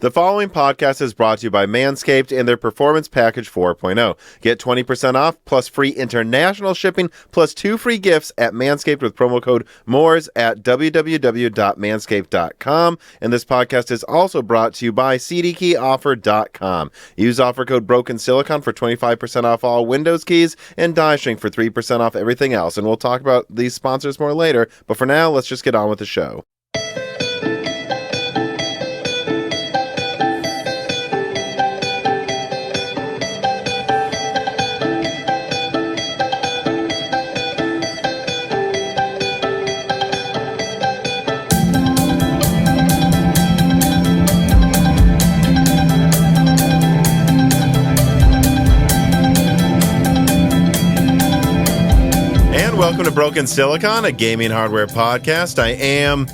The following podcast is brought to you by Manscaped and their Performance Package 4.0. Get 20% off plus free international shipping plus 2 free gifts at Manscaped with promo code MOORS at www.manscaped.com. And this podcast is also brought to you by cdkeyoffer.com. Use offer code BrokenSilicon for 25% off all Windows keys and Die Shrink for 3% off everything else. And we'll talk about these sponsors more later. But for now, let's just get on with the show. Welcome to Broken Silicon, a gaming hardware podcast. I am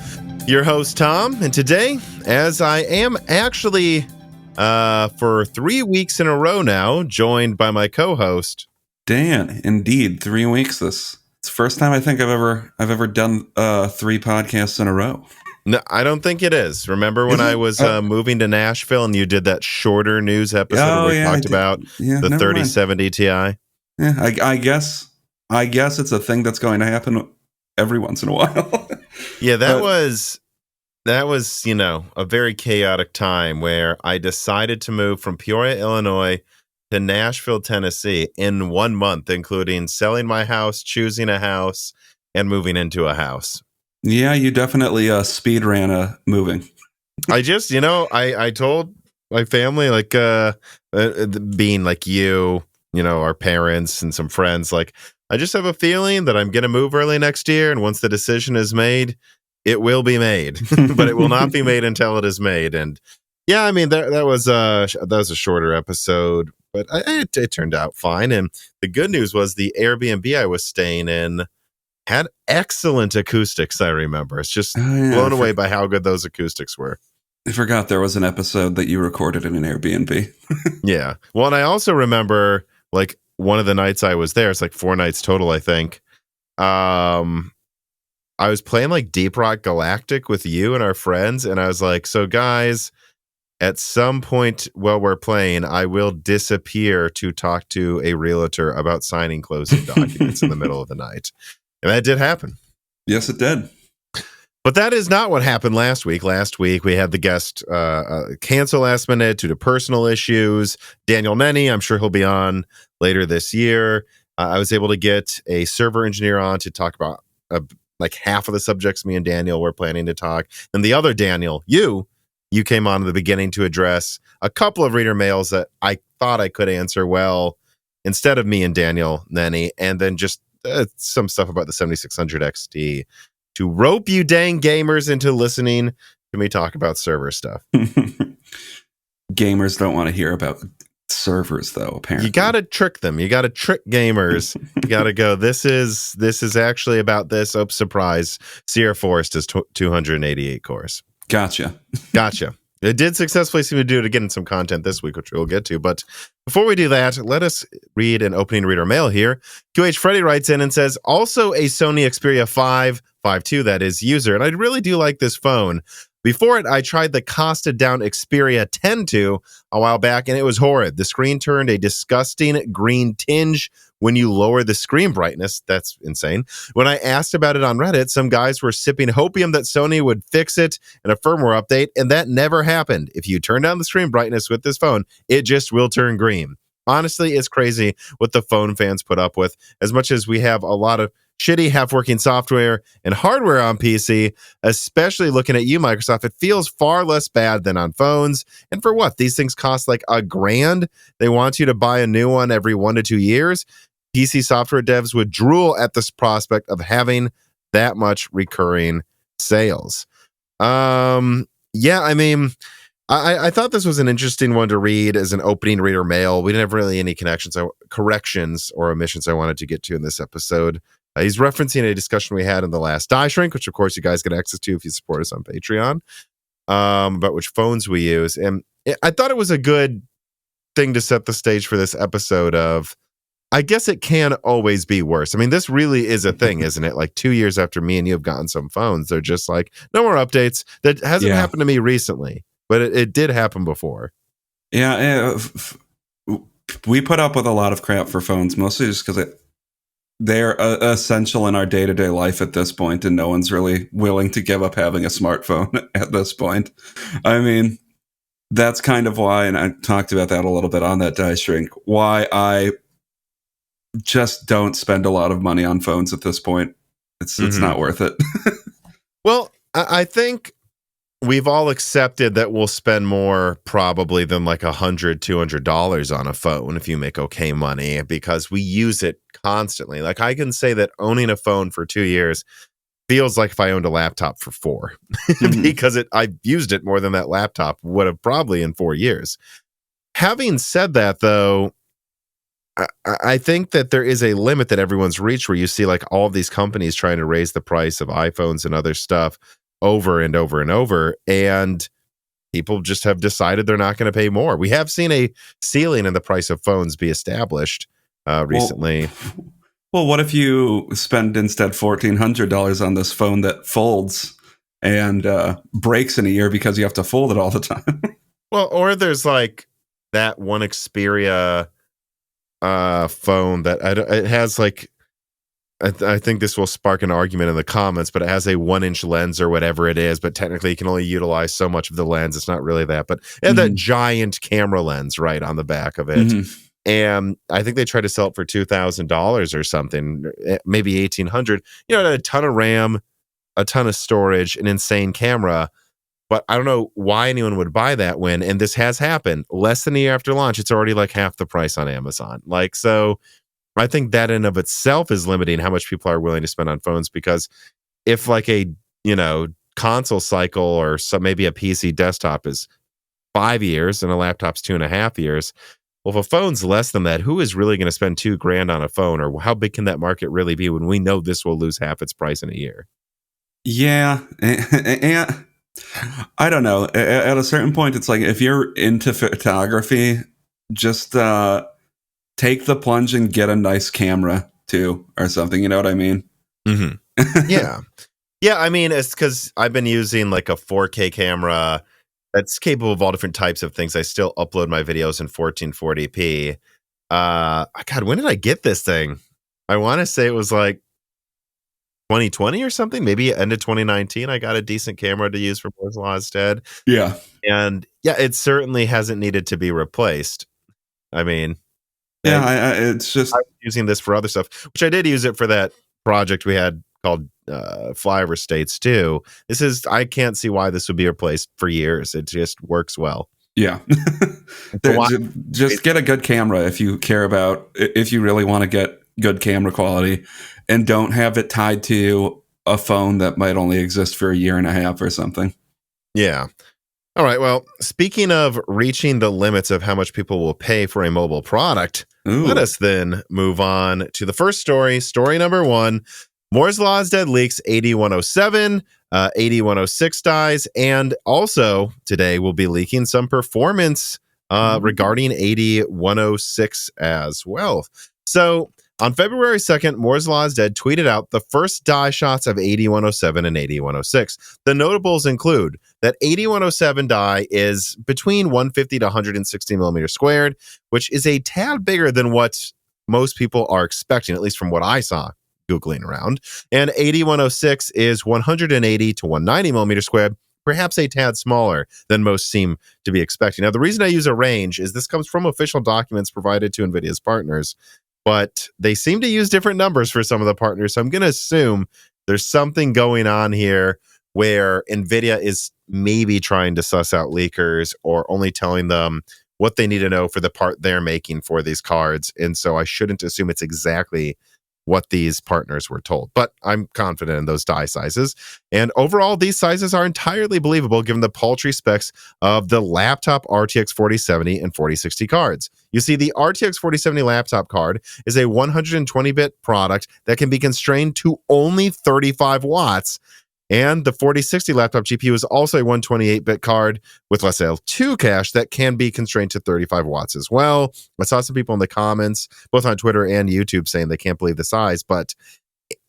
your host, Tom, and today, as I am actually for 3 weeks in a row now, joined by my co-host, Dan. Indeed, 3 weeks. It's the first time I think I've ever done 3 podcasts in a row. No, I don't think it is. Remember when I was moving to Nashville and you did that shorter news episode where we talked about the 3070 Ti? Yeah, I guess it's a thing that's going to happen every once in a while. Yeah, that was, you know, a very chaotic time where I decided to move from Peoria, Illinois to Nashville, Tennessee in 1 month, including selling my house, choosing a house, and moving into a house. Yeah, you definitely speed ran moving. I just, I told my family, like, being like you know, our parents and some friends, like, I just have a feeling that I'm going to move early next year, and once the decision is made, it will be made, but it will not be made until it is made. And yeah, I mean, that was a shorter episode, but it turned out fine. And the good news was the Airbnb I was staying in had excellent acoustics. I remember it's just blown away by how good those acoustics were. I forgot there was an episode that you recorded in an Airbnb. Yeah. Well, and I also remember, like, one of the nights I was there, it's like 4 nights total, I think. I was playing like Deep Rock Galactic with you and our friends, and I was like, so guys, at some point while we're playing, I will disappear to talk to a realtor about signing closing documents in the middle of the night. And that did happen. Yes, it did. But that is not what happened last week. Last week, we had the guest cancel last minute due to personal issues. Daniel Nenny, I'm sure he'll be on later this year. I was able to get a server engineer on to talk about like half of the subjects me and Daniel were planning to talk. And the other Daniel, you came on in the beginning to address a couple of reader mails that I thought I could answer well instead of me and Daniel Nenny. And then just some stuff about the 7600 XT. To rope you dang gamers into listening to me talk about server stuff. Gamers don't want to hear about servers, though, apparently. You got to trick them. You got to trick gamers. You got to go, this is actually about this. Oh, surprise. Sierra Forest is 288 cores. Gotcha. It did successfully seem to do it again in some content this week, which we'll get to. But before we do that, let us read an opening reader mail here. QH Freddy writes in and says, also a Sony Xperia 5.2, that is, user. And I really do like this phone. Before it, I tried the costed down Xperia 10.2 a while back, and it was horrid. The screen turned a disgusting green tinge when you lower the screen brightness. That's insane. When I asked about it on Reddit, some guys were sipping hopium that Sony would fix it in a firmware update, and that never happened. If you turn down the screen brightness with this phone, it just will turn green. Honestly, it's crazy what the phone fans put up with. As much as we have a lot of shitty half-working software and hardware on PC, especially looking at you, Microsoft, it feels far less bad than on phones. And for what? These things cost like $1,000. They want you to buy a new one every 1 to 2 years. PC software devs would drool at this prospect of having that much recurring sales. Yeah, I mean, I thought this was an interesting one to read as an opening reader mail. We didn't have really any corrections or omissions I wanted to get to in this episode. He's referencing a discussion we had in the last Die Shrink, which of course you guys get access to if you support us on Patreon, about which phones we use. And I thought it was a good thing to set the stage for this episode of, I guess it can always be worse. I mean, this really is a thing, isn't it? Like 2 years after me and you have gotten some phones, they're just like, no more updates. That hasn't happened to me recently. but it did happen before. Yeah, we put up with a lot of crap for phones, mostly just because they're essential in our day-to-day life at this point, and no one's really willing to give up having a smartphone at this point. I mean, that's kind of why, and I talked about that a little bit on that Die Shrink, why I just don't spend a lot of money on phones at this point. It's not worth it. Well, I think we've all accepted that we'll spend more probably than like $100-$200 on a phone if you make okay money, because we use it constantly. Like, I can say that owning a phone for 2 years feels like if I owned a laptop for 4 because I've used it more than that laptop would have probably in 4 years. Having said that, though, I think that there is a limit that everyone's reached where you see like all of these companies trying to raise the price of iPhones and other stuff over and over and over, and people just have decided they're not going to pay more. We have seen a ceiling in the price of phones be established recently. Well, what if you spend instead $1,400 on this phone that folds and breaks in a year because you have to fold it all the time? Well, or there's like that one Xperia phone that it has like, I think this will spark an argument in the comments, but it has a 1-inch lens or whatever it is, but technically you can only utilize so much of the lens. It's not really that, but it had that giant camera lens right on the back of it. And I think they tried to sell it for $2,000 or something, maybe $1,800. You know, it had a ton of RAM, a ton of storage, an insane camera. But I don't know why anyone would buy that when, and this has happened, less than a year after launch, it's already like half the price on Amazon. Like, so I think that in of itself is limiting how much people are willing to spend on phones, because if like a, console cycle or maybe a PC desktop is 5 years and a laptop's 2.5 years, well, if a phone's less than that, who is really going to spend $2,000 on a phone, or how big can that market really be when we know this will lose half its price in a year? Yeah. And I don't know. At a certain point, it's like, if you're into photography, just take the plunge and get a nice camera too, or something. You know what I mean? Yeah. Yeah, I mean, it's because I've been using like a 4K camera that's capable of all different types of things. I still upload my videos in 1440p. God, when did I get this thing? I want to say it was like 2020 or something, maybe end of 2019. I got a decent camera to use for Moore's Law instead. Yeah. And yeah, it certainly hasn't needed to be replaced. I mean, yeah, it's just, I was using this for other stuff, which I did use it for that project we had called Flyover States too. I can't see why this would be replaced for years. It just works well. Yeah. Just get a good camera if you really want to get good camera quality, and don't have it tied to a phone that might only exist for a year and a half or something. Yeah. All right. Well, speaking of reaching the limits of how much people will pay for a mobile product, let us then move on to the first story. Story number 1, Moore's Law is dead leaks 8107, 8106 dies, and also today we'll be leaking some performance regarding 8106 as well. So on February 2nd, Moore's Law is Dead tweeted out the first die shots of 8107 and 8106. The notables include that 8107 die is between 150 to 160 millimeters squared, which is a tad bigger than what most people are expecting, at least from what I saw Googling around. And 8106 is 180 to 190 millimeters squared, perhaps a tad smaller than most seem to be expecting. Now, the reason I use a range is this comes from official documents provided to NVIDIA's partners, but they seem to use different numbers for some of the partners. So I'm going to assume there's something going on here where NVIDIA is maybe trying to suss out leakers or only telling them what they need to know for the part they're making for these cards. And so I shouldn't assume it's exactly what these partners were told, but I'm confident in those die sizes. And overall, these sizes are entirely believable given the paltry specs of the laptop RTX 4070 and 4060 cards. You see, the RTX 4070 laptop card is a 120-bit product that can be constrained to only 35 watts. And the 4060 laptop GPU is also a 128-bit card with less L2 cache that can be constrained to 35 watts as well. I saw some people in the comments, both on Twitter and YouTube, saying they can't believe the size, but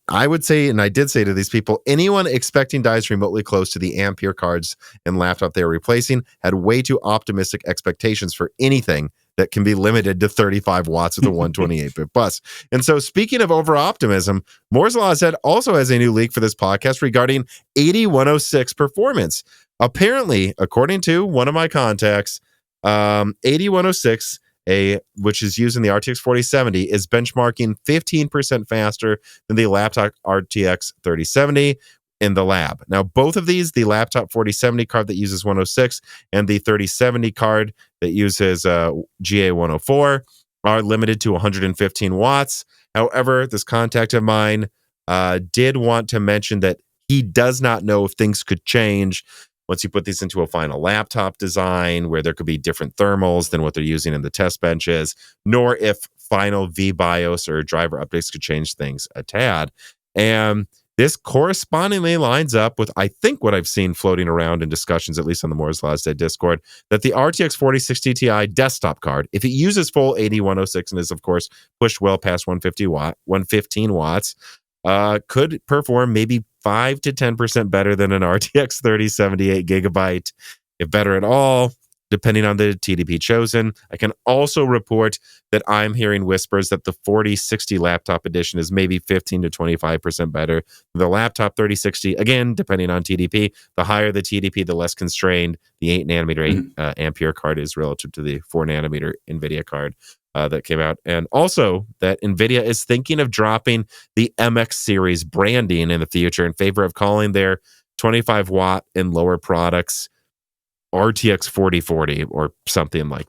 I would say, and I did say to these people, anyone expecting dies remotely close to the Ampere cards and laptop they are replacing had way too optimistic expectations for anything that can be limited to 35 watts with a 128-bit bus. And so, speaking of over-optimism, Moore's Law also has a new leak for this podcast regarding 8106 performance. Apparently, according to one of my contacts, 8106, which is used in the RTX 4070, is benchmarking 15% faster than the laptop RTX 3070 in the lab. Now, both of these, the laptop 4070 card that uses 106 and the 3070 card that uses GA104, are limited to 115 watts. However, this contact of mine did want to mention that he does not know if things could change once you put these into a final laptop design where there could be different thermals than what they're using in the test benches, nor if final VBIOS or driver updates could change things a tad. And this correspondingly lines up with, I think, what I've seen floating around in discussions, at least on the Moore's Law's Dead Discord, that the RTX 4060 Ti desktop card, if it uses full 8106 and is, of course, pushed well past 115 watts, could perform maybe 5 to 10% better than an RTX 3078 gigabyte, if better at all, depending on the TDP chosen. I can also report that I'm hearing whispers that the 4060 laptop edition is maybe 15 to 25% better than the laptop 3060. Again, depending on TDP. The higher the TDP, the less constrained the 8 nanometer Ampere card is relative to the 4 nanometer NVIDIA card that came out. And also that NVIDIA is thinking of dropping the MX series branding in the future in favor of calling their 25 watt and lower products RTX 4040 or something like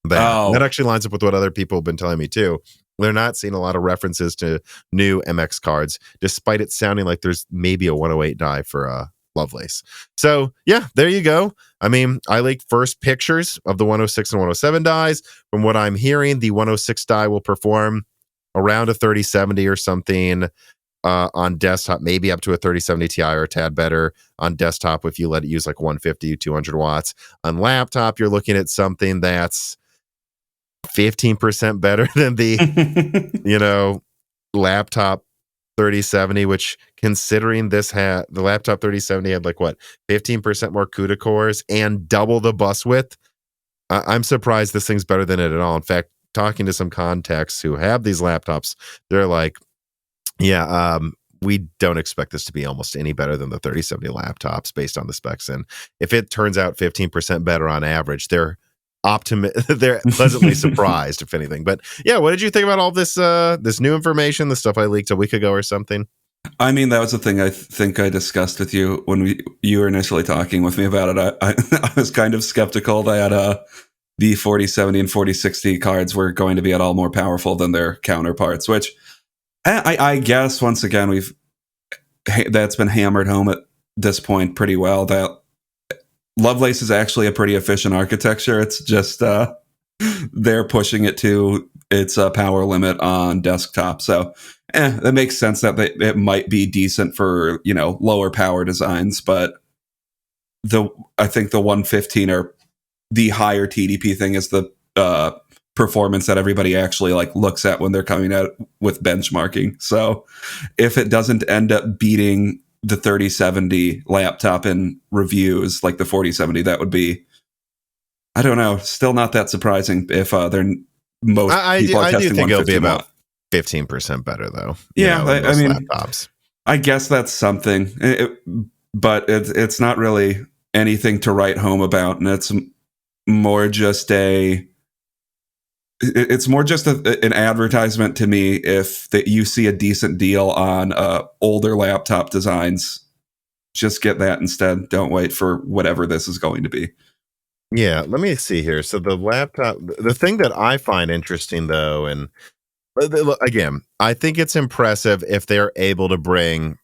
that. Oh. That actually lines up with what other people have been telling me too. They're not seeing a lot of references to new MX cards, despite it sounding like there's maybe a 108 die for Lovelace. So yeah, there you go. I mean, I leaked first pictures of the 106 and 107 dies. From what I'm hearing, the 106 die will perform around a 3070 or something on desktop, maybe up to a 3070 Ti or a tad better on desktop if you let it use like 150, 200 watts. On laptop, you're looking at something that's 15% better than the, laptop 3070, which considering the laptop 3070 had like what, 15% more CUDA cores and double the bus width. I'm surprised this thing's better than it at all. In fact, talking to some contacts who have these laptops, they're like, yeah, we don't expect this to be almost any better than the 3070 laptops based on the specs. And if it turns out 15% better on average, they're pleasantly surprised, if anything. But yeah, what did you think about all this this new information, the stuff I leaked a week ago or something? I mean, that was the thing I think I discussed with you when you were initially talking with me about it. I was kind of skeptical that the 4070 and 4060 cards were going to be at all more powerful than their counterparts, which I guess once again that's been hammered home at this point pretty well, that Lovelace is actually a pretty efficient architecture. It's just they're pushing it to its power limit on desktop. So that makes sense that it might be decent for lower power designs, but I think the 115 or the higher TDP thing is the performance that everybody actually looks at when they're coming out with benchmarking. So if it doesn't end up beating the 3070 laptop in reviews like the 4070, that would be, I don't know, still not that surprising if they're most people are I testing do think it'll be about watt. 15% better though. Yeah, I mean, laptops. I guess that's something, but it's not really anything to write home about, and it's more just an advertisement to me. If that you see a decent deal on older laptop designs, just get that instead. Don't wait for whatever this is going to be. Yeah, let me see here. So the thing that I find interesting though, and again, I think it's impressive if they're able to bring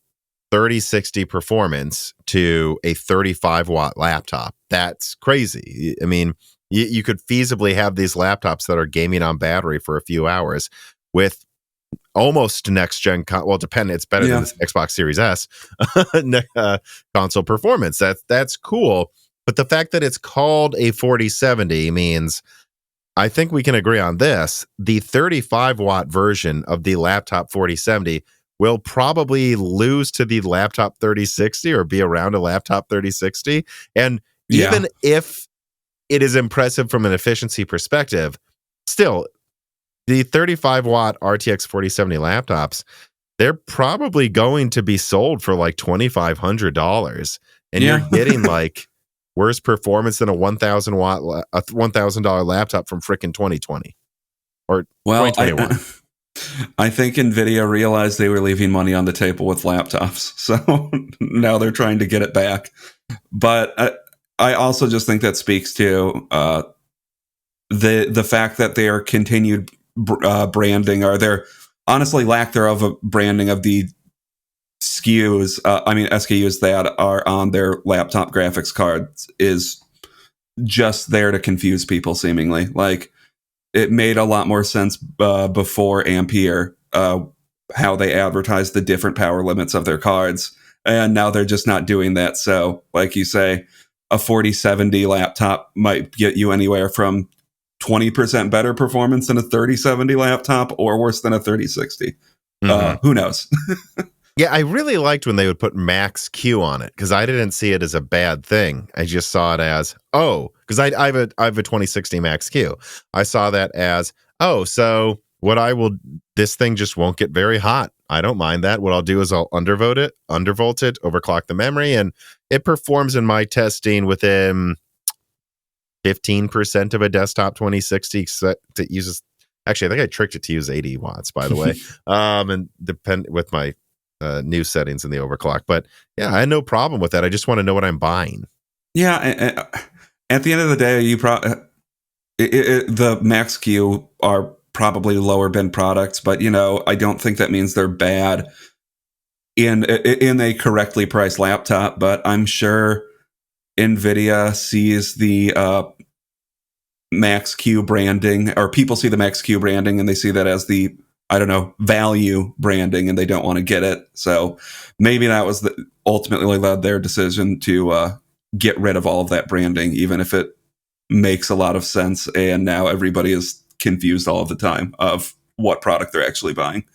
3060 performance to a 35 watt laptop. That's crazy. I mean, you could feasibly have these laptops that are gaming on battery for a few hours with almost next gen. Depending, it's better than the Xbox Series S console performance. That's cool. But the fact that it's called a 4070 means, I think we can agree on this. The 35 watt version of the laptop 4070 will probably lose to the laptop 3060 or be around a laptop 3060. And even if it is impressive from an efficiency perspective, still, the 35-watt RTX 4070 laptops, they're probably going to be sold for like $2,500. And you're getting like worse performance than a $1,000 laptop from frickin' 2020 or 2021. I think NVIDIA realized they were leaving money on the table with laptops. So now they're trying to get it back. But I also just think that speaks to the fact that they are continued branding, or their honestly lack thereof of branding of the SKUs, SKUs that are on their laptop graphics cards is just there to confuse people, seemingly. Like, it made a lot more sense before Ampere, how they advertised the different power limits of their cards, and now they're just not doing that. So, like you say, a 4070 laptop might get you anywhere from 20% better performance than a 3070 laptop, or worse than a 3060. Who knows? Yeah, I really liked when they would put Max Q on it, because I didn't see it as a bad thing. I just saw it as, because I have a 2060 Max Q. I saw that as, so this thing just won't get very hot. I don't mind that. What I'll do is I'll undervolt it, overclock the memory, and it performs in my testing within 15% of a desktop 2060 that uses. Actually, I think I tricked it to use 80 watts, by the way, and depend with my new settings in the overclock. But yeah, I had no problem with that. I just want to know what I'm buying. Yeah, at the end of the day, the Max Q are probably lower bin products, but I don't think that means they're bad in a correctly priced laptop. But I'm sure NVIDIA sees the Max Q branding, or people see the Max Q branding, and they see that as the, value branding, and they don't want to get it. So maybe that was ultimately led their decision to get rid of all of that branding, even if it makes a lot of sense. And now everybody is confused all of the time of what product they're actually buying.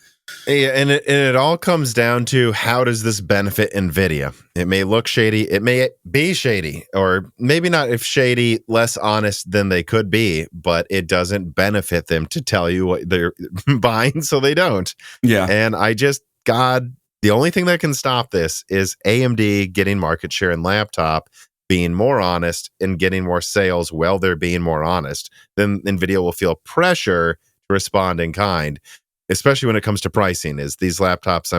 Yeah, and it all comes down to, how does this benefit NVIDIA? It may look shady. It may be shady, or maybe not, if shady, less honest than they could be, but it doesn't benefit them to tell you what they're buying, so they don't. Yeah. And the only thing that can stop this is AMD getting market share in laptop, being more honest, and getting more sales while they're being more honest. Then NVIDIA will feel pressure to respond in kind. Especially when it comes to pricing, is these laptops,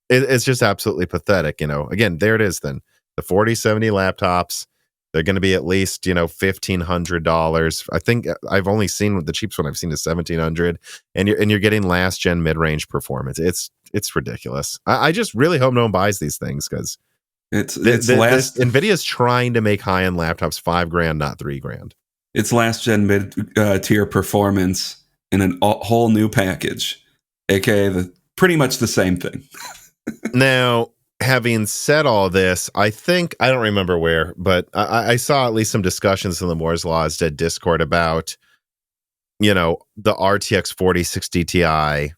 it's just absolutely pathetic. Again, there it is then. The 4070 laptops, they're going to be at least, $1,500. I think I've only seen, the cheapest one I've seen is $1,700. And you're getting last gen mid-range performance. It's ridiculous. I just really hope no one buys these things, because NVIDIA's trying to make high-end laptops $5,000, not $3,000. It's last gen mid-tier performance in a whole new package, aka pretty much the same thing. Now, having said all this, I don't remember where, but I saw at least some discussions in the Moore's Law's Dead Discord about, the RTX 4060 Ti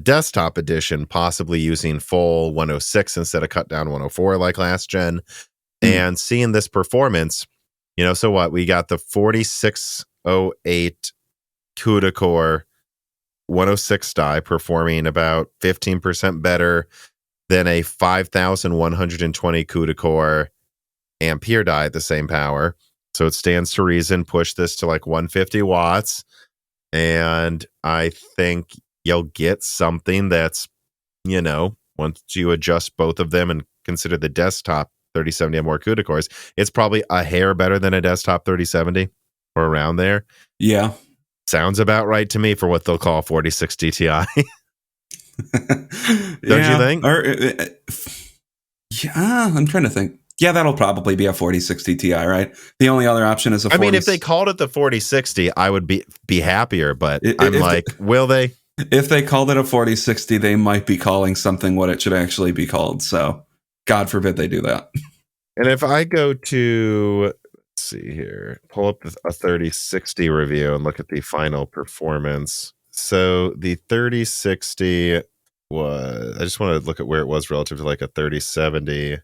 desktop edition possibly using full 106 instead of cut down 104 like last gen, and seeing this performance. So what? We got the 4608 CUDA core 106 die performing about 15% better than a 5120 CUDA core Ampere die at the same power. So it stands to reason, push this to like 150 watts. And I think you'll get something that's, once you adjust both of them and consider the desktop 3070 and more CUDA cores, it's probably a hair better than a desktop 3070 or around there. Yeah. Sounds about right to me for what they'll call 4060 Ti. Don't you think? I'm trying to think. Yeah, that'll probably be a 4060 Ti, right? The only other option is a 40... if they called it the 4060, I would be happier, but will they? If they called it a 4060, they might be calling something what it should actually be called. So, God forbid they do that. And if I go to... see here, pull up a 3060 review and look at the final performance. So the 3060 was, I just want to look at where it was relative to like a 3070.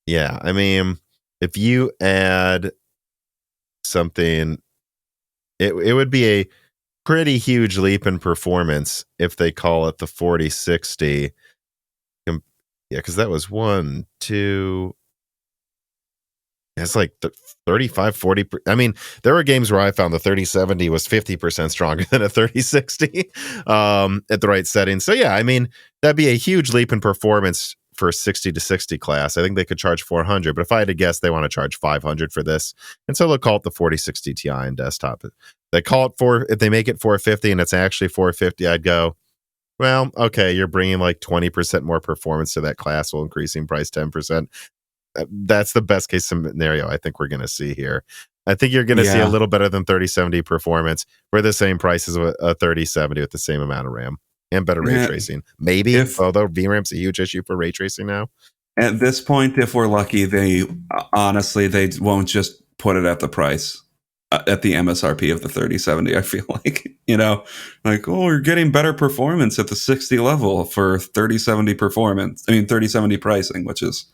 Yeah, I mean, if you add something, it would be a pretty huge leap in performance if they call it the 4060. Yeah, because that was 1, 2. It's like the 35, 40. I mean, there were games where I found the 3070 was 50% stronger than a 3060 at the right setting. So, yeah, I mean, that'd be a huge leap in performance for 60 to 60 class. I think they could charge 400, but if I had to guess, they want to charge 500 for this. And so they'll call it the 4060 Ti in desktop. They call it if they make it 450 and it's actually 450, I'd go, well, okay, you're bringing like 20% more performance to that class while increasing price 10%. That's the best case scenario I think we're going to see here. I think you're going to see a little better than 3070 performance for the same price as a 3070 with the same amount of RAM and better ray tracing. Maybe, although VRAM's a huge issue for ray tracing now. At this point, if we're lucky, they won't just put it at the price, at the MSRP of the 3070. I feel like, like, oh, you're getting better performance at the 60 level for 3070 performance. I mean, 3070 pricing, which is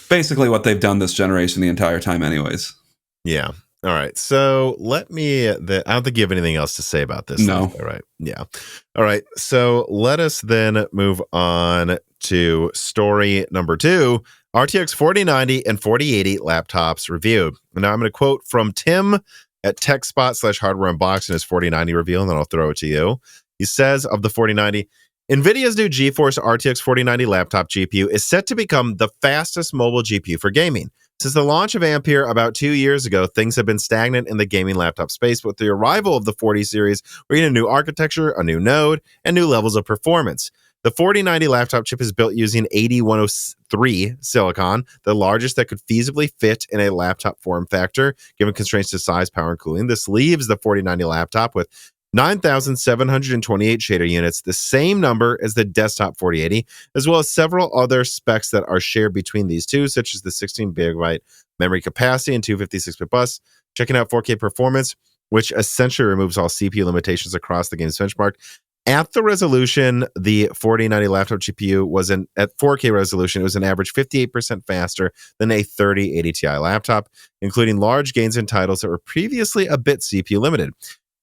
basically what they've done this generation the entire time anyways. Yeah. All right. So let me, I don't think you have anything else to say about this. No. All right. Yeah. All right. So let us then move on to story number 2, RTX 4090 and 4080 laptops reviewed. Now I'm going to quote from Tim at TechSpot/Hardware Unboxing his 4090 review, and then I'll throw it to you. He says of the 4090, NVIDIA's new GeForce RTX 4090 laptop GPU is set to become the fastest mobile GPU for gaming. Since the launch of Ampere about 2 years ago, things have been stagnant in the gaming laptop space, but with the arrival of the 40 series, we're getting a new architecture, a new node, and new levels of performance. The 4090 laptop chip is built using 8103 silicon, the largest that could feasibly fit in a laptop form factor, given constraints to size, power, and cooling. This leaves the 4090 laptop with 9,728 shader units, the same number as the desktop 4080, as well as several other specs that are shared between these two, such as the 16 gigabyte memory capacity and 256-bit bus. Checking out 4K performance, which essentially removes all CPU limitations across the game's benchmark. At the resolution, the 4090 laptop GPU was at 4K resolution, it was an average 58% faster than a 3080 Ti laptop, including large gains in titles that were previously a bit CPU limited.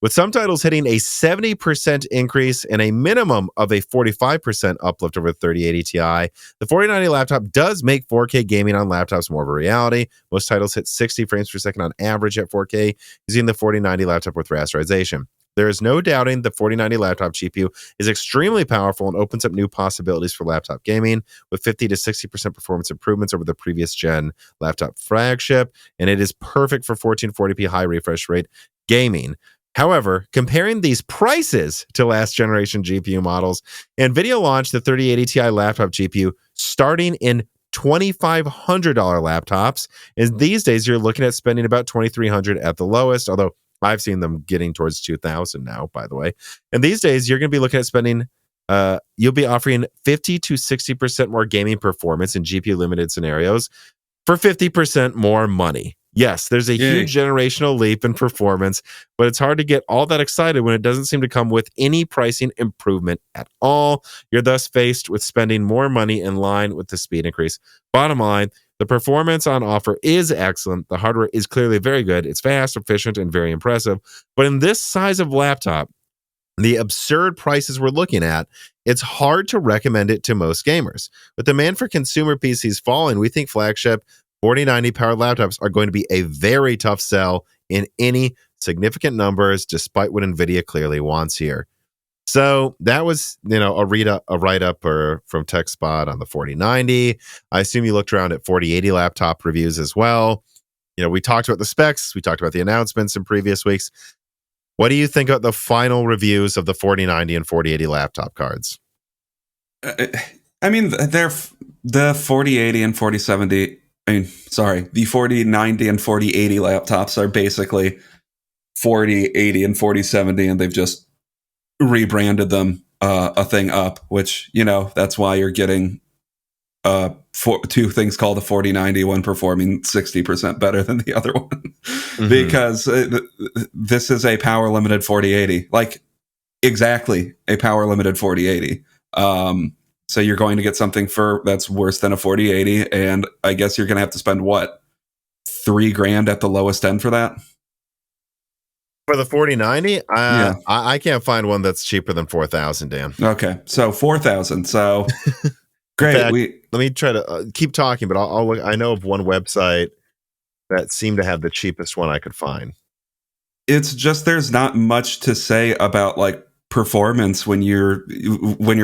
With some titles hitting a 70% increase and a minimum of a 45% uplift over the 3080 Ti, the 4090 laptop does make 4K gaming on laptops more of a reality. Most titles hit 60 frames per second on average at 4K using the 4090 laptop with rasterization. There is no doubting the 4090 laptop GPU is extremely powerful and opens up new possibilities for laptop gaming with 50 to 60% performance improvements over the previous gen laptop flagship, and it is perfect for 1440p high refresh rate gaming. However, comparing these prices to last generation GPU models, NVIDIA launched the 3080 Ti laptop GPU starting in $2,500 laptops. And these days, you're looking at spending about $2,300 at the lowest, although I've seen them getting towards $2,000 now, by the way. And these days, you're going to be looking at spending, you'll be offering 50 to 60% more gaming performance in GPU limited scenarios for 50% more money. Yes, there's a huge generational leap in performance, but it's hard to get all that excited when it doesn't seem to come with any pricing improvement at all. You're thus faced with spending more money in line with the speed increase. Bottom line, the performance on offer is excellent. The hardware is clearly very good. It's fast, efficient, and very impressive. But in this size of laptop, the absurd prices we're looking at, it's hard to recommend it to most gamers. With demand for consumer PCs falling, we think flagship 4090 powered laptops are going to be a very tough sell in any significant numbers, despite what NVIDIA clearly wants here. So that was, a write-up from TechSpot on the 4090. I assume you looked around at 4080 laptop reviews as well. We talked about the specs. We talked about the announcements in previous weeks. What do you think of the final reviews of the 4090 and 4080 laptop cards? I mean, they're the 4080 and 4070. The 4090 and 4080 laptops are basically 4080 and 4070, and they've just rebranded them a thing up, which, that's why you're getting two things called the 4090, one performing 60% better than the other one, because this is a power limited 4080, like exactly a power limited 4080. So you're going to get something that's worse than a 4080, and I guess you're going to have to spend what, $3,000 at the lowest end for that? For the 4090, Yeah. I can't find one that's cheaper than 4,000, Dan. Okay, so 4,000. So great. Fact, let me try to keep talking, but I'll look. I know of one website that seemed to have the cheapest one I could find. It's just there's not much to say about like performance when you're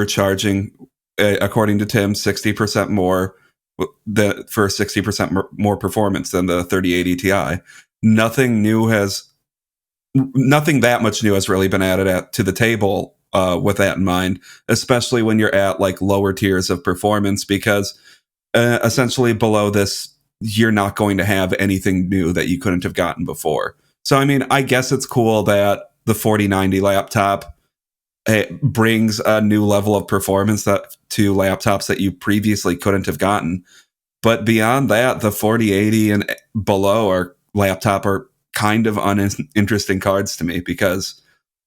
charging, according to Tim, 60% more for 60% more performance than the 3080 Ti. Nothing that much new has really been added to the table with that in mind, especially when you're at like lower tiers of performance, because essentially below this, you're not going to have anything new that you couldn't have gotten before. So, I mean, I guess it's cool that the 4090 laptop brings a new level of performance to laptops that you previously couldn't have gotten. But beyond that, the 4080 and below laptop are kind of uninteresting cards to me, because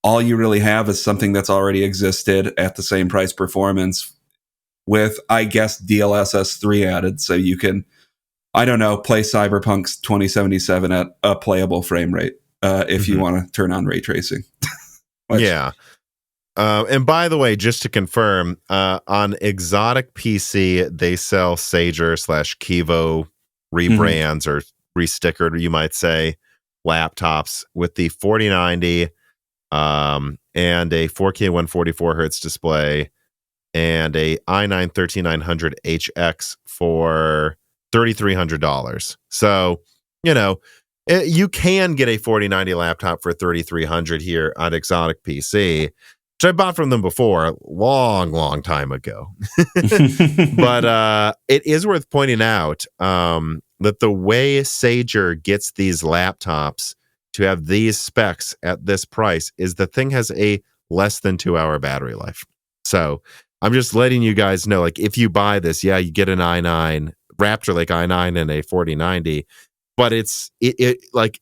all you really have is something that's already existed at the same price performance with, I guess, DLSS 3 added, so you can, I don't know, play Cyberpunk's 2077 at a playable frame rate if you want to turn on ray tracing. Yeah. And by the way, just to confirm, on Exotic PC, they sell Sager/Kivo rebrands or restickered, you might say, laptops with the 4090 and a 4K 144 hertz display and a i9 13900 HX for $3,300. So, you know, you can get a 4090 laptop for $3,300 here on Exotic PC, which I bought from them before, a long time ago. But it is worth pointing out that the way Sager gets these laptops to have these specs at this price is the thing has a less than 2-hour battery life. So I'm just letting you guys know, like, if you buy this, yeah, you get an i9, Raptor Lake i9 and a 4090, but it like,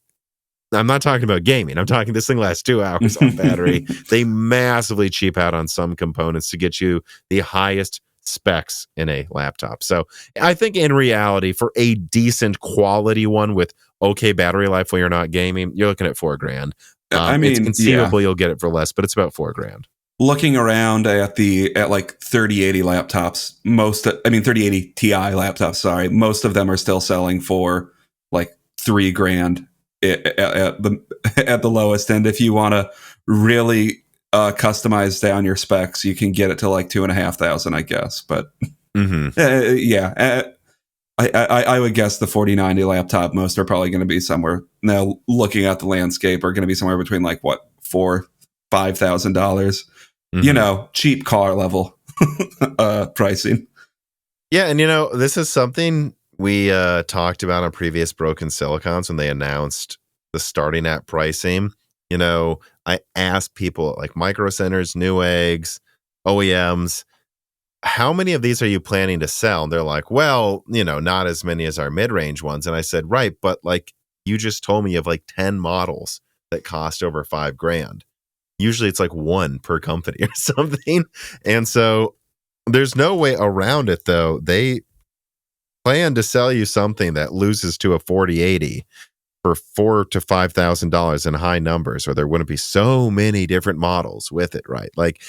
I'm not talking about gaming. I'm talking this thing lasts 2 hours on battery. They massively cheap out on some components to get you the highest specs in a laptop. So I think in reality, for a decent quality one with okay battery life while you're not gaming, you're looking at $4,000. I mean, it's conceivable you'll get it for less, but it's about $4,000. Looking around at like 3080 laptops, 3080 Ti laptops, sorry, most of them are still selling for like $3,000 at the lowest end. If you want to really customize down your specs, you can get it to like $2,500, I guess. But I would guess the 4090 laptop, most are probably going to be somewhere, now looking at the landscape, are going to be somewhere between like what, $4,000-$5,000. You know, cheap car level pricing. Yeah, and you know, this is something we talked about on previous Broken Silicons when they announced the starting at pricing. You know, I asked people like Micro Centers, Newegg's, OEMs, how many of these are you planning to sell? And they're like, well, you know, not as many as our mid-range ones. And I said, right, but like you just told me you have like 10 models that cost over $5,000. Usually it's like one per company or something. And so there's no way around it, though. They plan to sell you something that loses to a 4080 for $4,000 to $5,000 in high numbers, or there wouldn't be so many different models with it, right? Like,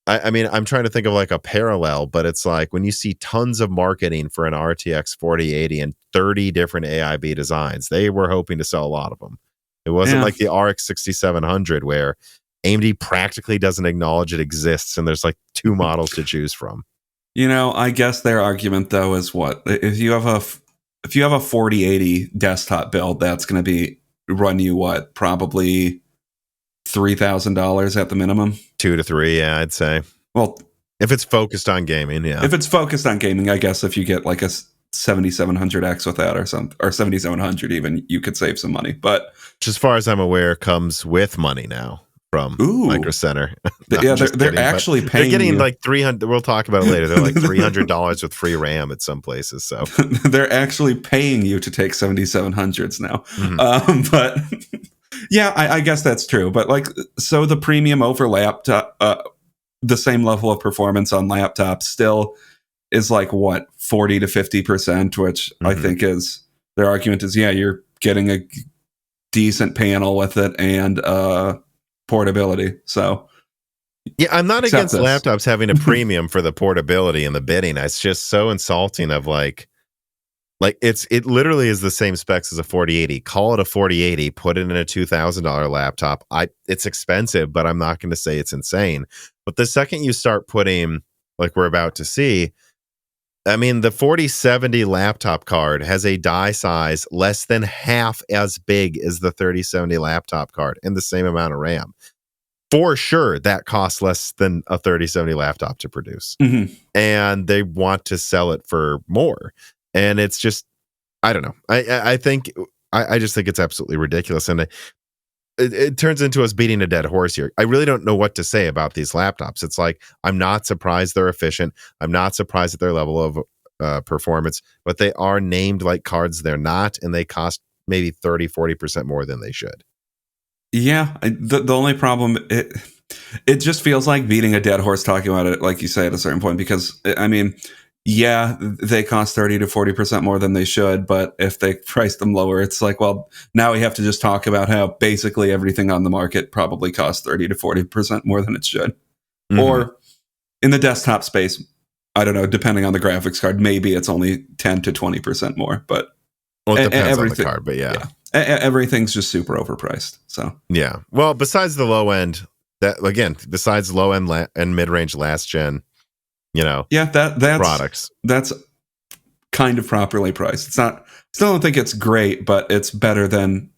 I mean, I'm trying to think of like a parallel, but it's like when you see tons of marketing for an RTX 4080 and 30 different AIB designs, they were hoping to sell a lot of them. It wasn't like the RX 6700 where AMD practically doesn't acknowledge it exists and there's like 2 models to choose from. You know, I guess their argument though is what, if you have a 4080 desktop build, that's going to be run you what, probably $3,000 at the minimum. 2 to 3, yeah, I'd say. Well, if it's focused on gaming, yeah. If it's focused on gaming, I guess if you get like a 7700X with that or 7700 even, you could save some money. But which, as far as I'm aware, comes with money now from Micro Center. Yeah, they're actually paying. They're getting like $300. We'll talk about it later. They're like $300 with free RAM at some places. So they're actually paying you to take 7700s now. But yeah, I guess that's true. But like, so the premium over laptop, the same level of performance on laptops still is like what 40 to 50%, which I think is their argument is, yeah, you're getting a decent panel with it and portability. So yeah, I'm not accept against this. laptops having a premium for the portability and the bidding. It's just so insulting of like it literally is the same specs as a 4080. Call it a 4080, put it in a $2,000 laptop. It's expensive, but I'm not going to say it's insane. But the second you start putting, like we're about to see, I mean, the 4070 laptop card has a die size less than half as big as the 3070 laptop card and the same amount of RAM. For sure, that costs less than a 3070 laptop to produce. And they want to sell it for more. And it's just, I don't know. I think, I just think it's absolutely ridiculous. And it turns into us beating a dead horse here. I really don't know what to say about these laptops. It's like, I'm not surprised they're efficient. I'm not surprised at their level of performance, but they are named like cards they're not, and they cost maybe 30-40% more than they should. Yeah, the only problem, it just feels like beating a dead horse talking about it, like you say, at a certain point, because I mean, yeah, they cost 30 to 40% more than they should, but if they price them lower, it's like, well, now we have to just talk about how basically everything on the market probably costs 30 to 40% more than it should. Or in the desktop space, I don't know, depending on the graphics card, maybe it's only 10 to 20% more, but well, it depends on the card, but yeah. Everything's just super overpriced. So yeah. Well, besides the low end, that again, besides low end and mid range last gen, you know, that's products. That's kind of properly priced. It's not. Still don't think it's great, but it's better than.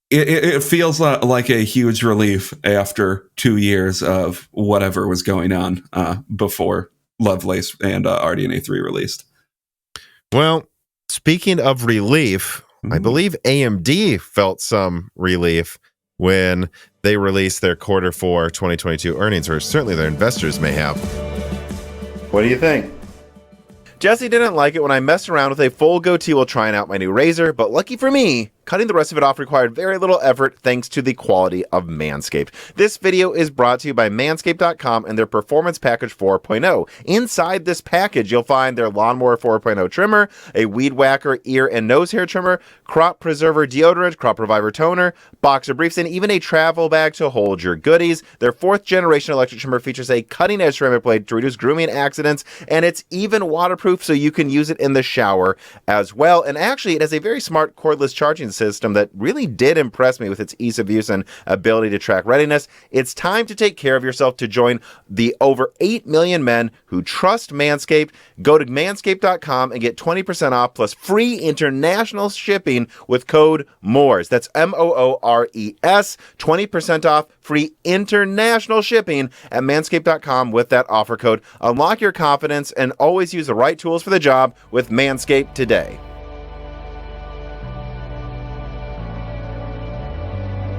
It feels like a huge relief after 2 years of whatever was going on before Lovelace and RDNA 3 released. Well, speaking of relief, I believe AMD felt some relief when they released their Q4 2022 earnings, or certainly their investors may have. What do you think? Jesse didn't like it when I messed around with a full goatee while trying out my new razor, but lucky for me, cutting the rest of it off required very little effort thanks to the quality of Manscaped. This video is brought to you by Manscaped.com and their Performance Package 4.0. Inside this package, you'll find their Lawnmower 4.0 trimmer, a Weed Whacker ear and nose hair trimmer, Crop Preserver deodorant, Crop Reviver toner, boxer briefs, and even a travel bag to hold your goodies. Their 4th generation electric trimmer features a cutting-edge ceramic blade to reduce grooming accidents, and it's even waterproof so you can use it in the shower as well. And actually, it has a very smart cordless charging system that really did impress me with its ease of use and ability to track readiness. It's time to take care of yourself to join the over 8 million men who trust Manscaped. Go to manscaped.com and get 20% off plus free international shipping with code MOORES. That's MOORES. 20% off free international shipping at manscaped.com with that offer code. Unlock your confidence and always use the right tools for the job with Manscaped today.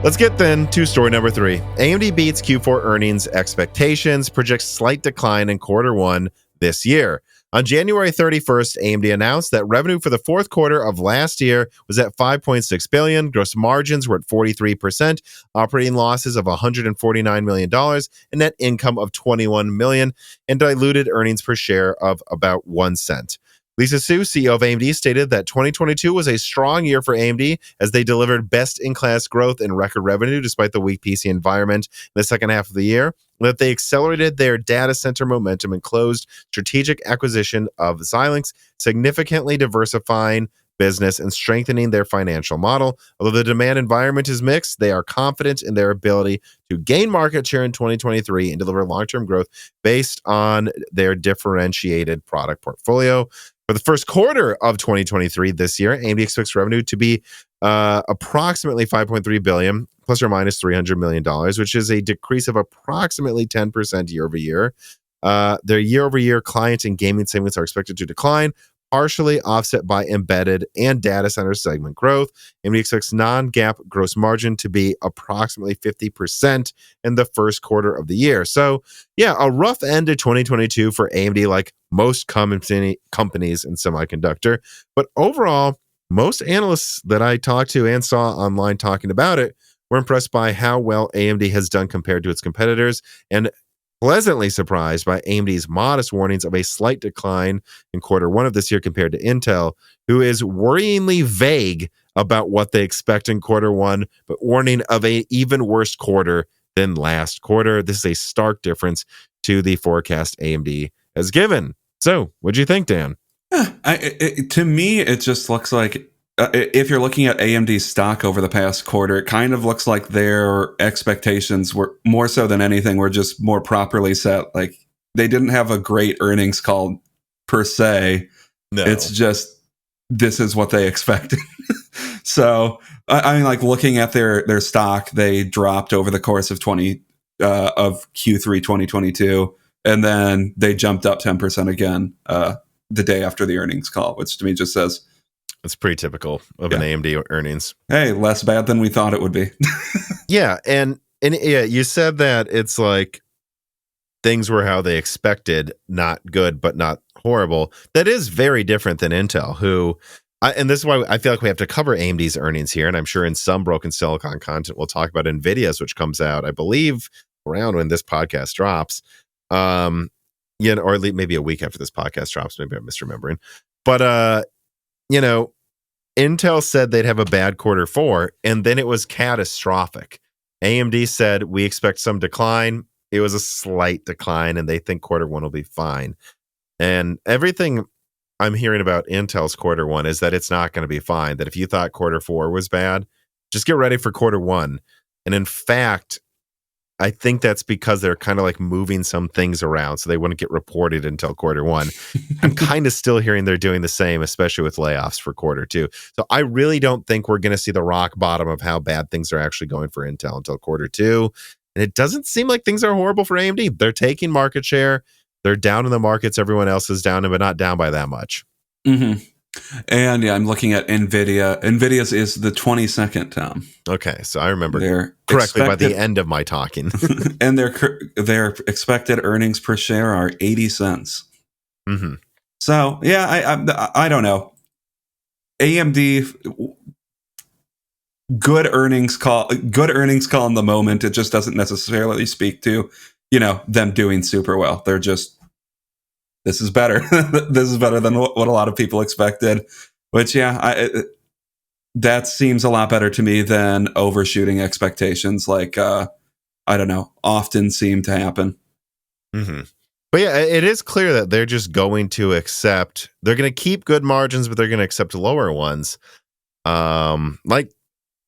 Let's get then to story number 3. AMD beats Q4 earnings expectations, projects slight decline in Q1 this year. On January 31st, AMD announced that revenue for the fourth quarter of last year was at $5.6 billion, gross margins were at 43%, operating losses of $149 million, and net income of $21 million, and diluted earnings per share of about 1 cent. Lisa Su, CEO of AMD, stated that 2022 was a strong year for AMD as they delivered best-in-class growth and record revenue despite the weak PC environment in the second half of the year, and that they accelerated their data center momentum and closed strategic acquisition of Xilinx, significantly diversifying business and strengthening their financial model. Although the demand environment is mixed, they are confident in their ability to gain market share in 2023 and deliver long-term growth based on their differentiated product portfolio. For the first quarter of 2023 this year, AMD expects revenue to be approximately $5.3 billion, plus or minus $300 million, which is a decrease of approximately 10% year over year. Their year over year client and gaming segments are expected to decline, partially offset by embedded and data center segment growth. AMD expects non-GAAP gross margin to be approximately 50% in the first quarter of the year. So, yeah, a rough end to 2022 for AMD, like most companies in semiconductor. But overall, most analysts that I talked to and saw online talking about it were impressed by how well AMD has done compared to its competitors. And pleasantly surprised by AMD's modest warnings of a slight decline in quarter one of this year compared to Intel, who is worryingly vague about what they expect in quarter one, but warning of an even worse quarter than last quarter. This is a stark difference to the forecast AMD has given. So, what'd you think, Dan? To me, it just looks like if you're looking at AMD's stock over the past quarter, it kind of looks like their expectations were more so than anything were just more properly set. Like they didn't have a great earnings call per se. No. It's just this is what they expected. So I mean, like looking at their stock, they dropped over the course of Q3 2022, and then they jumped up 10% again the day after the earnings call, which to me just says it's pretty typical of an AMD earnings. Hey, less bad than we thought it would be. Yeah, and yeah, you said that it's like things were how they expected, not good, but not horrible. That is very different than Intel, who, and this is why I feel like we have to cover AMD's earnings here, and I'm sure in some Broken Silicon content we'll talk about NVIDIA's, which comes out, I believe, around when this podcast drops. Yeah, or at least maybe a week after this podcast drops. Maybe I'm misremembering. But, you know, Intel said they'd have a bad quarter four, and then it was catastrophic. AMD said, we expect some decline. It was a slight decline, and they think quarter one will be fine. And everything I'm hearing about Intel's quarter one is that it's not going to be fine, that if you thought quarter four was bad, just get ready for quarter one. And in fact, I think that's because they're kind of like moving some things around so they wouldn't get reported until quarter one. I'm kind of still hearing they're doing the same, especially with layoffs for quarter two. So I really don't think we're going to see the rock bottom of how bad things are actually going for Intel until quarter two. And it doesn't seem like things are horrible for AMD. They're taking market share. They're down in the markets. Everyone else is down, but not down by that much. Mm-hmm. And yeah, I'm looking at NVIDIA. NVIDIA's is the 22nd, Tom. Okay, so I remember correctly by the end of my talking. And their expected earnings per share are 80 cents. Mm-hmm. So yeah, I don't know. AMD, good earnings call in the moment. It just doesn't necessarily speak to, them doing super well. They're just, this is better. This is better than what a lot of people expected. Which, that seems a lot better to me than overshooting expectations. Like, I don't know, often seem to happen. Mm-hmm. But yeah, it is clear that they're just going to accept. They're going to keep good margins, but they're going to accept lower ones. Like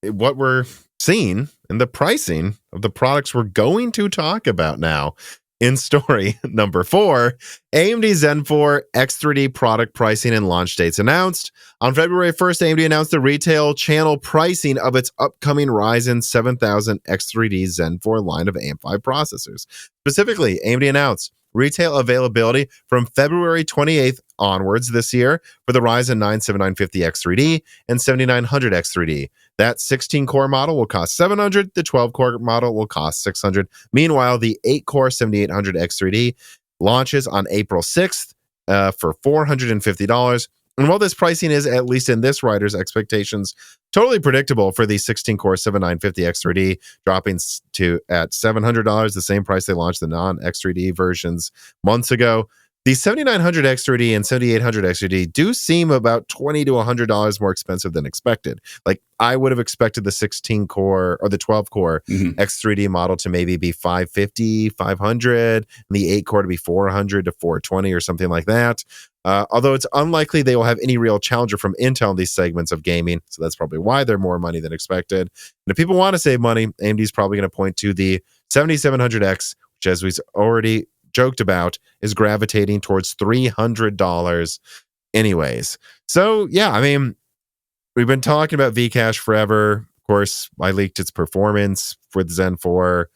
what we're seeing in the pricing of the products we're going to talk about now. In story number 4, AMD Zen 4 X3D product pricing and launch dates announced. On February 1st, AMD announced the retail channel pricing of its upcoming Ryzen 7000 X3D Zen 4 line of AM5 processors. Specifically, AMD announced retail availability from February 28th onwards this year for the Ryzen 9 7950 X3D and 7900 X3D. That 16-core model will cost $700. The 12-core model will cost $600. Meanwhile, the 8-core 7800 X3D launches on April 6th for $450. And while this pricing is, at least in this writer's expectations, totally predictable for the 16-core 7950 X3D, dropping at $700, the same price they launched the non-X3D versions months ago. The 7900 X3D and 7800 X3D do seem about $20 to $100 more expensive than expected. Like, I would have expected the 16-core or the 12-core X3D model to maybe be $550, $500, and the 8-core to be $400 to $420 or something like that. Although it's unlikely they will have any real challenger from Intel in these segments of gaming, so that's probably why they're more money than expected. And if people want to save money, AMD's probably going to point to the 7700X, which, as we've already joked about, is gravitating towards $300 anyways. So yeah, I mean, we've been talking about Vcache forever. Of course, I leaked its performance for the Zen 4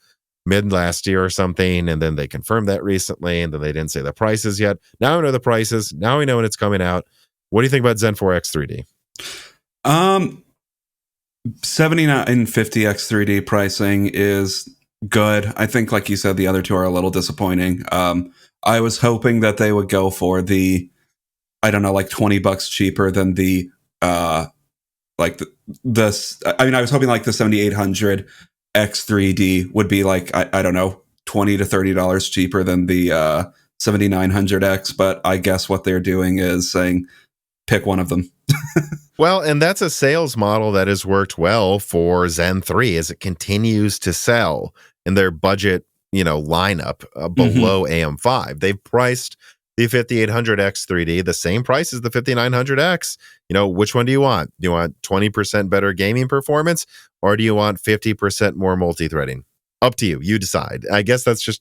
mid last year or something, and then they confirmed that recently, and then they didn't say the prices yet. Now we know the prices. Now we know when it's coming out. What do you think about Zen 4 X3D? 7950 X3D pricing is good. I think, like you said, the other two are a little disappointing. I was hoping that they would go for the, I don't know, like $20 cheaper than the I was hoping like the 7800 X3D would be like, I don't know, $20 to $30 cheaper than the 7900X, but I guess what they're doing is saying pick one of them. Well, and that's a sales model that has worked well for Zen 3 as it continues to sell in their budget, lineup below AM5. They've priced the 5800 X3D the same price as the 5900X. Which one do you want? Do you want 20% better gaming performance, or do you want 50% more multi-threading? Up to you. You decide. I guess that's just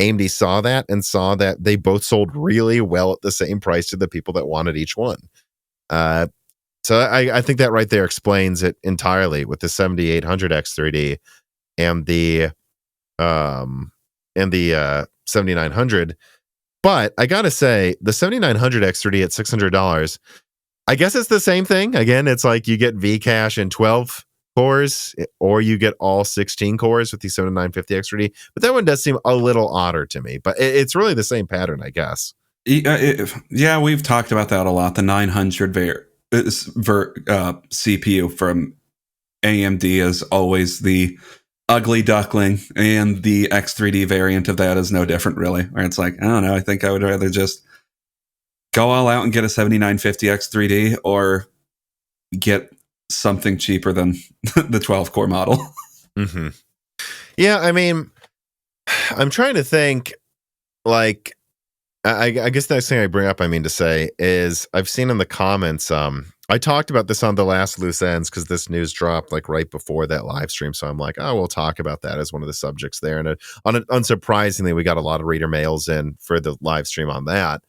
AMD saw that and saw that they both sold really well at the same price to the people that wanted each one. So I think that right there explains it entirely with the 7800 X3D and the 7900. But I gotta say, the 7900 X3D at $600, I guess it's the same thing. Again, it's like you get Vcache and 12 cores, or you get all 16 cores with the 7950 X3D. But that one does seem a little odder to me. But it's really the same pattern, I guess. Yeah, we've talked about that a lot. The 900 CPU from AMD is always the ugly duckling, and the X3D variant of that is no different, really. Where it's like, I don't know, I think I would rather just go all out and get a 7950 X3D, or get something cheaper than the 12-core model. Mm-hmm. Yeah, I mean, I'm trying to think, like, I guess the next thing I bring up, is I've seen in the comments, I talked about this on the last Loose Ends because this news dropped like right before that live stream. So I'm like, we'll talk about that as one of the subjects there. And unsurprisingly, we got a lot of reader mails in for the live stream on that.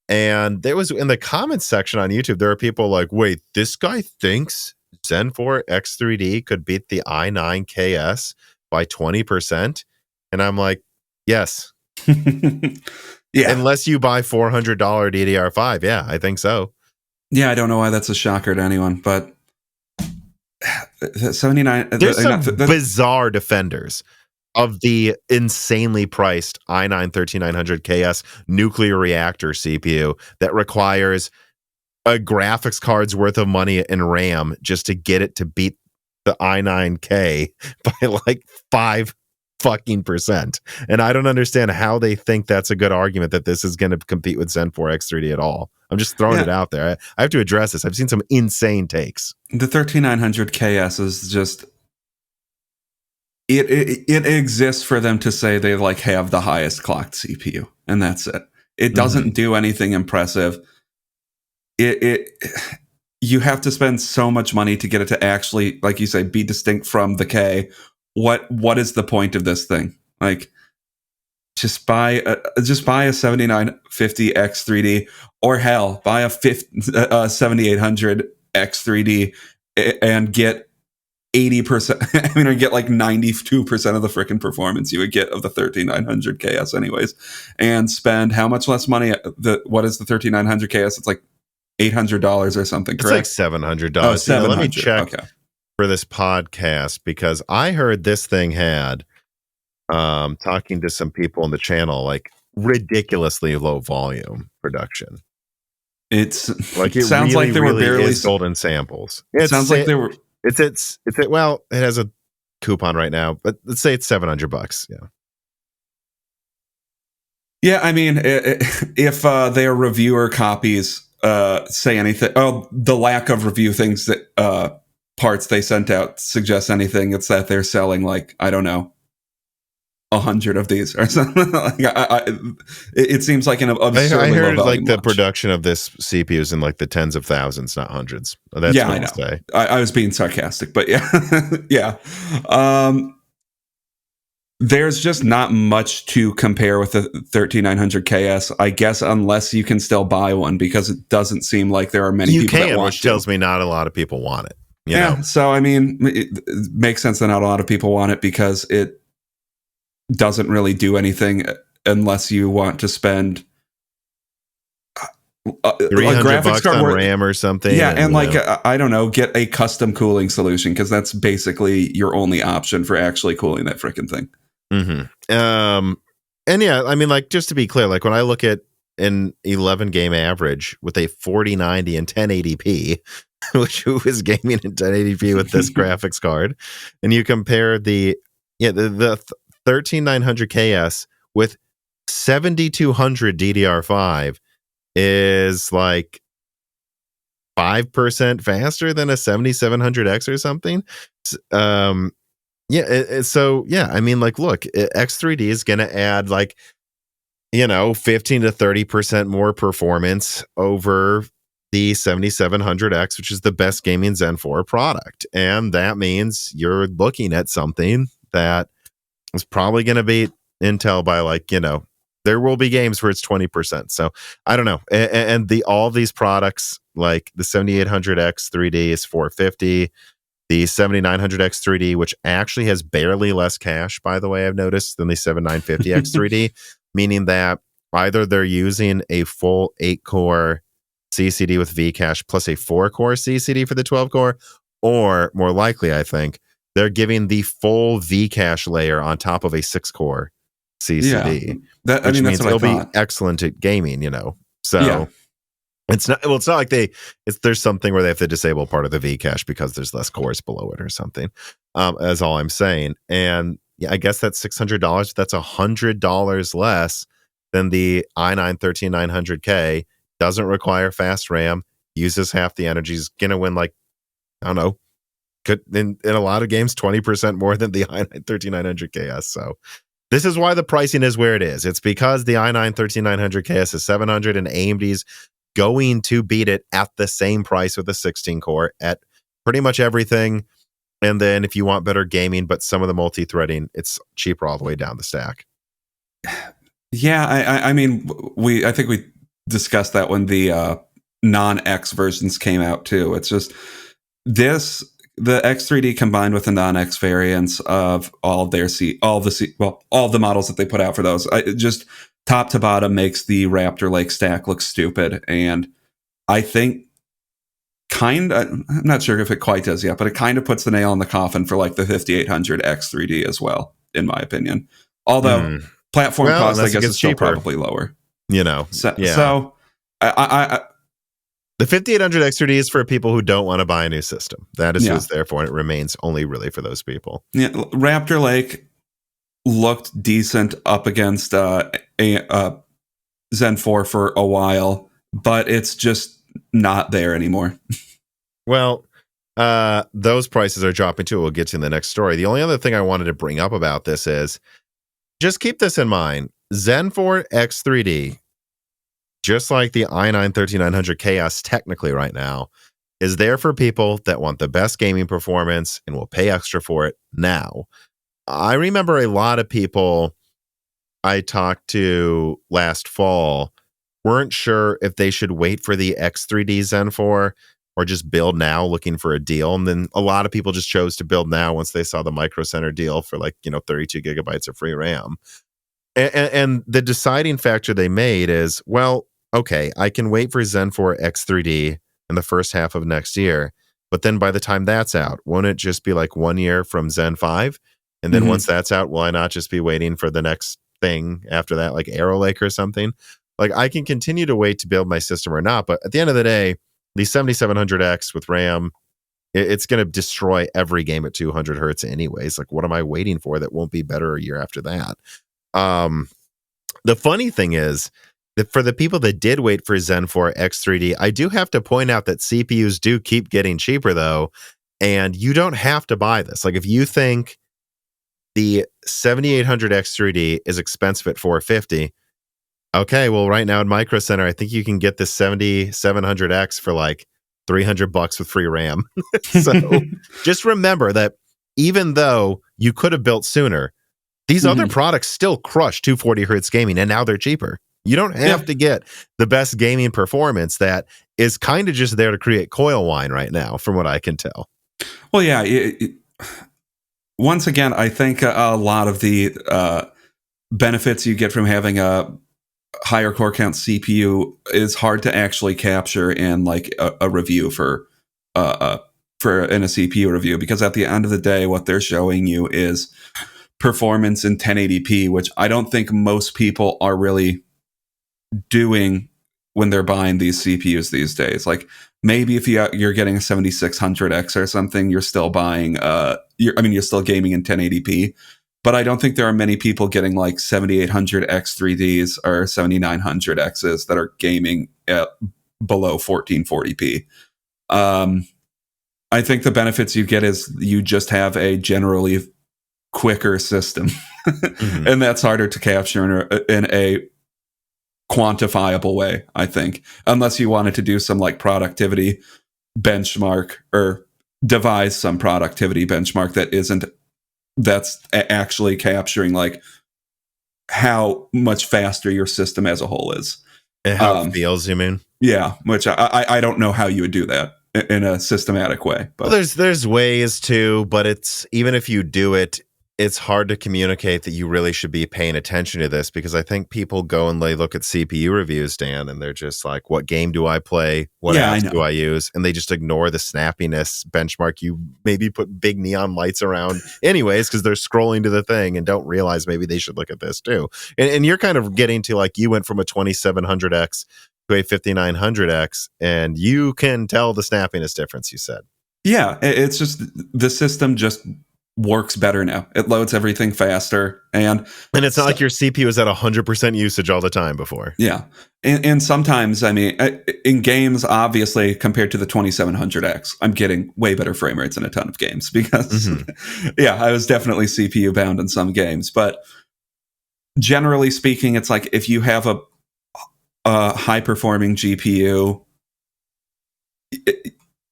And there was, in the comments section on YouTube, there are people like, wait, this guy thinks Zen 4 X3D could beat the i9 KS by 20%. And I'm like, yes. Yeah. Unless you buy $400 DDR5. Yeah, I think so. Yeah, I don't know why that's a shocker to anyone, but 79. There's some bizarre defenders of the insanely priced i9 13900 KS nuclear reactor CPU that requires a graphics card's worth of money in RAM just to get it to beat the i9K by like 5% and I don't understand how they think that's a good argument that this is going to compete with Zen 4 X3D at all. I'm just throwing it out there. I have to address this. I've seen some insane takes. The 13900 KS is just it exists for them to say they like have the highest clocked CPU, and that's it. It doesn't do anything impressive. You have to spend so much money to get it to actually, like you say, be distinct from the K. What is the point of this thing? Like, just buy a 7950 X3D, or hell, buy a 7800 X3D and get 80%. I mean, or get like 92% of the freaking performance you would get of the 13900 KS, anyways, and spend how much less money? What is the 13900 KS? It's like $800 or something. Correct? It's like $700. Oh, $700. Let me check. Okay. For this podcast, because I heard this thing had, talking to some people in the channel, like ridiculously low volume production. It's like it sounds really, like they were barely golden samples. It sounds like they were. Well, it has a coupon right now, but let's say it's $700. Yeah. Yeah, I mean, if their reviewer copies say anything, the lack of review things that parts they sent out suggests anything, it's that they're selling like, I don't know, 100 of these or something. Like, it seems like an absurdly I heard low like the watch. Production of this CPU is in like the tens of thousands, not hundreds. That's yeah, what I know. Say. I was being sarcastic, but yeah, yeah. There's just not much to compare with the 13900 KS, I guess, unless you can still buy one, because it doesn't seem like there are many people that want which tells me not a lot of people want it. You know? So I mean, it makes sense that not a lot of people want it, because it doesn't really do anything unless you want to spend a graphics card on RAM or something. Yeah, and like I don't know, get a custom cooling solution, because that's basically your only option for actually cooling that freaking thing. Mm-hmm. And yeah, I mean, like, just to be clear, like when I look at an 11 game average with a 4090 and 1080p, who is gaming in 1080p with this graphics card, and you compare the 13900KS with 7200 DDR5 is like 5% faster than a 7700X or something. So I mean, like, look, X3D is going to add like, 15 to 30% more performance over the 7700X, which is the best gaming Zen 4 product. And that means you're looking at something that is probably going to beat Intel by like, there will be games where it's 20%. So I don't know. And all these products, like the 7800X 3D is $450. The 7900X 3D, which actually has barely less cache, by the way, I've noticed, than the 7950X 3D, meaning that either they're using a full 8-core CCD with Vcache plus a 4-core CCD for the 12-core, or more likely, I think, they're giving the full Vcache layer on top of a 6-core CCD. Yeah, which means that's what it'll be excellent at gaming, So yeah. it's not like there's something where they have to disable part of the Vcache because there's less cores below it or something. As all I'm saying. And yeah, I guess that's $600. That's $100 less than the i9 13900K. Doesn't require fast RAM, uses half the energy, is gonna win like, I don't know, could in a lot of games 20% more than the i9 13900KS. So this is why the pricing is where it is. It's because the i9 13900KS is $700 and AMD's going to beat it at the same price with a 16 core at pretty much everything. And then if you want better gaming, but some of the multi-threading, it's cheaper all the way down the stack. Yeah, I mean, I think we discussed that when the non-X versions came out too. It's just the X3D combined with the non-X variants of all the models that they put out for those. It just top to bottom makes the Raptor Lake stack look stupid. And I think I'm not sure if it quite does yet, but it kind of puts the nail in the coffin for like the 5800 X3D as well, in my opinion. Although platform cost, I guess, is still probably lower. So the 5800 X3D is for people who don't want to buy a new system. That is what it's there for, and it remains only really for those people. Yeah, Raptor Lake looked decent up against Zen 4 for a while, but it's just not there anymore. Well, those prices are dropping too. We'll get to in the next story. The only other thing I wanted to bring up about this is just keep this in mind. Zen 4 X3D, just like the i9 13900KS technically right now, is there for people that want the best gaming performance and will pay extra for it now. I remember a lot of people I talked to last fall weren't sure if they should wait for the X3D Zen 4 or just build now looking for a deal. And then a lot of people just chose to build now once they saw the Micro Center deal for 32 gigabytes of free RAM. And the deciding factor they made is, well, okay, I can wait for Zen 4 X3D in the first half of next year. But then by the time that's out, won't it just be like 1 year from Zen 5? And then once that's out, will I not just be waiting for the next thing after that, like Arrow Lake or something? Like, I can continue to wait to build my system or not. But at the end of the day, the 7700X with RAM, it's going to destroy every game at 200 hertz anyways. Like, what am I waiting for that won't be better a year after that? The funny thing is that for the people that did wait for Zen 4 X3D, I do have to point out that CPUs do keep getting cheaper, though. And you don't have to buy this. Like, if you think the 7800 X3D is expensive at $450, okay, well, right now in Micro Center, I think you can get the 7700X for like $300 with free RAM. So just remember that even though you could have built sooner, these other products still crush 240 hertz gaming, and now they're cheaper. You don't have to get the best gaming performance that is kind of just there to create coil wine right now, from what I can tell. Well, yeah. Once again, I think a lot of the benefits you get from having a higher core count CPU is hard to actually capture in like a review for in a CPU review, because at the end of the day, what they're showing you is performance in 1080p, which I don't think most people are really doing when they're buying these CPUs these days. Like, maybe if you're getting a 7600X or something, you're still buying you're still gaming in 1080p. but I don't think there are many people getting like 7800 X3Ds or 7900Xs that are gaming at below 1440p. I think the benefits you get is you just have a generally quicker system, and that's harder to capture in a quantifiable way, I think, unless you wanted to do some like productivity benchmark or devise some productivity benchmark that's actually capturing like how much faster your system as a whole is. And how it feels, you mean? Yeah, which I don't know how you would do that in a systematic way. But well, there's ways to, but it's even if you do it, it's hard to communicate that you really should be paying attention to this, because I think people go and they look at CPU reviews, Dan, and they're just like, what game do I play? What apps do I use? And they just ignore the snappiness benchmark. You maybe put big neon lights around anyways, because they're scrolling to the thing and don't realize maybe they should look at this too. And you're kind of getting to like, you went from a 2700X to a 5900X, and you can tell the snappiness difference, you said. Yeah, it's just the system just works better now. It loads everything faster, and it's not like your CPU is at 100% usage all the time before. Yeah, and sometimes, I mean, in games, obviously, compared to the 2700X, I'm getting way better frame rates in a ton of games because, yeah, I was definitely CPU bound in some games. But generally speaking, it's like if you have a high performing GPU,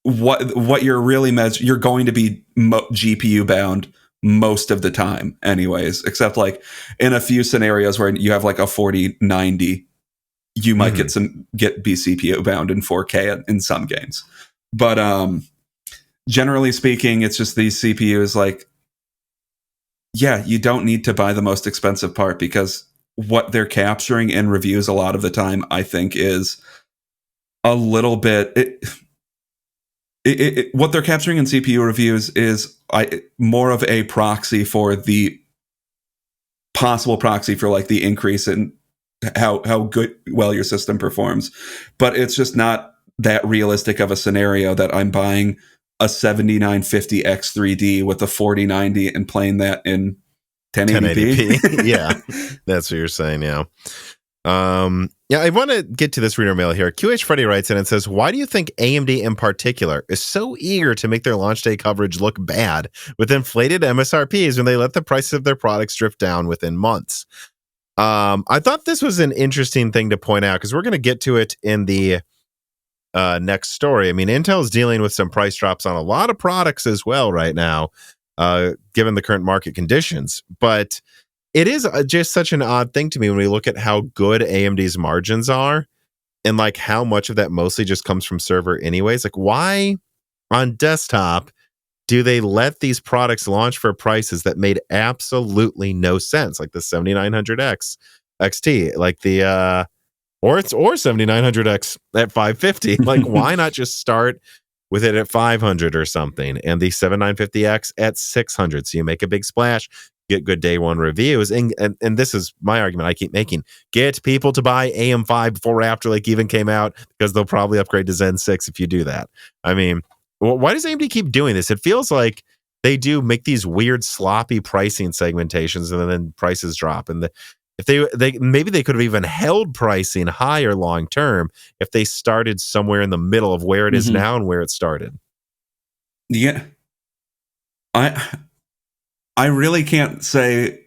what you're really you're going to be GPU bound most of the time anyways, except like in a few scenarios where you have like a 4090, you might be CPU bound in 4K in some games. But generally speaking, it's just these CPUs, like, yeah, you don't need to buy the most expensive part, because what they're capturing in reviews a lot of the time, I think, is a little bit what they're capturing in CPU reviews is more of a proxy for the possible proxy for like the increase in how well your system performs. But it's just not that realistic of a scenario that I'm buying a 7950 X3D with a 4090 and playing that in 1080p. Yeah, that's what you're saying. Yeah. Yeah, I want to get to this reader mail here. QH Freddy writes in and says, why do you think AMD in particular is so eager to make their launch day coverage look bad with inflated MSRPs when they let the prices of their products drift down within months? I thought this was an interesting thing to point out, because we're going to get to it in the next story. I mean, Intel's dealing with some price drops on a lot of products as well right now, given the current market conditions. But it is just such an odd thing to me when we look at how good AMD's margins are, and like how much of that mostly just comes from server anyways. Like, why on desktop do they let these products launch for prices that made absolutely no sense? Like the 7900X XT, like the or 7900X at 550. Like, why not just start with it at 500 or something, and the 7950X at 600, so you make a big splash, get good day one reviews, and this is my argument I keep making: get people to buy AM5 before Raptor Lake even came out, because they'll probably upgrade to Zen 6 if you do that. I mean, why does AMD keep doing this? It feels like they do make these weird sloppy pricing segmentations, and then prices drop. And if they maybe they could have even held pricing higher long term if they started somewhere in the middle of where it is now and where it started. Yeah, I really can't say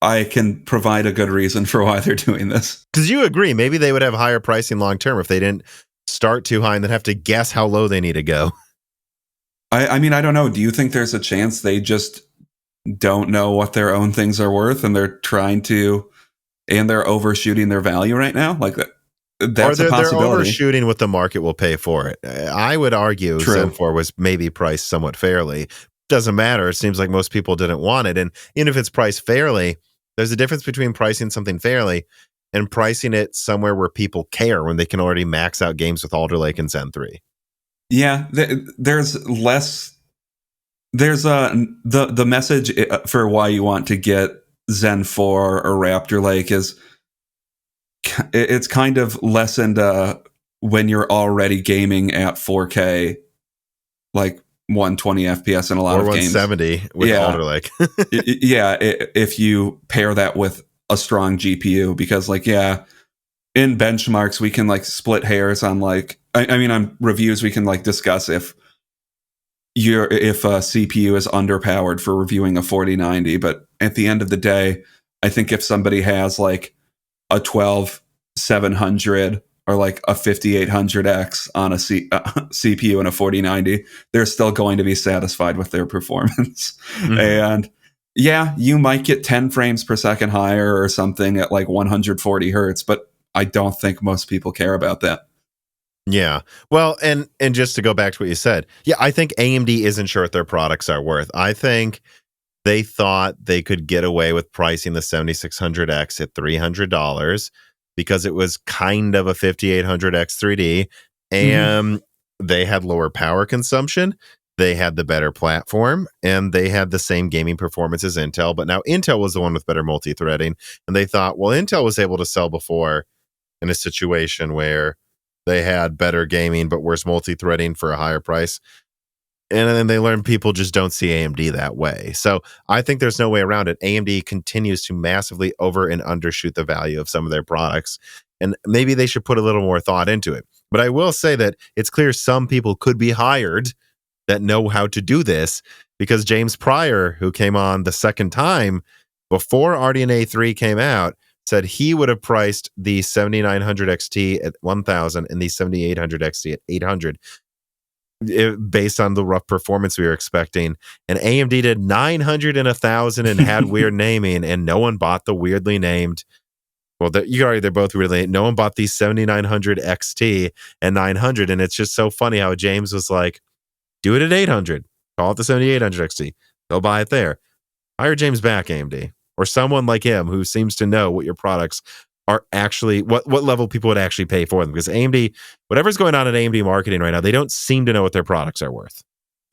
I can provide a good reason for why they're doing this. Because you agree, maybe they would have higher pricing long term if they didn't start too high and then have to guess how low they need to go. I mean, I don't know. Do you think there's a chance they just don't know what their own things are worth, and they're trying to, and they're overshooting their value right now? Like that. That's a possibility. They're overshooting what the market will pay for it. I would argue Zen 4 was maybe priced somewhat fairly. Doesn't matter. It seems like most people didn't want it. And even if it's priced fairly, there's a difference between pricing something fairly and pricing it somewhere where people care, when they can already max out games with Alder Lake and Zen 3. Yeah, there's less. There's the message for why you want to get Zen 4 or Raptor Lake is, it's kind of lessened when you're already gaming at 4K. Like, 120 FPS in a lot or of games. 170 with Alder Lake. Yeah, if you pair that with a strong GPU, because like, yeah, in benchmarks we can like split hairs on like, I mean, on reviews we can like discuss if a CPU is underpowered for reviewing a 4090, but at the end of the day, I think if somebody has like a 12700 or like a 5800X on a CPU and a 4090, they're still going to be satisfied with their performance. Mm-hmm. And yeah, you might get 10 frames per second higher or something at like 140 hertz, but I don't think most people care about that. Yeah. Well, and just to go back to what you said, yeah, I think AMD isn't sure what their products are worth. I think they thought they could get away with pricing the 7600X at $300 because it was kind of a 5800 X3D, and they had lower power consumption. They had the better platform, and they had the same gaming performance as Intel. But now Intel was the one with better multi-threading, and they thought, well, Intel was able to sell before in a situation where they had better gaming but worse multi-threading for a higher price. And then they learned people just don't see AMD that way. So I think there's no way around it. AMD continues to massively over and undershoot the value of some of their products. And maybe they should put a little more thought into it. But I will say that it's clear some people could be hired that know how to do this, because James Pryor, who came on the second time before RDNA 3 came out, said he would have priced the 7900 XT at $1,000 and the 7800 XT at $800 based on the rough performance we were expecting. And AMD did 900 and 1,000 and had weird naming, and no one bought the weirdly named. Well, they're both weirdly. No one bought the 7900 XT and 900, and it's just so funny how James was like, "Do it at 800. Call it the 7800 XT. They'll buy it there." Hire James back, AMD. Or someone like him who seems to know what your products are actually, what level people would actually pay for them. Because AMD, whatever's going on in AMD marketing right now, they don't seem to know what their products are worth.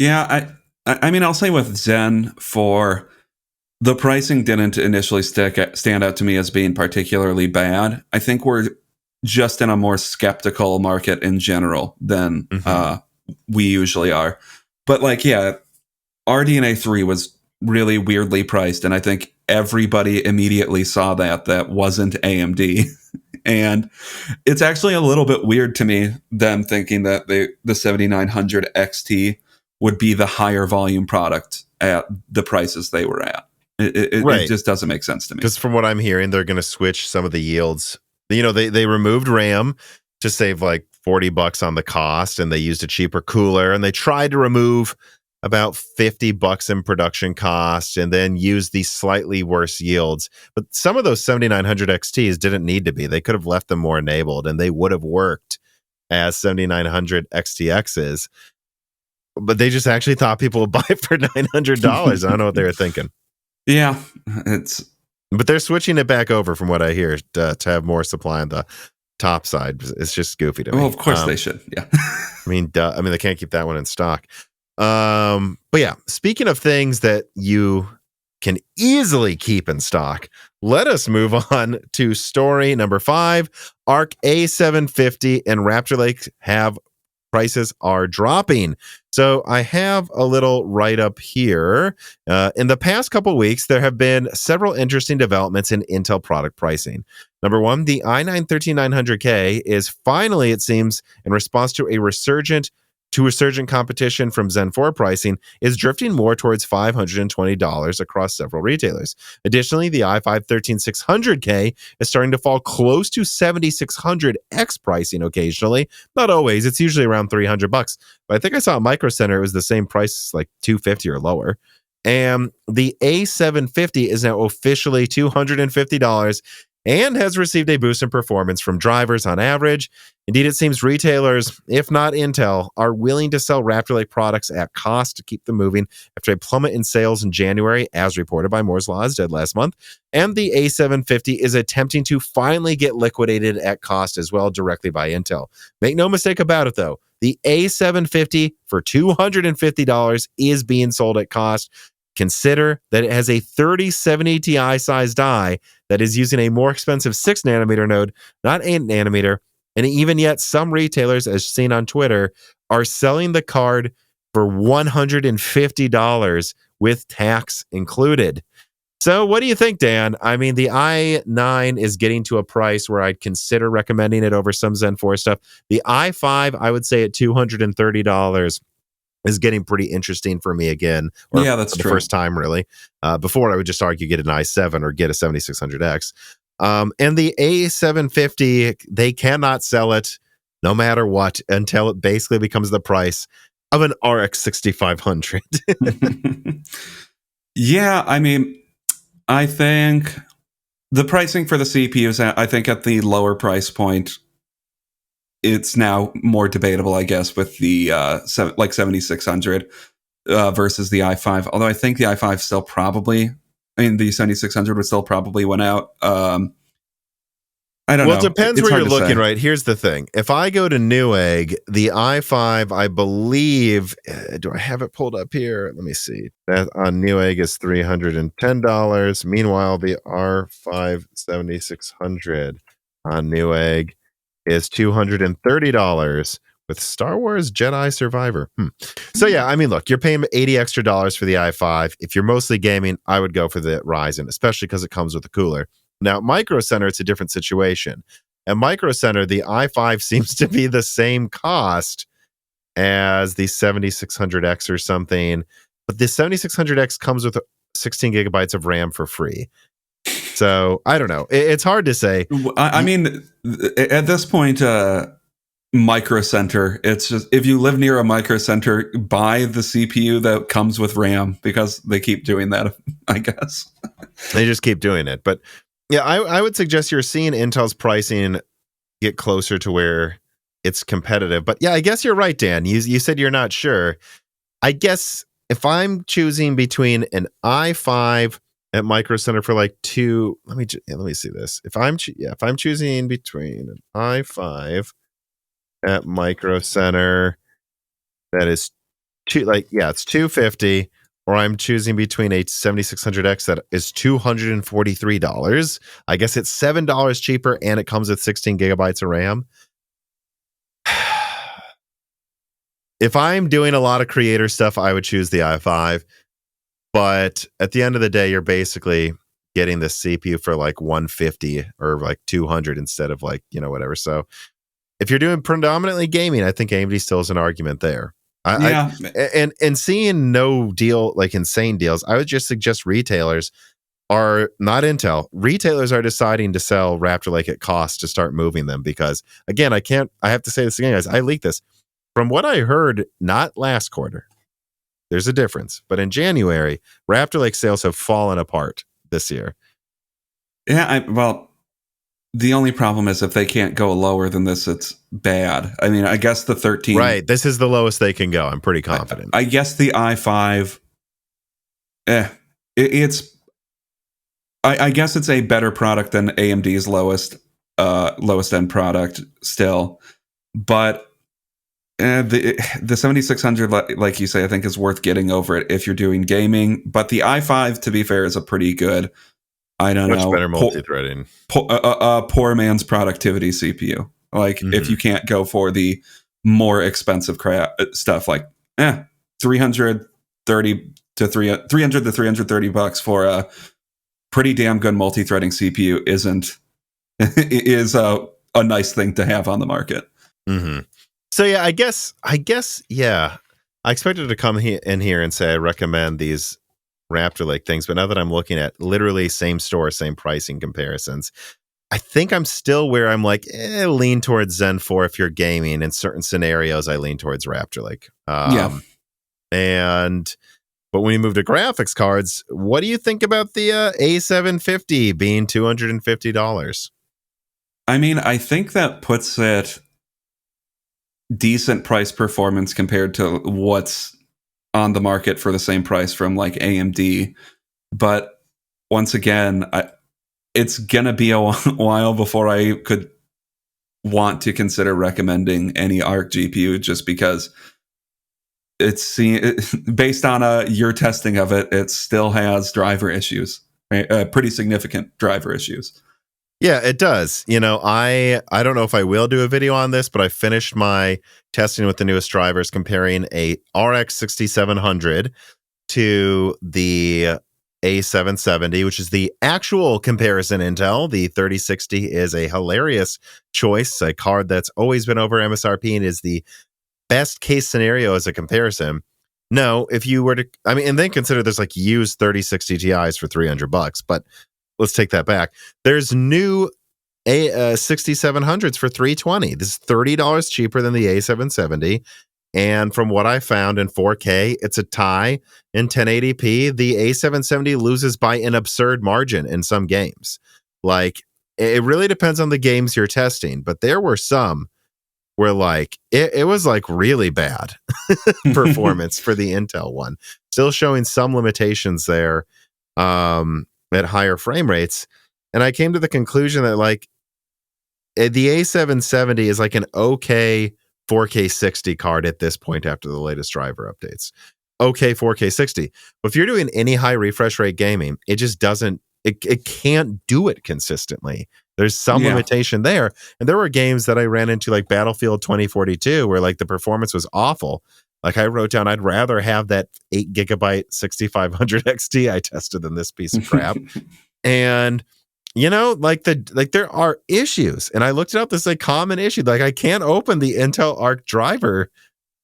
Yeah, I mean, I'll say with Zen, for the pricing didn't initially stand out to me as being particularly bad. I think we're just in a more skeptical market in general than we usually are. But like, yeah, RDNA 3 was really weirdly priced, and I think everybody immediately saw that wasn't AMD. And it's actually a little bit weird to me, them thinking that the 7900 XT would be the higher volume product at the prices they were at. It just doesn't make sense to me. Because from what I'm hearing, they're going to switch some of the yields. You know, they removed RAM to save like $40 on the cost, and they used a cheaper cooler, and they tried to remove about $50 in production cost and then use the slightly worse yields. But some of those 7900 XTs didn't need to be. They could have left them more enabled, and they would have worked as 7900 XTXs. But they just actually thought people would buy it for $900. I don't know what they were thinking. Yeah, but they're switching it back over, from what I hear, to have more supply on the top side. It's just goofy to me. Well, of course they should. Yeah. I mean, they can't keep that one in stock. But yeah, speaking of things that you can easily keep in stock, let us move on to story number 5. Arc A750 and Raptor Lake prices are dropping. So I have a little write-up here. In the past couple weeks, there have been several interesting developments in Intel product pricing. Number one, the i9-13900K is finally, it seems, in response to a resurgent competition from Zen 4 pricing, is drifting more towards $520 across several retailers. Additionally, the i5-13600K is starting to fall close to 7600X pricing occasionally. Not always. It's usually around $300. But I think I saw at Micro Center it was the same price, like $250 or lower. And the A750 is now officially $250 and has received a boost in performance from drivers on average. Indeed, it seems retailers, if not Intel, are willing to sell Raptor Lake products at cost to keep them moving after a plummet in sales in January, as reported by Moore's Law did last month. And the A750 is attempting to finally get liquidated at cost as well, directly by Intel. Make no mistake about it, though. The A750 for $250 is being sold at cost. Consider that it has a 3070 Ti size die that is using a more expensive 6 nanometer node, not 8 nanometer. And even yet, some retailers, as seen on Twitter, are selling the card for $150 with tax included. So what do you think, Dan? I mean, the i9 is getting to a price where I'd consider recommending it over some Zen 4 stuff. The i5, I would say at $230 is getting pretty interesting for me again. Or Yeah, that's for the true. first time, really. Before, I would just argue get an i7 or get a 7600X. And the A750, they cannot sell it no matter what until it basically becomes the price of an RX 6500. Yeah, I mean, I think the pricing for the CPUs, I think at the lower price point, it's now more debatable, I guess, with the 7600 versus the i5. Although I think the i5 still probably, the 7600 would still probably win out. I don't know. Well, it depends It's where hard you're to looking, say. right? Here's the thing. If I go to Newegg, the i5, I believe, do I have it pulled up here? Let me see. That on Newegg is $310. Meanwhile, the R5 7600 on Newegg is $230 with Star Wars Jedi Survivor. So yeah, I mean, look, you're paying $80 extra for the i5. If you're mostly gaming, I would go for the Ryzen, especially because it comes with a cooler. Now, Micro Center, it's a different situation. At Micro Center, the i5 seems to be the same cost as the 7600X or something, but the 7600X comes with 16 gigabytes of RAM for free. So I don't know. It's hard to say. I mean, at this point, Micro Center, it's just, if you live near a Micro Center, buy the CPU that comes with RAM, because they keep doing that, I guess. They just keep doing it. But yeah, I would suggest you're seeing Intel's pricing get closer to where it's competitive. But yeah, I guess you're right, Dan. You said you're not sure. I guess if I'm choosing between an i5 at Micro Center for like two, let me see this. If I'm choosing between an i5 at Micro Center that is it's $250, or I'm choosing between a 7600X that is $243. I guess it's $7 cheaper and it comes with 16 gigabytes of RAM. If I'm doing a lot of creator stuff, I would choose the i5. But at the end of the day, you're basically getting the CPU for like 150 or like 200 instead of like, whatever. So if you're doing predominantly gaming, I think AMD still is an argument there. Yeah. And seeing no deal, like insane deals, I would just suggest retailers are not Intel. Retailers are deciding to sell Raptor Lake at cost to start moving them, because again, I have to say this again, guys. I leaked this. From what I heard, not last quarter, there's a difference, but in January, Raptor Lake sales have fallen apart this year. Yeah, well, the only problem is if they can't go lower than this, it's bad. I mean, I guess the 13... Right, this is the lowest they can go. I'm pretty confident. I guess the i5... I guess it's a better product than AMD's lowest end product still. But the 7600, like you say, I think is worth getting over it if you're doing gaming. But the i5, to be fair, is a pretty good... I don't know. Much better multi-threading. Poor man's productivity CPU. Like, if you can't go for the more expensive stuff, like $330 to $330 for a pretty damn good multi-threading CPU is a nice thing to have on the market. So yeah, I guess yeah, I expected to come in here and say I recommend these Raptor Lake things, but now that I'm looking at literally same store, same pricing comparisons, I think I'm still where I'm like, lean towards Zen 4 if you're gaming. In certain scenarios, I lean towards Raptor Lake. But when you move to graphics cards, what do you think about the A750 being $250? I mean, I think that puts it decent price performance compared to what's on the market for the same price from like AMD. But once again, it's gonna be a while before I could want to consider recommending any ARC GPU, just because based on your testing of it, it still has driver issues, pretty significant driver issues. Yeah, it does. I don't know if I will do a video on this, but I finished my testing with the newest drivers comparing a RX 6700 to the A770, which is the actual comparison Intel. The 3060 is a hilarious choice, a card that's always been over MSRP and is the best case scenario as a comparison. No, if you were to, and then consider there's like used 3060 Ti's for $300, but let's take that back. There's new 6700s for $320. This is $30 cheaper than the A770. And from what I found in 4K, it's a tie in 1080p. The A770 loses by an absurd margin in some games. Like, it really depends on the games you're testing, but there were some where like it was like really bad performance for the Intel one. Still showing some limitations there at higher frame rates. And I came to the conclusion that like the A770 is like an okay 4K 60 card at this point after the latest driver updates. Okay, 4K 60. But if you're doing any high refresh rate gaming, it just doesn't, it can't do it consistently. There's some limitation there. And there were games that I ran into like Battlefield 2042 where like the performance was awful. Like I wrote down, I'd rather have that 8 gigabyte 6500 XT I tested than this piece of crap. And there are issues. And I looked it up. This is a common issue. Like I can't open the Intel Arc driver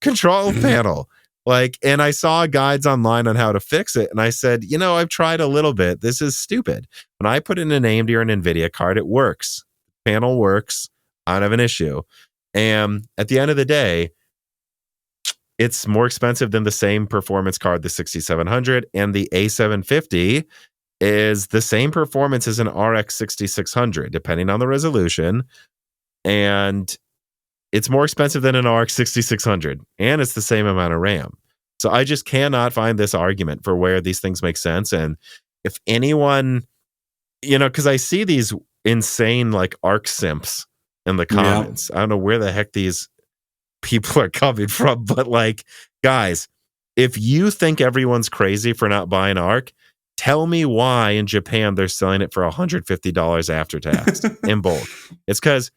control panel. Like, and I saw guides online on how to fix it. And I said, I've tried a little bit. This is stupid. When I put in an AMD or an NVIDIA card, it works. Panel works. I don't have an issue. And at the end of the day, it's more expensive than the same performance card, the 6700, and the A750 is the same performance as an RX 6600, depending on the resolution. And it's more expensive than an RX 6600, and it's the same amount of RAM. So I just cannot find this argument for where these things make sense. And if anyone, because I see these insane like ARC simps in the comments. I don't know where the heck these people are coming from, but like, guys, if you think everyone's crazy for not buying ARC, tell me why in Japan they're selling it for $150 after tax in bulk. It's because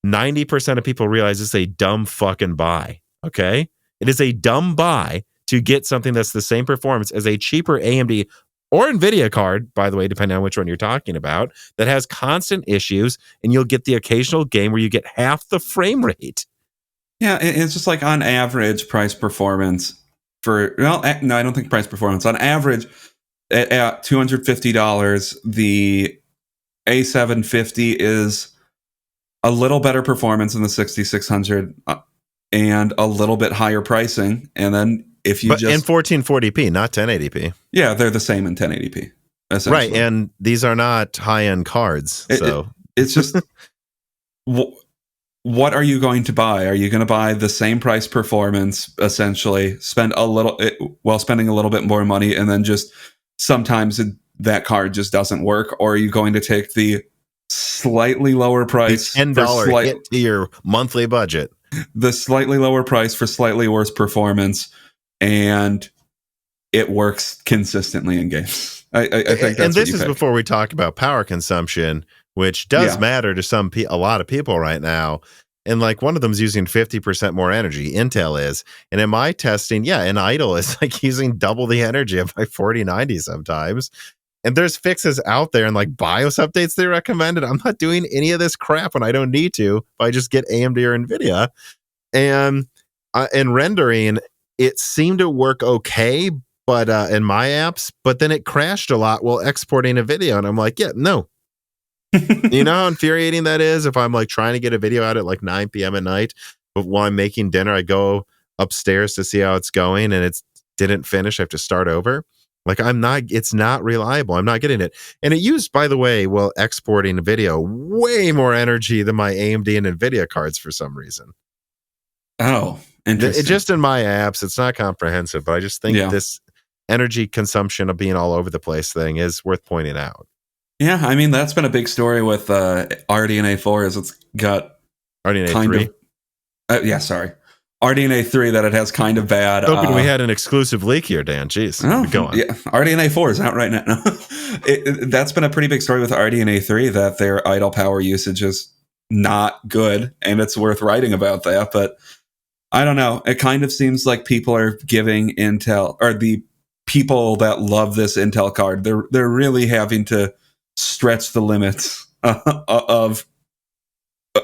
90% of people realize it's a dumb fucking buy. Okay. It is a dumb buy to get something that's the same performance as a cheaper AMD or NVIDIA card, by the way, depending on which one you're talking about, that has constant issues, and you'll get the occasional game where you get half the frame rate. Yeah, it's just like on average price performance no, I don't think price performance. On average, at $250, the A750 is a little better performance than the 6600 and a little bit higher pricing. And then if you in 1440p, not 1080p. Yeah, they're the same in 1080p. Right, and these are not high-end cards. It's just, what are you going to buy? Are you going to buy the same price performance, essentially, spending a little bit more money, and then just sometimes that card just doesn't work? Or are you going to take the slightly lower price, $10 hit to your monthly budget, the slightly lower price for slightly worse performance, and it works consistently in games? I think that's, and this is before we talk about power consumption, which does matter to a lot of people right now. And like one of them's using 50% more energy. Intel is. And in my testing, an idle is like using double the energy of my 4090 sometimes. And there's fixes out there and like BIOS updates they recommended. I'm not doing any of this crap when I don't need to. If I just get AMD or NVIDIA. And in rendering, it seemed to work okay, but in my apps, but then it crashed a lot while exporting a video. And I'm like, no. You know how infuriating that is? If I'm like trying to get a video out at like 9 p.m. at night, but while I'm making dinner, I go upstairs to see how it's going and it didn't finish. I have to start over. Like it's not reliable. I'm not getting it. And it used, by the way, while exporting a video, way more energy than my AMD and NVIDIA cards for some reason. Oh, interesting. Just in my apps, it's not comprehensive, but I just think this energy consumption of being all over the place thing is worth pointing out. Yeah, I mean, that's been a big story with RDNA 4 is it's got RDNA kind 3. Sorry. RDNA 3 that it has kind of bad. Hoping we had an exclusive leak here, Dan. Jeez. Go on. Yeah, RDNA 4 is out right now. That's been a pretty big story with RDNA 3, that their idle power usage is not good, and it's worth writing about that. But I don't know. It kind of seems like people are giving Intel, or the people that love this Intel card, they're really having to stretch the limits of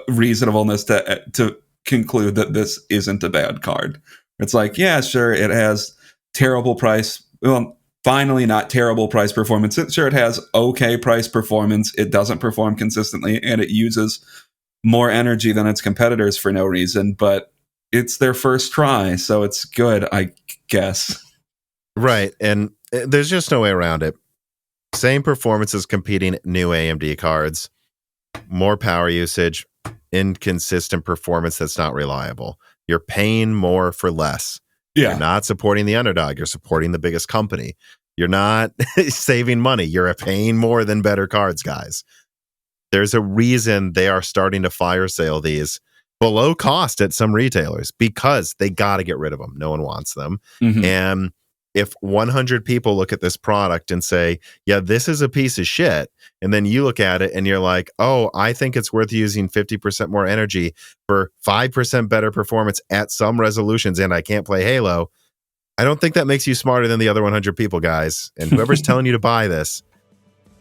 reasonableness to conclude that this isn't a bad card. It's like, yeah, sure, it has terrible price. Well, finally, not terrible price performance. Sure, it has okay price performance. It doesn't perform consistently, and it uses more energy than its competitors for no reason. But it's their first try, so it's good, I guess. Right, and there's just no way around it. Same performance as competing new AMD cards, more power usage, inconsistent performance that's not reliable. You're paying more for less. Yeah. You're not supporting the underdog. You're supporting the biggest company. You're not saving money. You're paying more than better cards, guys. There's a reason they are starting to fire sale these below cost at some retailers, because they got to get rid of them. No one wants them. Mm-hmm. And if 100 people look at this product and say, yeah, this is a piece of shit, and then you look at it and you're like, oh, I think it's worth using 50% more energy for 5% better performance at some resolutions, and I can't play Halo, I don't think that makes you smarter than the other 100 people, guys. And whoever's telling you to buy this,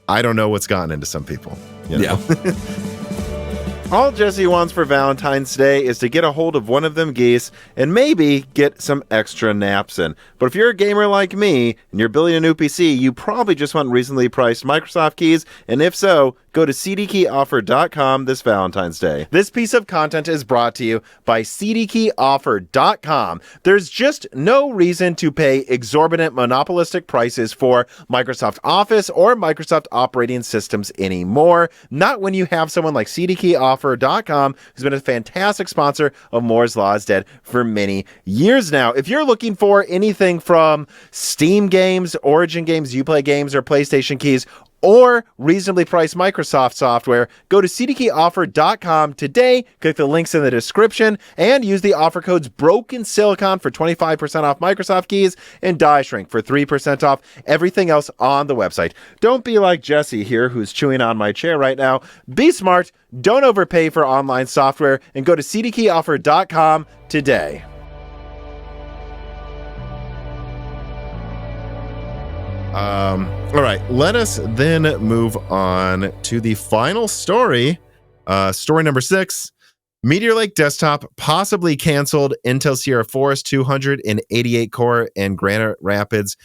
I don't know what's gotten into some people. You know? Yeah. All Jesse wants for Valentine's Day is to get a hold of one of them geese and maybe get some extra naps in. But if you're a gamer like me and you're building a new PC, you probably just want reasonably priced Microsoft keys. And if so, go to cdkeyoffer.com this Valentine's Day. This piece of content is brought to you by cdkeyoffer.com. There's just no reason to pay exorbitant monopolistic prices for Microsoft Office or Microsoft operating systems anymore. Not when you have someone like cdkeyoffer.com, who's been a fantastic sponsor of Moore's Law is Dead for many years now. If you're looking for anything from Steam games, Origin games, Uplay games, or PlayStation keys, or reasonably priced Microsoft software, go to cdkeyoffer.com today, click the links in the description, and use the offer codes BrokenSilicon for 25% off Microsoft keys and DieShrink for 3% off everything else on the website. Don't be like Jesse here, who's chewing on my chair right now. Be smart, don't overpay for online software, and go to cdkeyoffer.com today. All right, let us then move on to the final story. Story number 6. Meteor Lake Desktop possibly canceled. Intel Sierra Forest 288 core and Granite Rapids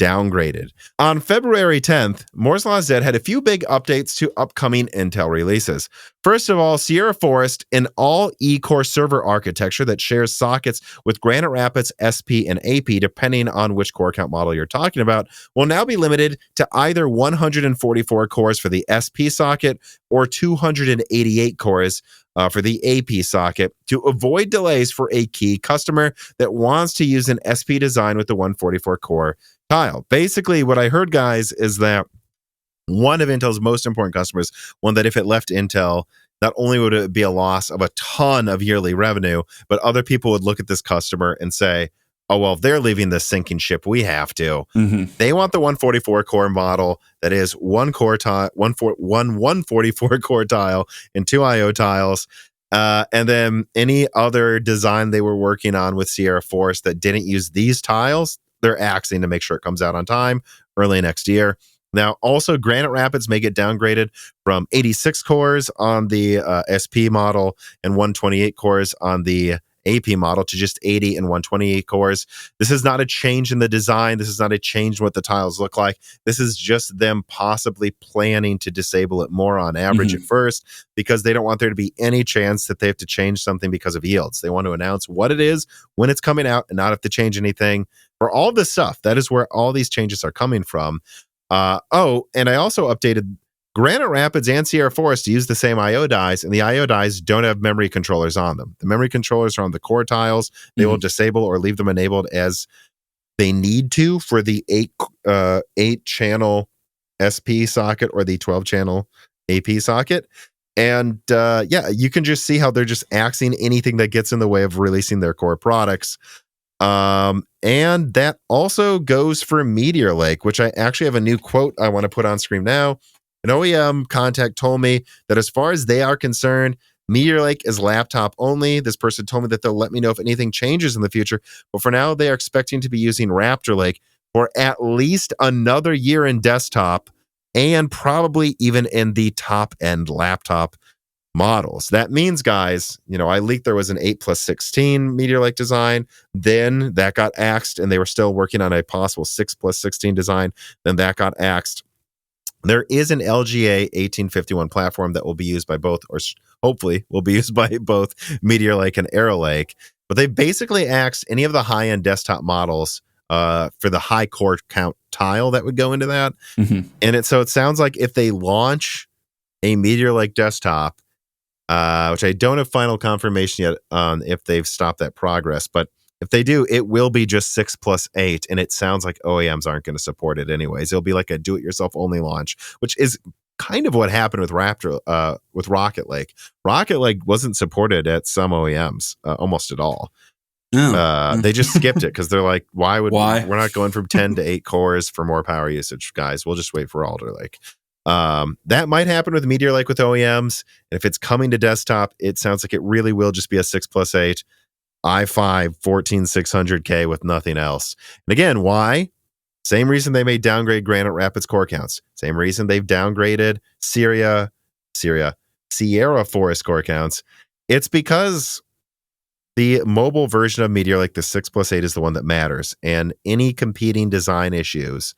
downgraded. On February 10th, Moore's Law Z had a few big updates to upcoming Intel releases. First of all, Sierra Forest, an all-E-core server architecture that shares sockets with Granite Rapids, SP, and AP, depending on which core count model you're talking about, will now be limited to either 144 cores for the SP socket or 288 cores for the AP socket to avoid delays for a key customer that wants to use an SP design with the 144 core tile. Basically, what I heard, guys, is that one of Intel's most important customers, one that if it left Intel, not only would it be a loss of a ton of yearly revenue, but other people would look at this customer and say, oh, well, if they're leaving this sinking ship, we have to. Mm-hmm. They want the 144 core model that is one 144 core tile and 2 IO tiles. And then any other design they were working on with Sierra Forest that didn't use these tiles, they're axing to make sure it comes out on time early next year. Now, also, Granite Rapids may get downgraded from 86 cores on the SP model and 128 cores on the AP model to just 80 and 128 cores. This is not a change in the design. This is not a change in what the tiles look like. This is just them possibly planning to disable it more on average at first, because they don't want there to be any chance that they have to change something because of yields. They want to announce what it is when it's coming out and not have to change anything. For all this stuff, that is where all these changes are coming from. And I also updated Granite Rapids and Sierra Forest to use the same IO dies, and the IO dies don't have memory controllers on them. The memory controllers are on the core tiles. They will disable or leave them enabled as they need to for the 8 channel SP socket or the 12 channel AP socket. And yeah, you can just see how they're just axing anything that gets in the way of releasing their core products. And that also goes for Meteor Lake, which I actually have a new quote I want to put on screen now. An OEM contact told me that as far as they are concerned, Meteor Lake is laptop only. This person told me that they'll let me know if anything changes in the future. But for now, they are expecting to be using Raptor Lake for at least another year in desktop and probably even in the top end laptop models. That means, guys, I leaked there was an 8+16 Meteor Lake design. Then that got axed, and they were still working on a possible 6+16 design. Then that got axed. There is an LGA 1851 platform that will be used by both, or hopefully will be used by both Meteor Lake and Arrow Lake. But they basically axed any of the high-end desktop models for the high core count tile that would go into that. Mm-hmm. And so it sounds like if they launch a Meteor Lake desktop, which I don't have final confirmation yet on if they've stopped that progress, but if they do, it will be just 6+8, and it sounds like OEMs aren't going to support it anyways. It'll be like a do-it-yourself only launch, which is kind of what happened with Raptor, with Rocket Lake. Rocket Lake wasn't supported at some OEMs almost at all. They just skipped it because they're like, why? We're not going from 10 to 8 cores for more power usage, guys. We'll just wait for Alder Lake. That might happen with Meteor Lake with OEMs. And if it's coming to desktop, it sounds like it really will just be a 6+8 i5 14600K with nothing else. And again, why? Same reason they may downgrade Granite Rapids core counts. Same reason they've downgraded Sierra Forest core counts. It's because the mobile version of Meteor Lake, the 6+8, is the one that matters. And any competing design issues,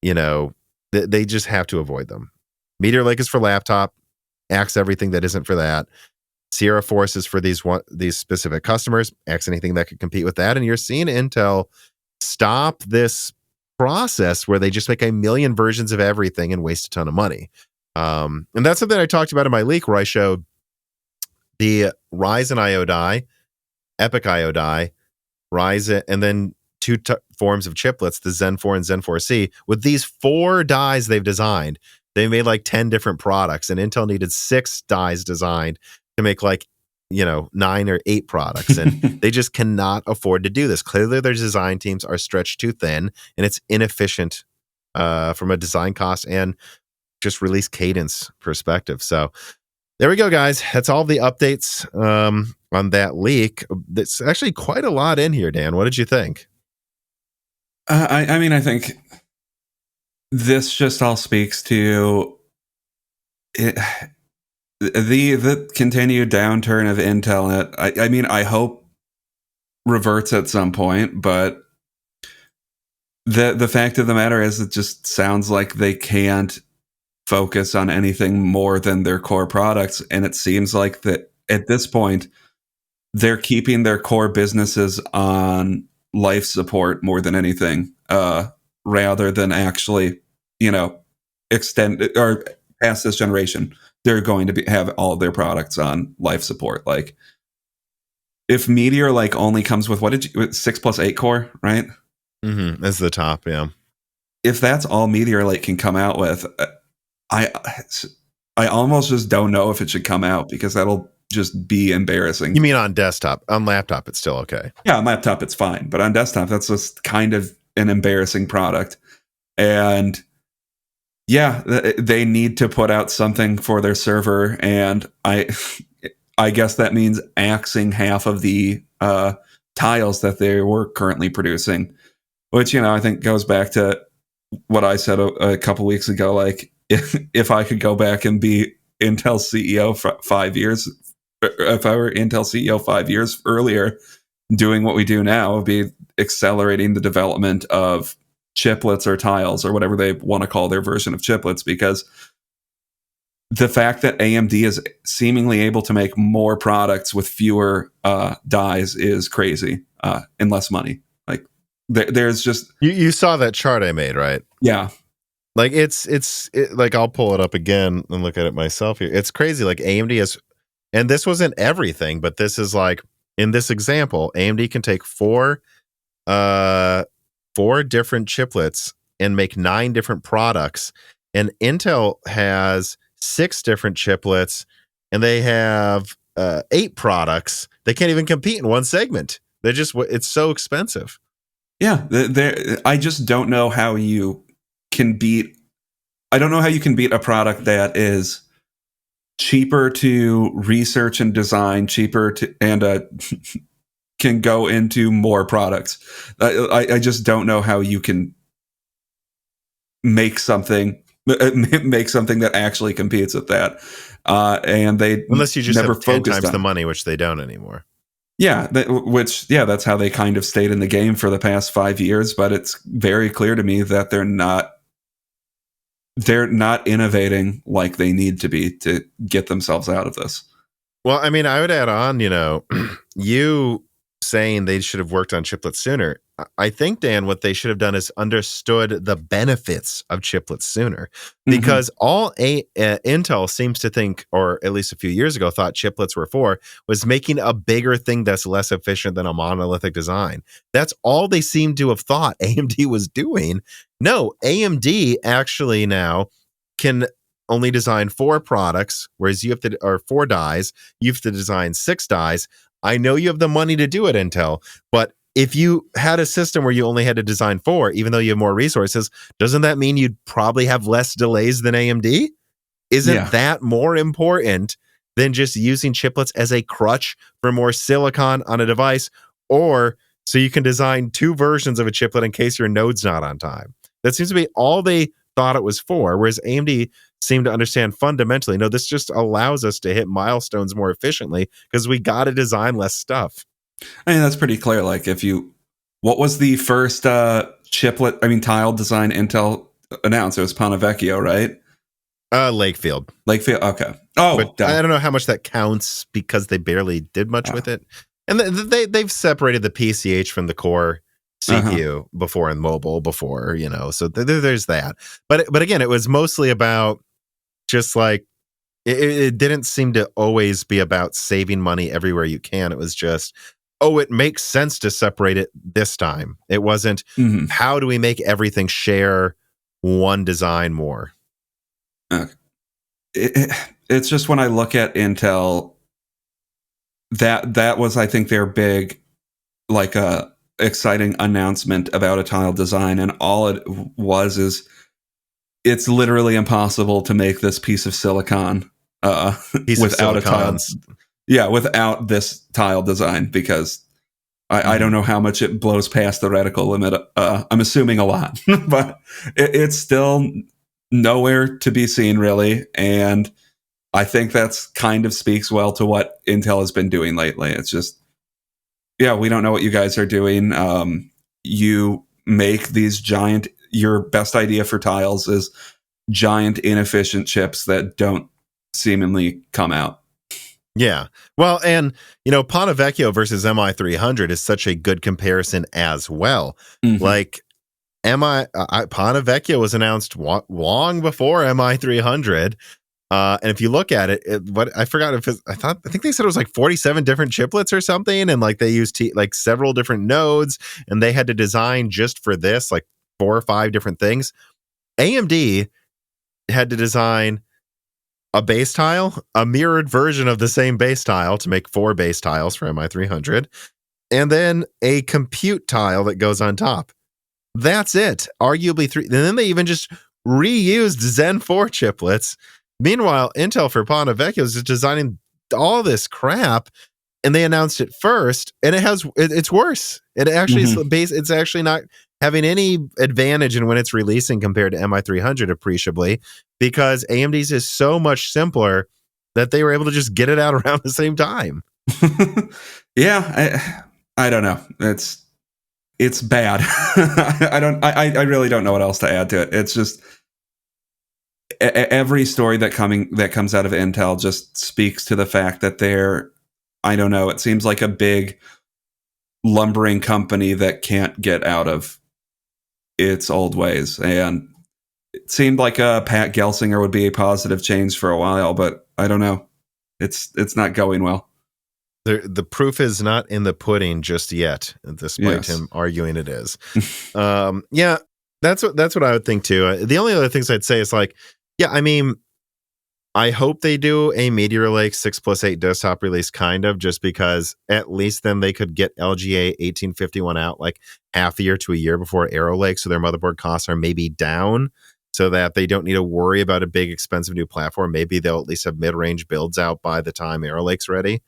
they just have to avoid them. Meteor Lake is for laptop. Axe everything that isn't for that. Sierra Forest is for these specific customers. Axe anything that could compete with that. And you're seeing Intel stop this process where they just make a million versions of everything and waste a ton of money. And that's something I talked about in my leak where I showed the Ryzen IO die, Epic IO die, Ryzen, and then two forms of chiplets, the Zen 4 and Zen 4C. With these 4 dies they've designed, they made like 10 different products, and Intel needed 6 dies designed to make 9 or 8 products. And they just cannot afford to do this. Clearly, their design teams are stretched too thin, and it's inefficient from a design cost and just release cadence perspective. So there we go, guys. That's all the updates on that leak. That's actually quite a lot in here, Dan. What did you think? I think this just all speaks to it, the continued downturn of Intel. I hope reverts at some point, but the fact of the matter is, it just sounds like they can't focus on anything more than their core products, and it seems like that at this point they're keeping their core businesses on life support more than anything, rather than actually, extend or past this generation. They're going to have all of their products on life support. Like, if Meteor Lake only comes with 6+8 core, right? Mm-hmm. That's the top, yeah. If that's all Meteor Lake can come out with, I almost just don't know if it should come out, because that'll just be embarrassing. You mean on desktop? On laptop, it's still okay. Yeah, on laptop, it's fine. But on desktop, that's just kind of an embarrassing product. And yeah, they need to put out something for their server. And I guess that means axing half of the tiles that they were currently producing, which, I think goes back to what I said a couple weeks ago. Like, if I could go back and be Intel CEO for 5 years, if I were Intel CEO 5 years earlier, doing what we do now, would be accelerating the development of chiplets or tiles or whatever they want to call their version of chiplets, because the fact that AMD is seemingly able to make more products with fewer dies is crazy, and less money. Like, there's just... You saw that chart I made, right? Yeah. Like, it's like, I'll pull it up again and look at it myself here. It's crazy. Like, AMD is, and this wasn't everything, but this is like, in this example, AMD can take 4 different chiplets and make 9 different products. And Intel has 6 different chiplets and they have 8 products. They can't even compete in one segment. It's so expensive. Yeah, I just don't know how you can beat. I don't know how you can beat a product that is cheaper to research and design, cheaper to can go into more products. I just don't know how you can make something that actually competes with that. And they unless you just never have 10 focused times on the money, which they don't anymore. Yeah, that's how they kind of stayed in the game for the past 5 years. But it's very clear to me that they're not innovating like they need to be to get themselves out of this. Well, I mean, I would add on, you saying they should have worked on chiplets sooner. I think, Dan, what they should have done is understood the benefits of chiplets sooner, because all Intel seems to think, or at least a few years ago thought chiplets were for, was making a bigger thing that's less efficient than a monolithic design. That's all they seem to have thought AMD was doing. No, AMD actually now can only design 4 products, whereas or 4 dies, you have to design 6 dies. I know you have the money to do it, Intel, but if you had a system where you only had to design 4, even though you have more resources, doesn't that mean you'd probably have less delays than AMD? Isn't that more important than just using chiplets as a crutch for more silicon on a device, or so you can design 2 versions of a chiplet in case your node's not on time? That seems to be all they thought it was for, whereas AMD seemed to understand fundamentally, no, this just allows us to hit milestones more efficiently because we got to design less stuff. I mean, that's pretty clear. Like, what was the first tile design Intel announced? It was Ponte Vecchio, right? Lakefield. Okay. Oh, but I don't know how much that counts because they barely did much with it. And they've separated the PCH from the core CPU before and mobile before, so there's that. But again, it was mostly about just like, it didn't seem to always be about saving money everywhere you can. It was just, it makes sense to separate it this time. It wasn't, how do we make everything share one design more? It's just when I look at Intel, that was, I think, their big, exciting announcement about a tile design, and all it was is it's literally impossible to make this piece of silicon without a tile. Yeah, without this tile design, because I don't know how much it blows past the reticle limit. I'm assuming a lot, but it's still nowhere to be seen, really. And I think that's kind of speaks well to what Intel has been doing lately. It's just, we don't know what you guys are doing. You make these giant, your best idea for tiles is giant inefficient chips that don't seemingly come out. Yeah. Well, and, Ponte Vecchio versus MI300 is such a good comparison as well. Like, Ponte Vecchio was announced long before MI300. And if you look at it, I forgot I think they said it was like 47 different chiplets or something. And like they used several different nodes, and they had to design just for this, like 4 or 5 different things. AMD had to design a base tile, a mirrored version of the same base tile to make 4 base tiles for MI300, and then a compute tile that goes on top. That's it. Arguably 3. And then they even just reused Zen 4 chiplets. Meanwhile, Intel for Ponte Vecchio is just designing all this crap, and they announced it first, and it's worse. It actually is it's actually not having any advantage in when it's releasing compared to MI300 appreciably, because AMD's is so much simpler that they were able to just get it out around the same time. I don't know. It's bad. I really don't know what else to add to it. It's just every story that comes out of Intel just speaks to the fact that they're, I don't know, it seems like a big lumbering company that can't get out of its old ways. And it seemed like Pat Gelsinger would be a positive change for a while, but I don't know. It's not going well. The proof is not in the pudding just yet, despite him arguing it is. That's what I would think too. The only other things I'd say is like, I mean, I hope they do a Meteor Lake 6+8 desktop release, kind of, just because at least then they could get LGA 1851 out like half a year to a year before Arrow Lake, so their motherboard costs are maybe down, so that they don't need to worry about a big, expensive new platform. Maybe they'll at least have mid-range builds out by the time Arrow Lake's ready.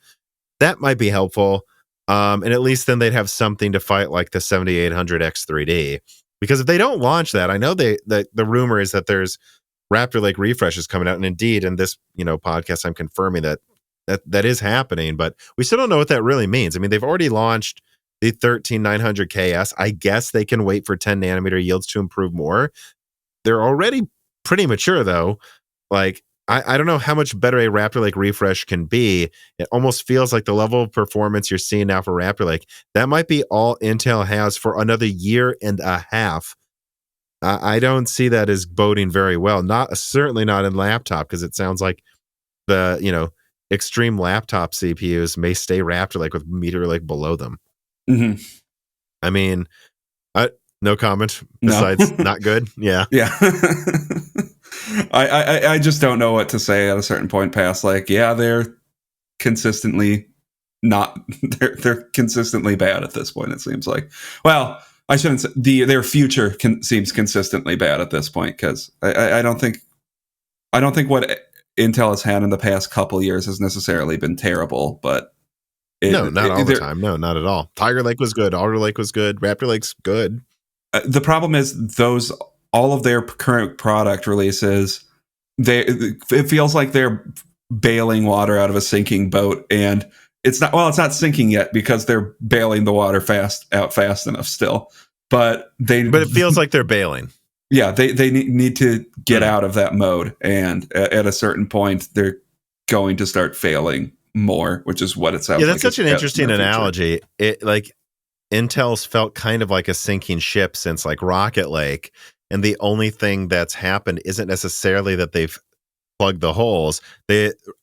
That might be helpful. And at least then they'd have something to fight like the 7800 X3D. Because if they don't launch that, I know the rumor is that there's Raptor Lake refreshes coming out, and indeed in this podcast I'm confirming that is happening, but we still don't know what that really means. I mean, they've already launched the 13900KS. I guess they can wait for 10 nanometer yields to improve more. They're already pretty mature though. Like I don't know how much better a Raptor Lake refresh can be. It almost feels like the level of performance you're seeing now for Raptor Lake, that might be all Intel has for another year and a half. I don't see that as boding very well. Certainly not in laptop, because it sounds like the extreme laptop CPUs may stay Raptor Lake with Meteor Lake below them. Mm-hmm. I mean, no comment besides not good. Yeah. I just don't know what to say at a certain point past like, yeah, they're consistently they're consistently bad at this point, it seems like. Well, I shouldn't say their future seems consistently bad at this point, because I don't think what Intel has had in the past couple years has necessarily been terrible, but not all the time. No, not at all. Tiger Lake was good. Alder Lake was good. Raptor Lake's good. The problem is all of their current product releases, it feels like they're bailing water out of a sinking boat, and it's not sinking yet because they're bailing the water fast enough still. But it feels like they're bailing. Yeah, they need to get out of that mode, and at a certain point, they're going to start failing more, which is what it sounds like. Yeah, that's such an interesting analogy. It like Intel's felt kind of like a sinking ship since like Rocket Lake, and the only thing that's happened isn't necessarily that they've plug the holes.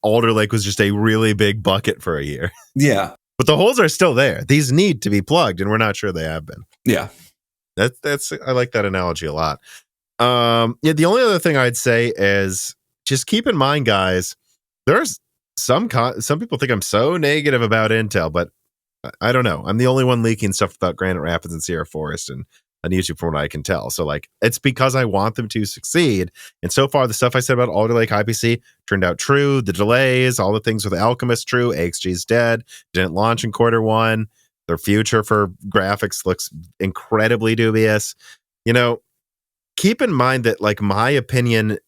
Alder Lake was just a really big bucket for a year. Yeah. But the holes are still there. These need to be plugged, and we're not sure they have been. Yeah. That's I like that analogy a lot. The only other thing I'd say is just keep in mind, guys, there's some people think I'm so negative about Intel, but I don't know. I'm the only one leaking stuff about Granite Rapids and Sierra Forest and on YouTube from what I can tell. So like, it's because I want them to succeed. And so far, the stuff I said about Alder Lake IPC turned out true. The delays, all the things with Alchemist true. AXG's dead. Didn't launch in Q1. Their future for graphics looks incredibly dubious. Keep in mind that like my opinion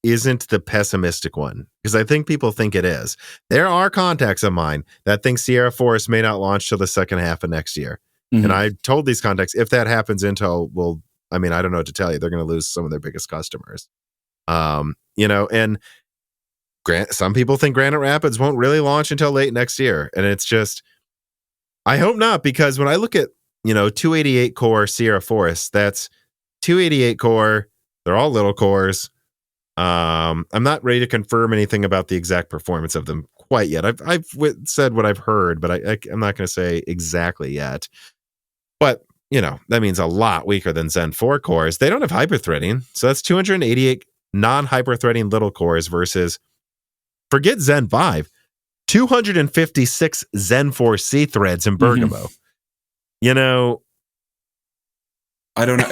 isn't the pessimistic one, because I think people think it is. There are contacts of mine that think Sierra Forest may not launch till the second half of next year. Mm-hmm. And I told these contacts, if that happens, Intel will, I don't know what to tell you. They're going to lose some of their biggest customers. And some people think Granite Rapids won't really launch until late next year. And it's just, I hope not, because when I look at, 288 core Sierra Forest, that's 288 core. They're all little cores. I'm not ready to confirm anything about the exact performance of them quite yet. I've said what I've heard, but I'm not going to say exactly yet. But, that means a lot weaker than Zen 4 cores. They don't have hyperthreading. So that's 288 non-hyperthreading little cores versus, forget Zen 5, 256 Zen 4 C threads in Bergamo. Mm-hmm. I don't know.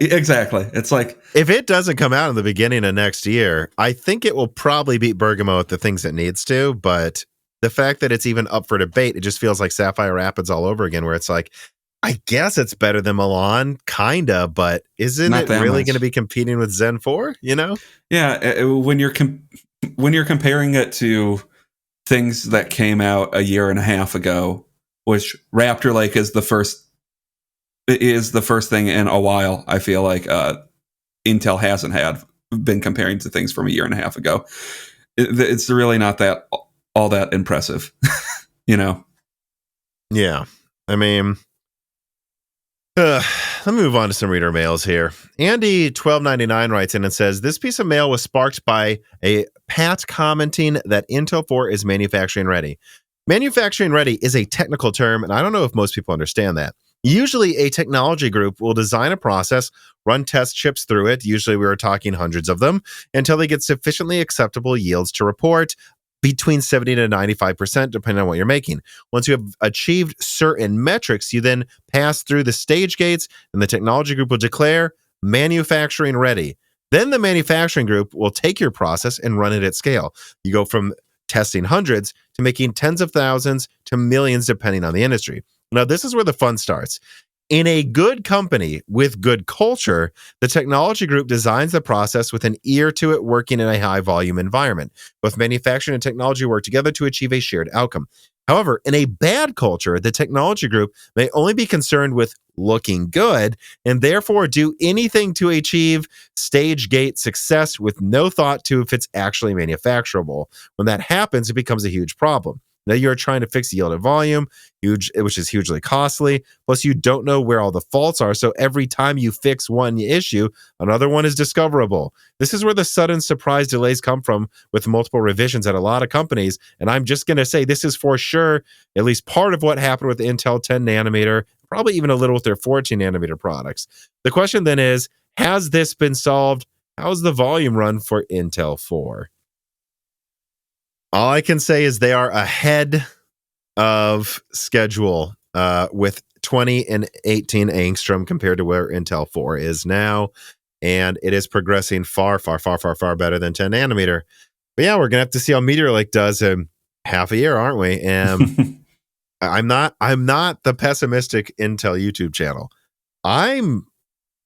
Exactly. It's like, if it doesn't come out in the beginning of next year, I think it will probably beat Bergamo at the things it needs to. But the fact that it's even up for debate, it just feels like Sapphire Rapids all over again, where it's like, I guess it's better than Milan, kinda, but isn't it really going to be competing with Zen 4? Yeah. When you're comparing it to things that came out a year and a half ago, which Raptor Lake is the first thing in a while, I feel like Intel hasn't been comparing to things from a year and a half ago. It's really not all that impressive, Yeah. Let me move on to some reader mails here. Andy1299 writes in and says, this piece of mail was sparked by a Pat commenting that Intel 4 is manufacturing ready. Manufacturing ready is a technical term, and I don't know if most people understand that. Usually, a technology group will design a process, run test chips through it. Usually, we are talking hundreds of them until they get sufficiently acceptable yields to report between 70 to 95%, depending on what you're making. Once you have achieved certain metrics, you then pass through the stage gates, and the technology group will declare manufacturing ready. Then the manufacturing group will take your process and run it at scale. You go from testing hundreds to making tens of thousands to millions, depending on the industry. Now, this is where the fun starts. In a good company with good culture, the technology group designs the process with an ear to it, working in a high volume environment. Both manufacturing and technology work together to achieve a shared outcome. However, in a bad culture, the technology group may only be concerned with looking good and therefore do anything to achieve stage gate success with no thought to if it's actually manufacturable. When that happens, it becomes a huge problem. Now you're trying to fix yield and volume, which is hugely costly. Plus, you don't know where all the faults are. So every time you fix one issue, another one is discoverable. This is where the sudden surprise delays come from with multiple revisions at a lot of companies. And I'm just going to say this is for sure at least part of what happened with Intel 10 nanometer, probably even a little with their 14 nanometer products. The question then is, has this been solved? How's the volume run for Intel 4? All I can say is they are ahead of schedule with 20 and 18 angstrom compared to where Intel 4 is now. And it is progressing far, far, far, far, far better than 10 nanometer. But yeah, we're going to have to see how Meteor Lake does in half a year, aren't we? And I'm not the pessimistic Intel YouTube channel. I'm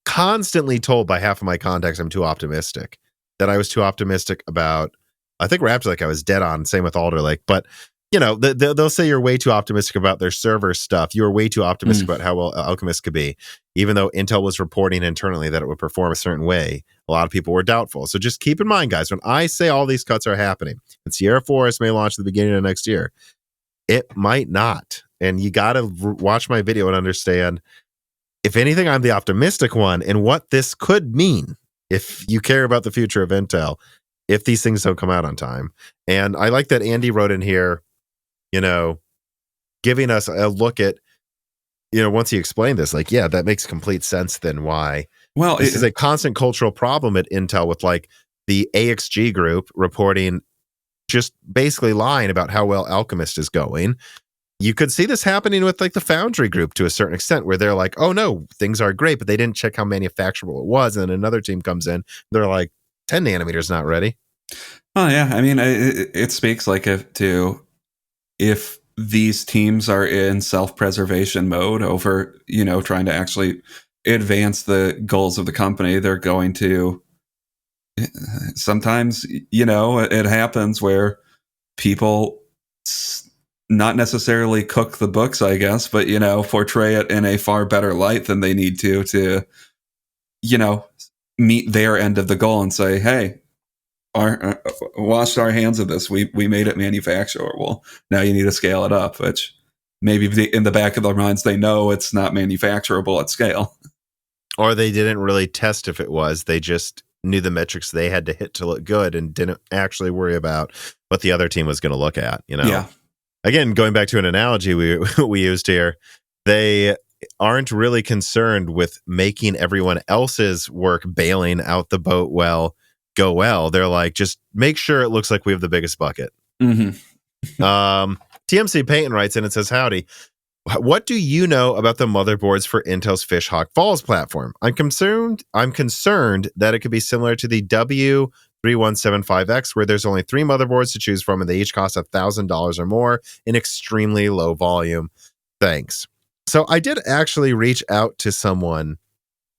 constantly told by half of my contacts I'm too optimistic, that I was too optimistic about, I think Raptor Lake I was dead on, same with Alder Lake. But, you know, they'll say you're way too optimistic about their server stuff. You were way too optimistic about how well Alchemist could be. Even though Intel was reporting internally that it would perform a certain way, a lot of people were doubtful. So just keep in mind, guys, when I say all these cuts are happening, and Sierra Forest may launch at the beginning of next year, it might not. And you got to watch my video and understand, if anything, I'm the optimistic one, and what this could mean if you care about the future of Intel, if these things don't come out on time. And I like that Andy wrote in here, you know, giving us a look at, you know, once he explained this, like, yeah, that makes complete sense then why. Well, this is a constant cultural problem at Intel with like the AXG group reporting, just basically lying about how well Alchemist is going. You could see this happening with like the Foundry group to a certain extent, where they're like, oh no, things are great, but they didn't check how manufacturable it was. And then another team comes in, they're like, 10 nanometers not ready. Oh yeah, I mean, it speaks like if these teams are in self-preservation mode over, you know, trying to actually advance the goals of the company, they're going to, sometimes, you know, it happens where people not necessarily cook the books, I guess, but, you know, portray it in a far better light than they need to, you know, meet their end of the goal and say, hey, washed our hands of this. We made it manufacturable. Now you need to scale it up, which maybe in the back of their minds, they know it's not manufacturable at scale. Or they didn't really test if it was. They just knew the metrics they had to hit to look good and didn't actually worry about what the other team was going to look at, you know? Yeah. Again, going back to an analogy we used here, they aren't really concerned with making everyone else's work bailing out the boat go well. They're like, just make sure it looks like we have the biggest bucket. Mm-hmm. TMC Payton writes in and says, howdy, what do you know about the motherboards for Intel's Fishhawk Falls platform? I'm concerned that it could be similar to the W3175X, where there's only 3 motherboards to choose from and they each cost $1,000 or more in extremely low volume. Thanks. So I did actually reach out to someone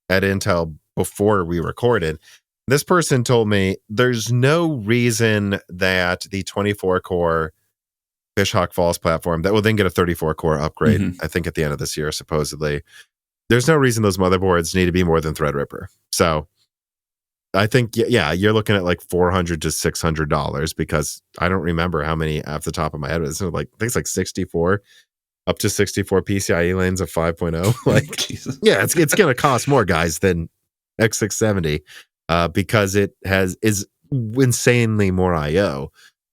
at Intel before we recorded. This person told me there's no reason that the 24-core Fishhawk Falls platform that will then get a 34-core upgrade, I think at the end of this year, supposedly. There's no reason those motherboards need to be more than Threadripper. So I think, yeah, you're looking at like $400 to $600 because I don't remember how many off the top of my head. It's like, I think it's like 64, up to 64 PCIe lanes of 5.0. Like, Jesus. Yeah, it's going to cost more, guys, than X670 because it is insanely more IO.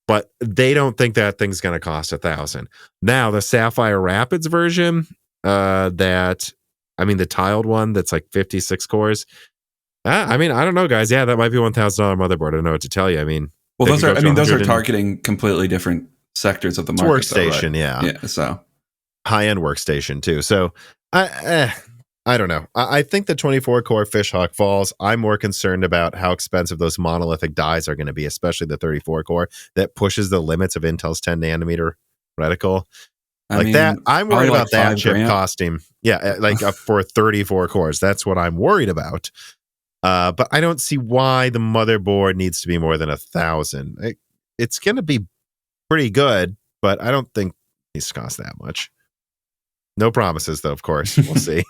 But they don't think that thing's going to cost $1,000. Now, the Sapphire Rapids version, the tiled one that's like 56 cores. I don't know, guys. Yeah, that might be $1,000 motherboard. I don't know what to tell you. I mean, well, they could go to those are 100 targeting completely different sectors of the it's market. Though, workstation, right? Yeah. So high-end workstation too. So I don't know. I think the 24 core Fishhawk falls. I'm more concerned about how expensive those monolithic dies are going to be, especially the 34 core that pushes the limits of Intel's 10 nanometer reticle. That, I'm worried about that chip costing. Yeah, for 34 cores. That's what I'm worried about. But I don't see why the motherboard needs to be more than 1,000. It's going to be pretty good, but I don't think it needs to cost that much. No promises, though, of course. We'll see.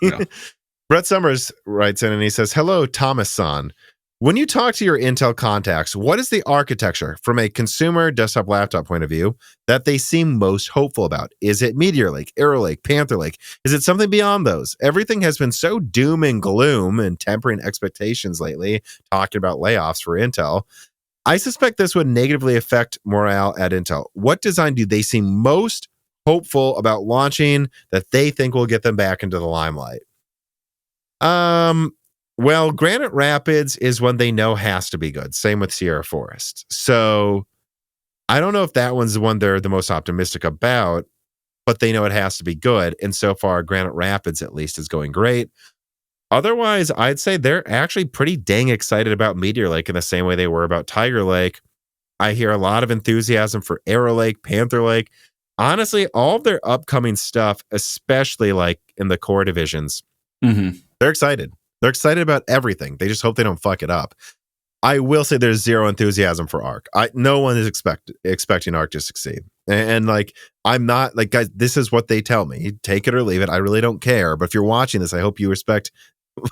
Brett Summers writes in and he says, hello, Thomas-san. When you talk to your Intel contacts, what is the architecture from a consumer desktop laptop point of view that they seem most hopeful about? Is it Meteor Lake, Arrow Lake, Panther Lake? Is it something beyond those? Everything has been so doom and gloom and tempering expectations lately, talking about layoffs for Intel. I suspect this would negatively affect morale at Intel. What design do they seem most hopeful about launching that they think will get them back into the limelight? Well, Granite Rapids is one they know has to be good. Same with Sierra Forest. So I don't know if that one's the one they're the most optimistic about, but they know it has to be good. And so far, Granite Rapids at least is going great. Otherwise, I'd say they're actually pretty dang excited about Meteor Lake in the same way they were about Tiger Lake. I hear a lot of enthusiasm for Arrow Lake, Panther Lake. Honestly, all of their upcoming stuff, especially like in the core divisions, they're excited. They're excited about everything. They just hope they don't fuck it up. I will say there's zero enthusiasm for Arc. No one is expecting Arc to succeed. And I'm not guys, this is what they tell me. Take it or leave it. I really don't care. But if you're watching this, I hope you respect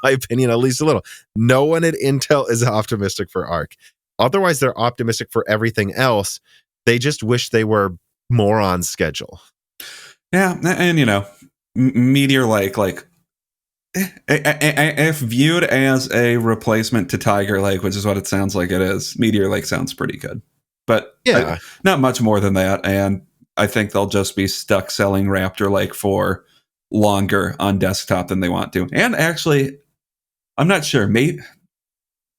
my opinion at least a little. No one at Intel is optimistic for Arc. Otherwise, they're optimistic for everything else. They just wish they were more on schedule. Yeah. And, Meteor Lake, if viewed as a replacement to Tiger Lake, which is what it sounds like it is, Meteor Lake sounds pretty good. But not much more than that. And I think they'll just be stuck selling Raptor Lake for longer on desktop than they want to. And actually, I'm not sure. Maybe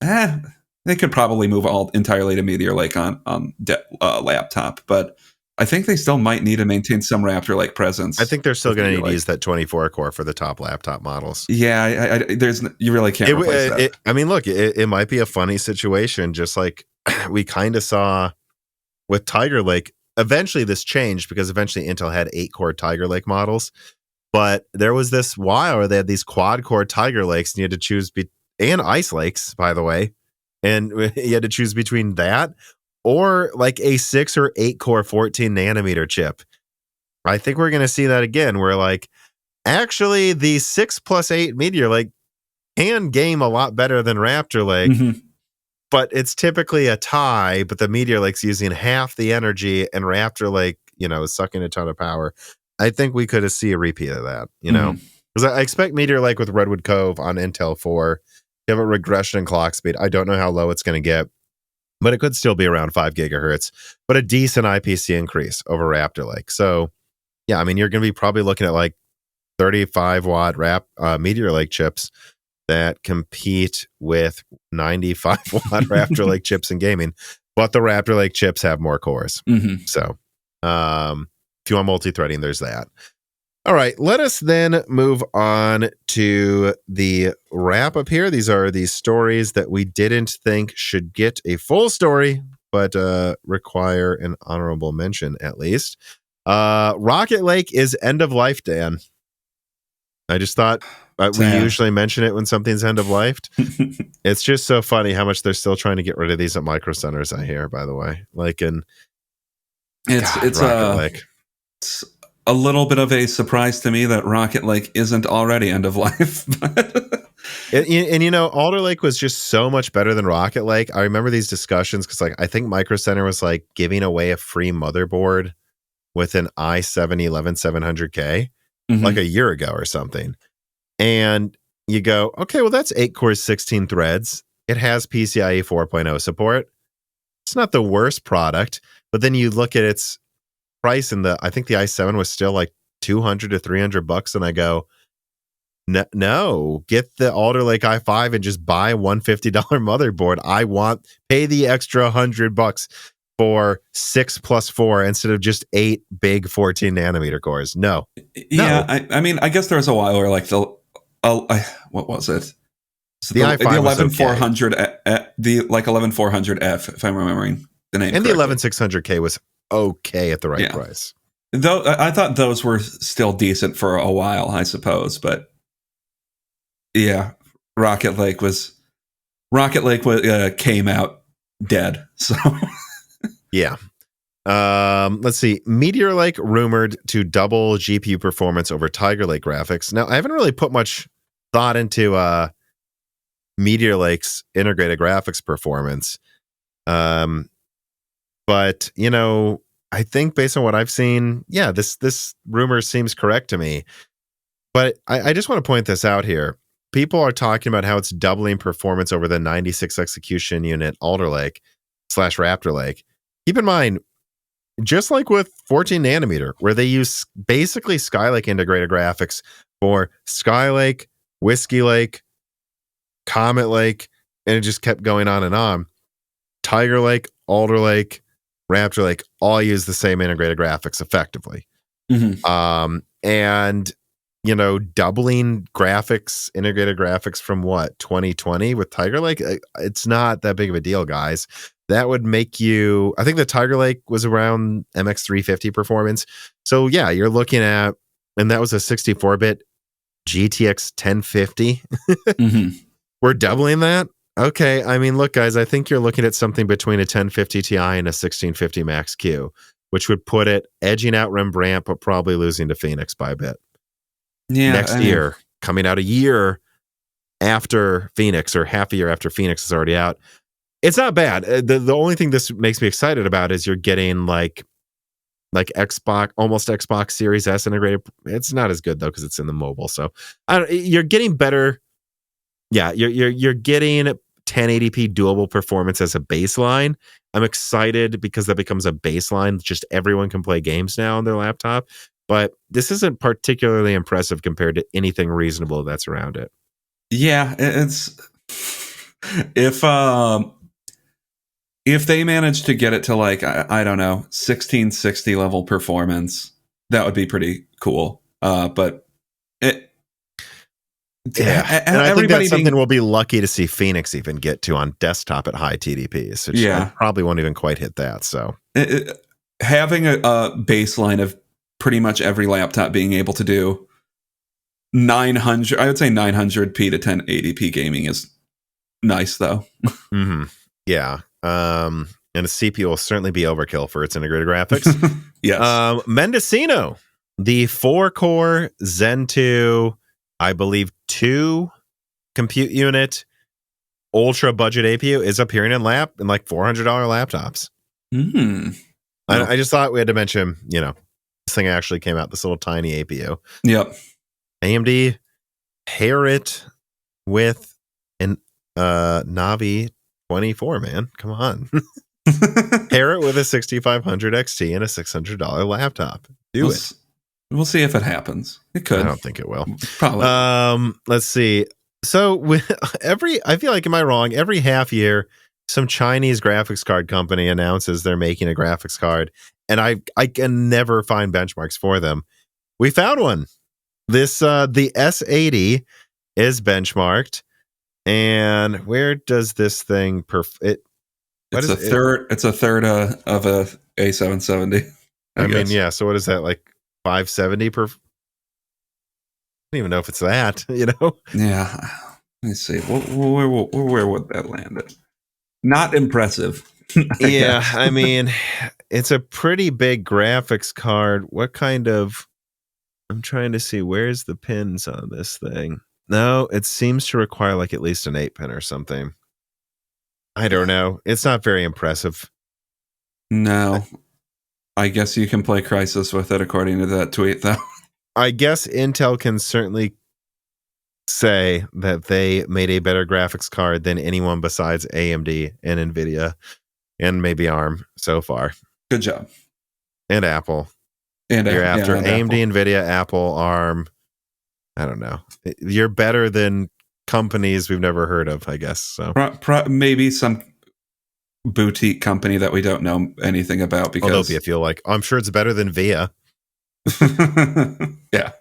they could probably move entirely to Meteor Lake on laptop. But I think they still might need to maintain some Raptor Lake presence. I think they're still going to need to use that 24 core for the top laptop models. Yeah, you really can't replace that. Look, it might be a funny situation, just like we kind of saw with Tiger Lake. Eventually, this changed because eventually Intel had 8-core Tiger Lake models, but there was this while where they had these quad-core Tiger Lakes, and you had to choose and Ice Lakes, by the way, and you had to choose between that or like a 6 or 8 core 14 nanometer chip. I think we're going to see that again, where actually the 6+8 Meteor Lake can game a lot better than Raptor Lake, but it's typically a tie, but the Meteor Lake's using half the energy and Raptor Lake, is sucking a ton of power. I think we could see a repeat of that, because I expect Meteor Lake with Redwood Cove on Intel 4 to have a regression in clock speed. I don't know how low it's going to get, but it could still be around 5 gigahertz, but a decent IPC increase over Raptor Lake. So, yeah, you're going to be probably looking at 35 watt Meteor Lake chips that compete with 95 watt Raptor Lake chips in gaming, but the Raptor Lake chips have more cores. So, if you want multi-threading, there's that. All right, let us then move on to the wrap up here. These are the stories that we didn't think should get a full story, but require an honorable mention at least. Rocket Lake is end of life, Dan. I just thought we usually mention it when something's end of life. It's just so funny how much they're still trying to get rid of these at Micro Centers, I hear, by the way. It's Rocket Lake. It's a little bit of a surprise to me that Rocket Lake isn't already end of life. Alder Lake was just so much better than Rocket Lake. I remember these discussions because I think Micro Center was giving away a free motherboard with an i7-11700K a year ago or something. And you go, okay, well, that's 8 cores, 16 threads. It has PCIe 4.0 support. It's not the worst product, but then you look at its price, and I think the i7 was still $200 to $300, and I go, no, get the Alder Lake i5 and just buy a $150 motherboard. Pay the extra $100 for 6 plus 4 instead of just 8 big 14 nanometer cores. No. Yeah, I mean, I guess there was a while where like what was it? So the i5 the 11400 the like 11400F, if I'm remembering the name. And correctly. the 11600K was okay at the right price. Though I thought those were still decent for a while, I suppose, but yeah, Rocket Lake came out dead. So yeah. Let's see. Meteor Lake rumored to double GPU performance over Tiger Lake graphics. Now, I haven't really put much thought into Meteor Lake's integrated graphics performance. But you know, I think based on what I've seen, yeah, this rumor seems correct to me. But I just want to point this out here. People are talking about how it's doubling performance over the 96 execution unit Alder Lake / Raptor Lake. Keep in mind, just like with 14 nanometer, where they use basically Skylake integrated graphics for Skylake, Whiskey Lake, Comet Lake, and it just kept going on and on. Tiger Lake, Alder Lake, Raptor Lake all use the same integrated graphics effectively. Mm-hmm. And you know, doubling integrated graphics from 2020 with Tiger Lake, it's not that big of a deal, guys. That would make you, I think the Tiger Lake was around MX350 performance. So yeah, you're looking at, and that was a 64-bit GTX 1050. Mm-hmm. We're doubling that? Okay, I mean, look, guys, I think you're looking at something between a 1050 Ti and a 1650 Max Q, which would put it edging out Rembrandt, but probably losing to Phoenix by a bit. Yeah, next year, coming out a year after Phoenix or half a year after Phoenix is already out. It's not bad. The only thing this makes me excited about is you're getting like Xbox, almost Xbox Series S integrated. It's not as good though because it's in the mobile. So you're getting better. Yeah, you're getting 1080p doable performance as a baseline. I'm excited because that becomes a baseline. Just everyone can play games now on their laptop. But this isn't particularly impressive compared to anything reasonable that's around it. Yeah, it's if they manage to get it to like I don't know 1660 level performance, that would be pretty cool. But it, yeah, and I think that's something we'll be lucky to see Phoenix even get to on desktop at high TDPs. I probably won't even quite hit that. So having a baseline of pretty much every laptop being able to do 900, I would say 900p to 1080p gaming is nice though. Mm-hmm. Yeah. And a CPU will certainly be overkill for its integrated graphics. Yes. Mendocino, the 4-core Zen 2, I believe 2 compute unit, ultra budget APU is appearing in like $400 laptops. Mm. I just thought we had to mention, you know, this thing actually came out, this little tiny APU. Yep. AMD pair it with an Navi 24, man. Come on. Pair it with a 6500 XT and a $600 laptop. We'll see if it happens. It could. I don't think it will. Probably. Let's see. So I feel like, am I wrong? Every half year, some Chinese graphics card company announces they're making a graphics card, and I can never find benchmarks for them. We found one. This the S80 is benchmarked, and where does this thing It's a third of a A770. I mean, yeah. So what is that, like 570 per? I don't even know if it's that. You know? Yeah. Let me see. Where would that land at? Not impressive. Yeah, I mean, it's a pretty big graphics card. What kind of? I'm trying to see where's the pins on this thing. No, it seems to require like at least an 8-pin or something. I don't know. It's not very impressive. No. I guess you can play Crysis with it according to that tweet, though. I guess Intel can certainly say that they made a better graphics card than anyone besides AMD and Nvidia and maybe ARM so far. Good job. And Apple. And You're after and AMD, Apple. NVIDIA, Apple, ARM. I don't know. You're better than companies we've never heard of, I guess. So Maybe some boutique company that we don't know anything about because Although, I feel like I'm sure it's better than VIA. yeah.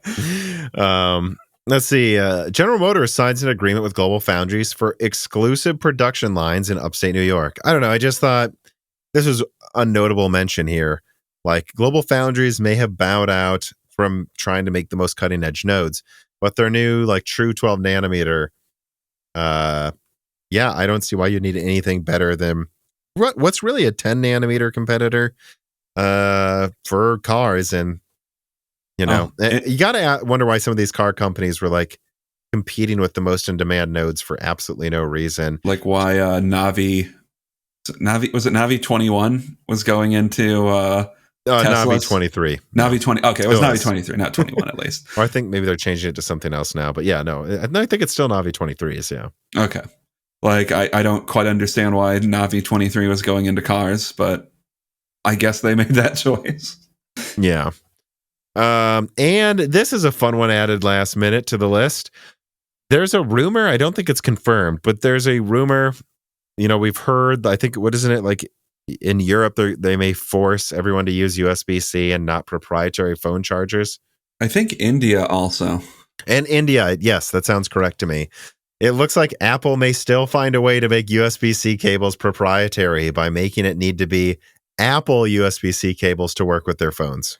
Let's see. General Motors signs an agreement with Global Foundries for exclusive production lines in upstate New York. I don't know. I just thought this was a notable mention here. Like, Global Foundries may have bowed out from trying to make the most cutting edge nodes, but their new like true 12 nanometer. Yeah, I don't see why you need anything better than what's really a 10 nanometer competitor for cars. And you gotta wonder why some of these car companies were like competing with the most in demand nodes for absolutely no reason. Like why Navi was it Navi 21 was going into Navi 23. Navi 20. Okay, it was Still Navi is. 23, not 21 at least. Or I think maybe they're changing it to something else now. But yeah, no, I think it's still Navi 23s. Yeah. Okay. Like I don't quite understand why Navi 23 was going into cars, but I guess they made that choice. Yeah. And this is a fun one added last minute to the list. There's a rumor, I don't think it's confirmed, but there's a rumor, we've heard, I think, what isn't it, like in Europe, they may force everyone to use USB-C and not proprietary phone chargers. I think India also. And India, yes, that sounds correct to me. It looks like Apple may still find a way to make USB-C cables proprietary by making it need to be Apple USB-C cables to work with their phones.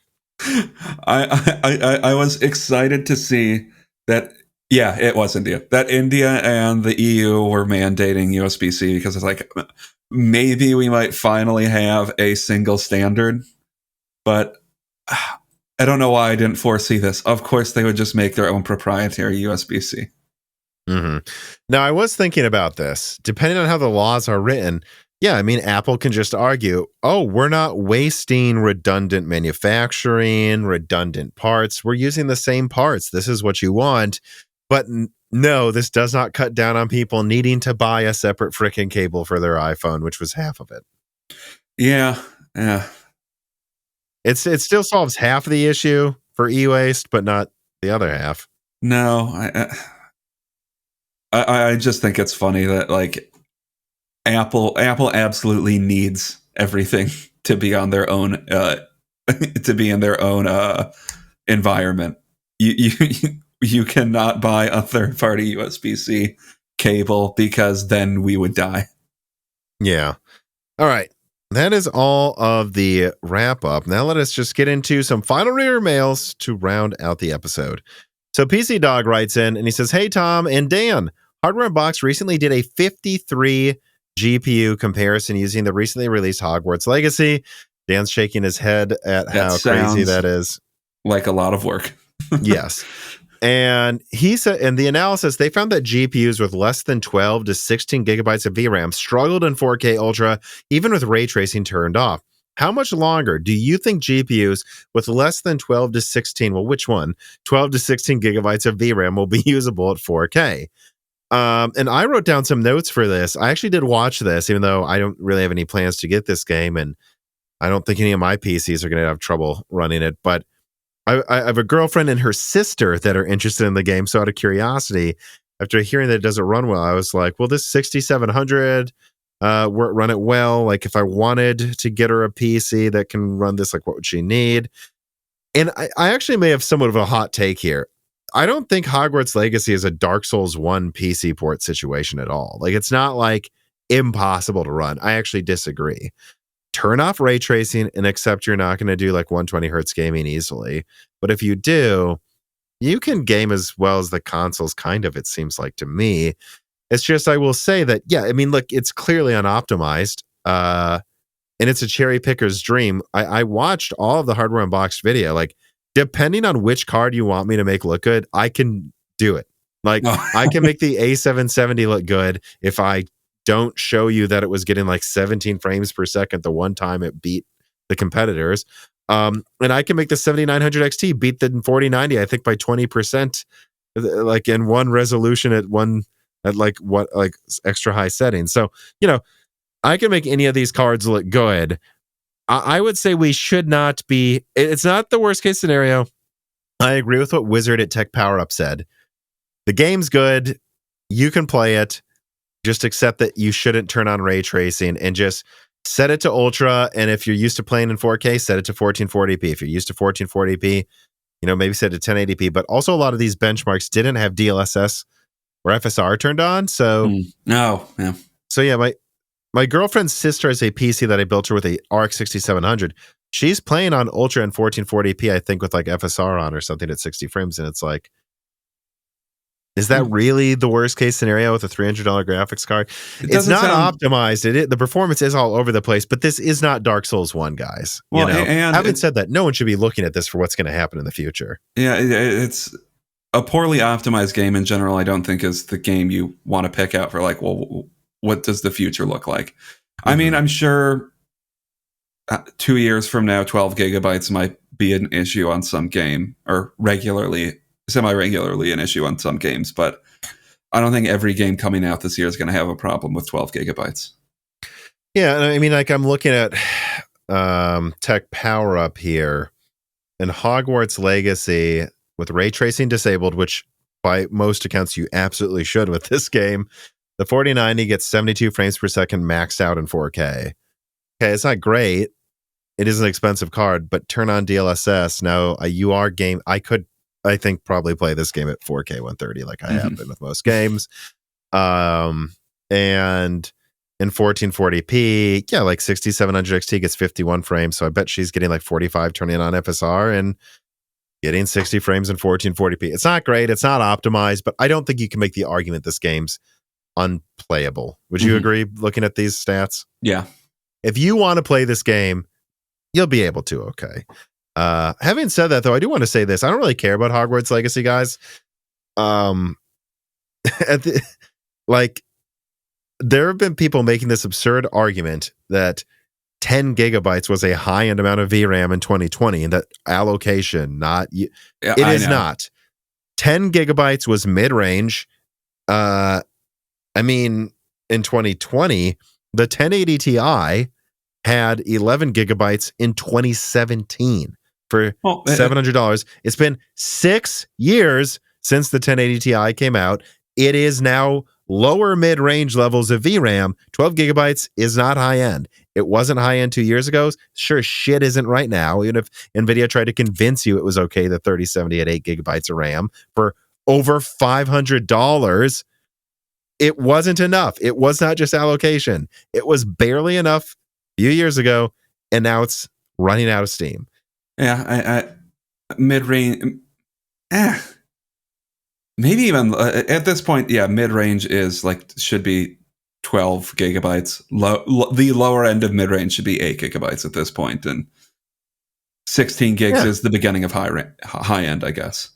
I was excited to see that. Yeah, it was India. That India and the EU were mandating USB-C because it's like maybe we might finally have a single standard. But I don't know why I didn't foresee this. Of course, they would just make their own proprietary USB-C. Mm-hmm. Now, I was thinking about this. Depending on how the laws are written, yeah, I mean, Apple can just argue, oh, we're not wasting redundant manufacturing, redundant parts. We're using the same parts. This is what you want. But no, this does not cut down on people needing to buy a separate freaking cable for their iPhone, which was half of it. Yeah. It still solves half of the issue for e-waste, but not the other half. No, I just think it's funny that like Apple absolutely needs everything to be on their own to be in their own environment. You cannot buy a third-party USB-C cable because then we would die. Yeah. All right. That is all of the wrap up. Now let us just get into some final reader mails to round out the episode. So PC Dog writes in and he says, "Hey, Tom and Dan, Hardware Unboxed recently did a 53 GPU comparison using the recently released Hogwarts Legacy." Dan's shaking his head at how crazy that is. Like a lot of work. Yes. And he said, in the analysis, they found that GPUs with less than 12 to 16 gigabytes of VRAM struggled in 4K Ultra, even with ray tracing turned off. How much longer do you think GPUs with less than 12 to 16, well, which one? 12 to 16 gigabytes of VRAM will be usable at 4K? And I wrote down some notes for this. I actually did watch this, even though I don't really have any plans to get this game, and I don't think any of my PCs are going to have trouble running it. But I have a girlfriend and her sister that are interested in the game. So out of curiosity, after hearing that it doesn't run well, I was like, well, this 6700 run it well. Like, if I wanted to get her a PC that can run this, like, what would she need? And I actually may have somewhat of a hot take here. I don't think Hogwarts Legacy is a Dark Souls 1 PC port situation at all. Like, it's not like impossible to run. I actually disagree. Turn off ray tracing and accept you're not going to do like 120 hertz gaming easily. But if you do, you can game as well as the consoles, kind of, it seems like to me. It's just, I will say that, yeah, I mean, look, it's clearly unoptimized. And it's a cherry picker's dream. I watched all of the Hardware Unboxed video. Like, depending on which card you want me to make look good, I can do it. Like, I can make the A770 look good if I don't show you that it was getting like 17 frames per second the one time it beat the competitors. And I can make the 7900 XT beat the 4090, I think, by 20%, like in one resolution at extra high settings. So, I can make any of these cards look good. I would say we should not be. It's not the worst case scenario. I agree with what Wizard at Tech Power Up said. The game's good. You can play it. Just accept that you shouldn't turn on ray tracing and just set it to ultra. And if you're used to playing in 4K, set it to 1440p. If you're used to 1440p, maybe set it to 1080p. But also a lot of these benchmarks didn't have DLSS or FSR turned on. So, yeah. So yeah, my girlfriend's sister has a PC that I built her with a RX 6700. She's playing on ultra and 1440p, I think, with like FSR on or something at 60 frames. And it's like, is that really the worst case scenario with a $300 graphics card? It's not optimized. The performance is all over the place, but this is not Dark Souls 1, guys. Well, and having said that, no one should be looking at this for what's going to happen in the future. Yeah, it's a poorly optimized game in general. I don't think is the game you want to pick out for like, well, what does the future look like? Mm-hmm. I mean, I'm sure 2 years from now, 12 gigabytes might be an issue on some game, or semi-regularly an issue on some games, but I don't think every game coming out this year is going to have a problem with 12 gigabytes. Yeah, and I mean, like I'm looking at Tech Power Up here, and Hogwarts Legacy with ray tracing disabled, which by most accounts you absolutely should with this game. The 4090 gets 72 frames per second maxed out in 4K. Okay, it's not great. It is an expensive card, but turn on DLSS. Now, a UR game, I think probably play this game at 4K 130 like I have been with most games. And in 1440p, yeah, like 6700 XT gets 51 frames. So I bet she's getting like 45 turning on FSR and getting 60 frames in 1440p. It's not great. It's not optimized, but I don't think you can make the argument this game's unplayable. Would you agree looking at these stats? Yeah. If you want to play this game, you'll be able to, okay. Having said that, though, I do want to say this. I don't really care about Hogwarts Legacy, guys. There have been people making this absurd argument that 10 gigabytes was a high-end amount of VRAM in 2020, and that allocation, it is not. 10 gigabytes was mid-range. I mean, in 2020, the 1080 Ti had 11 gigabytes in 2017 for $700. It's been 6 years since the 1080 Ti came out. It is now lower mid-range levels of VRAM. 12 gigabytes is not high-end. It wasn't high-end 2 years ago. Sure, shit isn't right now. Even if NVIDIA tried to convince you it was okay, the 3070 at 8 gigabytes of RAM for over $500, it wasn't enough. It was not just allocation. It was barely enough a few years ago, and now it's running out of steam. Yeah, mid-range... Maybe even at this point, yeah, mid-range is should be 12 gigabytes. The lower end of mid-range should be 8 gigabytes at this point, and 16 gigs is the beginning of high end, I guess.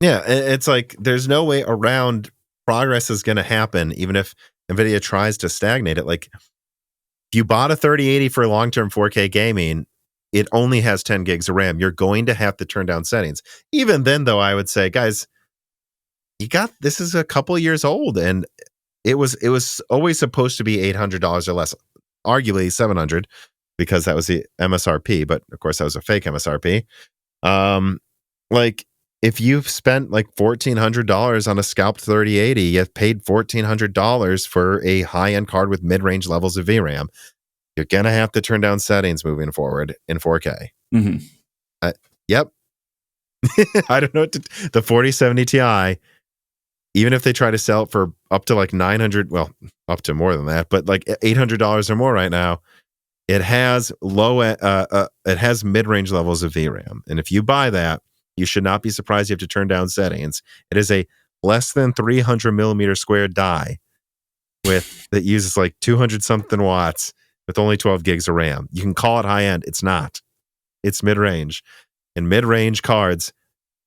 Yeah, it's like there's no way around progress is going to happen, even if NVIDIA tries to stagnate it. Like, if you bought a 3080 for long-term 4K gaming, it only has 10 gigs of RAM. You're going to have to turn down settings. Even then, though, I would say, guys, this is a couple years old, and it was always supposed to be $800 or less, arguably $700, because that was the MSRP, but of course that was a fake MSRP. If you've spent $1,400 on a scalped 3080, you've paid $1,400 for a high-end card with mid-range levels of VRAM. You're gonna have to turn down settings moving forward in 4K. Yep. I don't know the 4070 Ti. Even if they try to sell it for up to $900, well, up to more than that, but $800 or more right now, it has it has mid-range levels of VRAM. And if you buy that, you should not be surprised you have to turn down settings. It is a less than 300 millimeter squared die that uses 200 something watts with only 12 gigs of RAM. You can call it high end. It's not. It's mid-range. And mid-range cards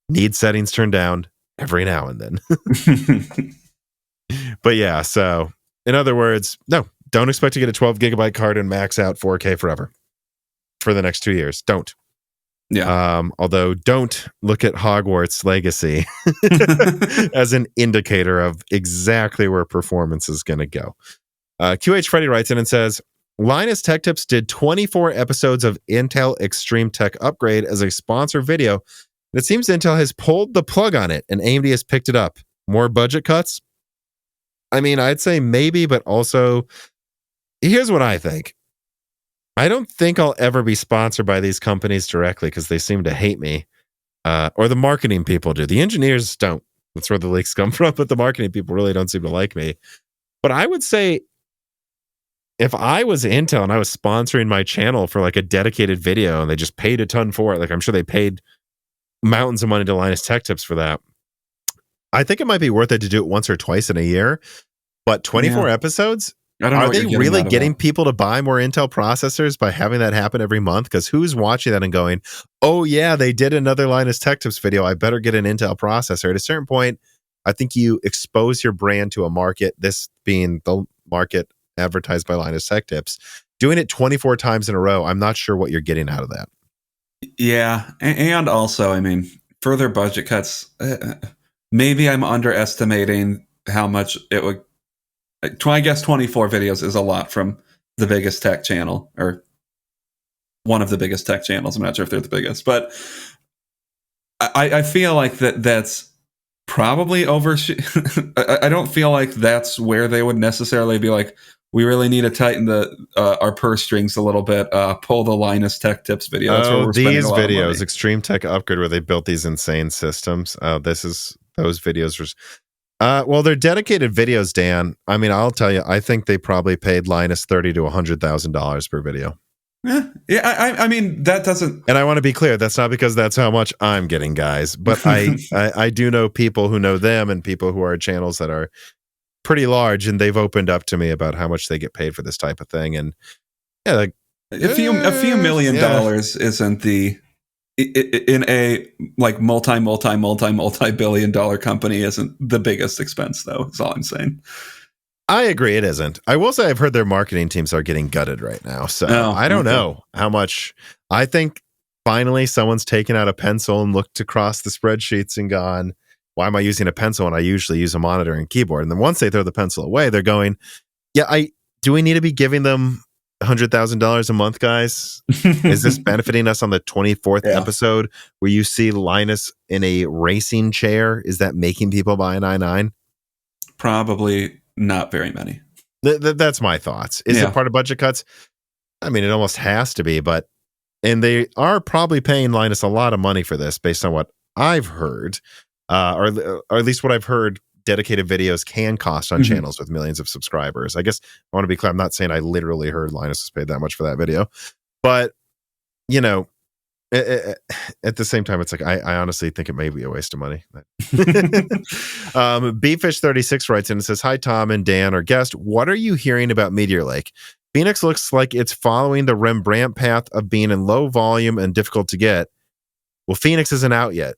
need settings turned down every now and then. But yeah, so in other words, no, don't expect to get a 12 gigabyte card and max out 4K forever for the next 2 years. Don't. Yeah. Although don't look at Hogwarts Legacy as an indicator of exactly where performance is going to go. QH Freddy writes in and says, Linus Tech Tips did 24 episodes of Intel Extreme Tech Upgrade as a sponsor video. It seems Intel has pulled the plug on it and AMD has picked it up. More budget cuts? I mean, I'd say maybe, but also, here's what I think. I don't think I'll ever be sponsored by these companies directly because they seem to hate me. Or the marketing people do. The engineers don't. That's where the leaks come from, but the marketing people really don't seem to like me. But I would say if I was Intel and I was sponsoring my channel for like a dedicated video and they just paid a ton for it, like I'm sure they paid mountains of money to Linus Tech Tips for that. I think it might be worth it to do it once or twice in a year, but 24 episodes, are they really getting people to buy more Intel processors by having that happen every month? Because who's watching that and going, oh yeah, they did another Linus Tech Tips video, I better get an Intel processor. At a certain point, I think you expose your brand to a market, this being the market advertised by Linus Tech Tips. Doing it 24 times in a row, I'm not sure what you're getting out of that. Yeah, and also, I mean, further budget cuts, maybe I'm underestimating how much it would. I guess 24 videos is a lot from the biggest tech channel, or one of the biggest tech channels. I'm not sure if they're the biggest, but I feel like that's probably I don't feel like that's where they would necessarily be like, we really need to tighten our purse strings a little bit. Pull the Linus Tech Tips video. That's where we're these videos, Extreme Tech Upgrade, where they built these insane systems. Those videos were. Well, they're dedicated videos, Dan. I mean, I'll tell you, I think they probably paid Linus $30,000 to $100,000 per video. Yeah. I mean, that doesn't. And I want to be clear, that's not because that's how much I'm getting, guys. But I do know people who know them and people who are channels that are pretty large, and they've opened up to me about how much they get paid for this type of thing. And yeah, like a few $1 million isn't the in a like multi-billion dollar company isn't the biggest expense, though. Is all I'm saying. I agree, it isn't. I will say I've heard their marketing teams are getting gutted right now. So I don't know how much. I think finally someone's taken out a pencil and looked across the spreadsheets and gone, why am I using a pencil when I usually use a monitor and keyboard? And then once they throw the pencil away, they're going, yeah, do we need to be giving them $100,000 a month, guys? Is this benefiting us on the 24th episode where you see Linus in a racing chair? Is that making people buy an i9? Probably not very many. That's my thoughts. Is it part of budget cuts? I mean, it almost has to be, and they are probably paying Linus a lot of money for this based on what I've heard. Or at least what I've heard dedicated videos can cost on channels with millions of subscribers. I guess I want to be clear. I'm not saying I literally heard Linus was paid that much for that video, but you know, at the same time, it's like, I honestly think it may be a waste of money. Bfish36 writes in and says, hi, Tom and Dan, our guest. What are you hearing about Meteor Lake? Phoenix looks like it's following the Rembrandt path of being in low volume and difficult to get. Well, Phoenix isn't out yet.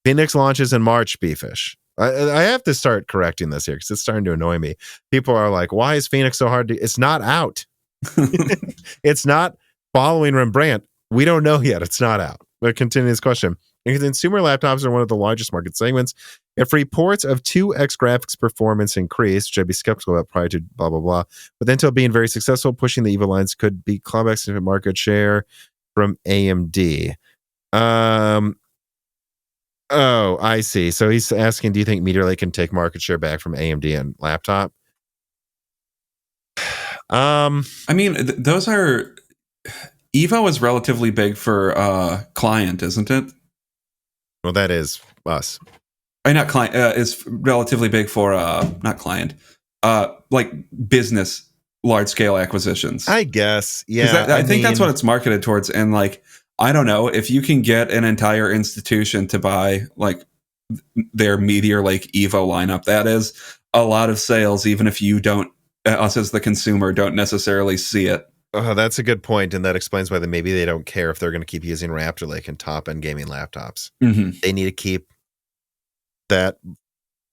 Phoenix launches in March, Bfish. I have to start correcting this here because it's starting to annoy me. People are like, why is Phoenix so hard to... It's not out. It's not following Rembrandt. We don't know yet. It's not out. But continue this question. Consumer laptops are one of the largest market segments. If reports of 2x graphics performance increase, which I'd be skeptical about prior to blah, blah, blah, but Intel being very successful pushing the EVO lines could be clawbacks into market share from AMD. Oh, I see. So he's asking, do you think Meteor Lake can take market share back from AMD and laptop? I mean, those are... Evo is relatively big for client, isn't it? Well, that is us. Not client. Is relatively big for not client. Like business, large scale acquisitions. I guess. Yeah. I think that's what it's marketed towards. And like, I don't know if you can get an entire institution to buy like their Meteor Lake Evo lineup. That is a lot of sales, even if you don't, us as the consumer, don't necessarily see it. Oh, that's a good point, and that explains why maybe they don't care if they're going to keep using Raptor Lake and top-end gaming laptops. They need to keep that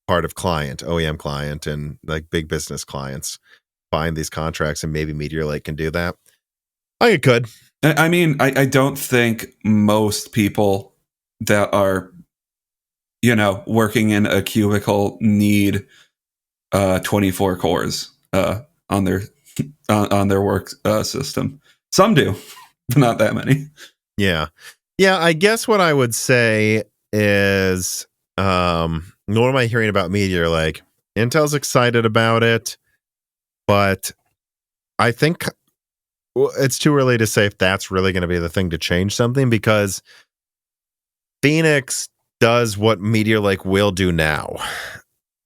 part of client, OEM client, and like big business clients buying these contracts, and maybe Meteor Lake can do that. I think it could. I mean, I don't think most people that are, working in a cubicle need 24 cores on their on their work system. Some do, but not that many. Yeah. Yeah, I guess what I would say is what am I hearing about Meteor? Like, Intel's excited about it, but I think it's too early to say if that's really going to be the thing to change something, because Phoenix does what Meteor Lake will do now,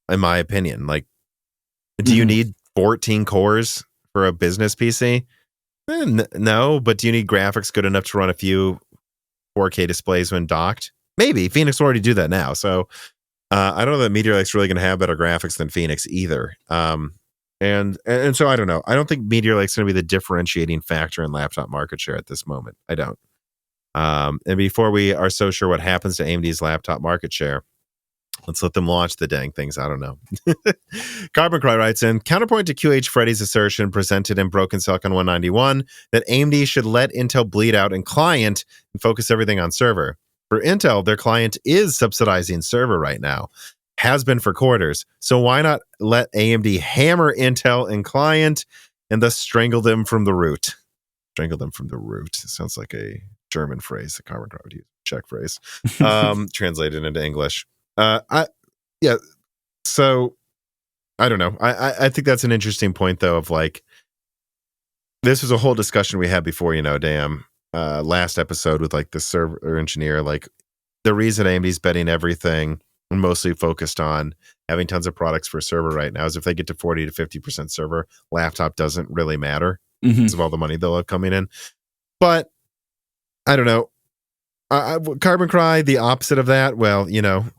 in my opinion. Like, do you need 14 cores for a business PC? No, but do you need graphics good enough to run a few 4K displays when docked? Maybe. Phoenix will already do that now. So I don't know that Meteor Lake's really going to have better graphics than Phoenix either. And so I don't know. I don't think Meteor Lake's going to be the differentiating factor in laptop market share at this moment. I don't. And before we are so sure what happens to AMD's laptop market share, let's let them launch the dang things. I don't know. Carbon Cry writes in, counterpoint to QH Freddy's assertion presented in Broken Silicon 191 that AMD should let Intel bleed out in client and focus everything on server. For Intel, their client is subsidizing server right now. Has been for quarters. So why not let AMD hammer Intel in client and thus strangle them from the root? Strangle them from the root. Sounds like a German phrase that Carbon Cry would use. Czech phrase. Translated into English. So I don't know. I think that's an interesting point, though, of like, this was a whole discussion we had before, last episode with like the server engineer. Like, the reason AMD's betting everything and mostly focused on having tons of products for server right now is if they get to 40 to 50% server, laptop doesn't really matter because of all the money they'll have coming in. But I don't know. Carbon Cry, the opposite of that. Well,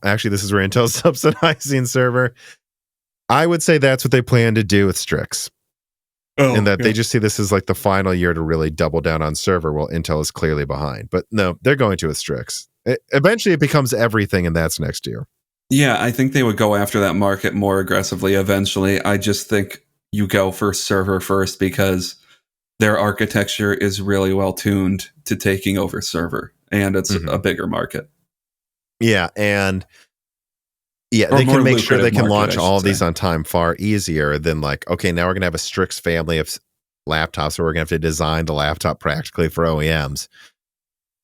actually, this is where Intel's subsidizing server. I would say that's what they plan to do with Strix. And that they just see this as like the final year to really double down on server while Intel is clearly behind. But no, they're going to with Strix. Eventually, it becomes everything, and that's next year. Yeah, I think they would go after that market more aggressively eventually. I just think you go for server first because their architecture is really well tuned to taking over server, and it's a bigger market. Yeah, and they can make sure they can launch all of these on time far easier than like, okay, now we're going to have a Strix family of laptops where we're going to have to design the laptop practically for OEMs.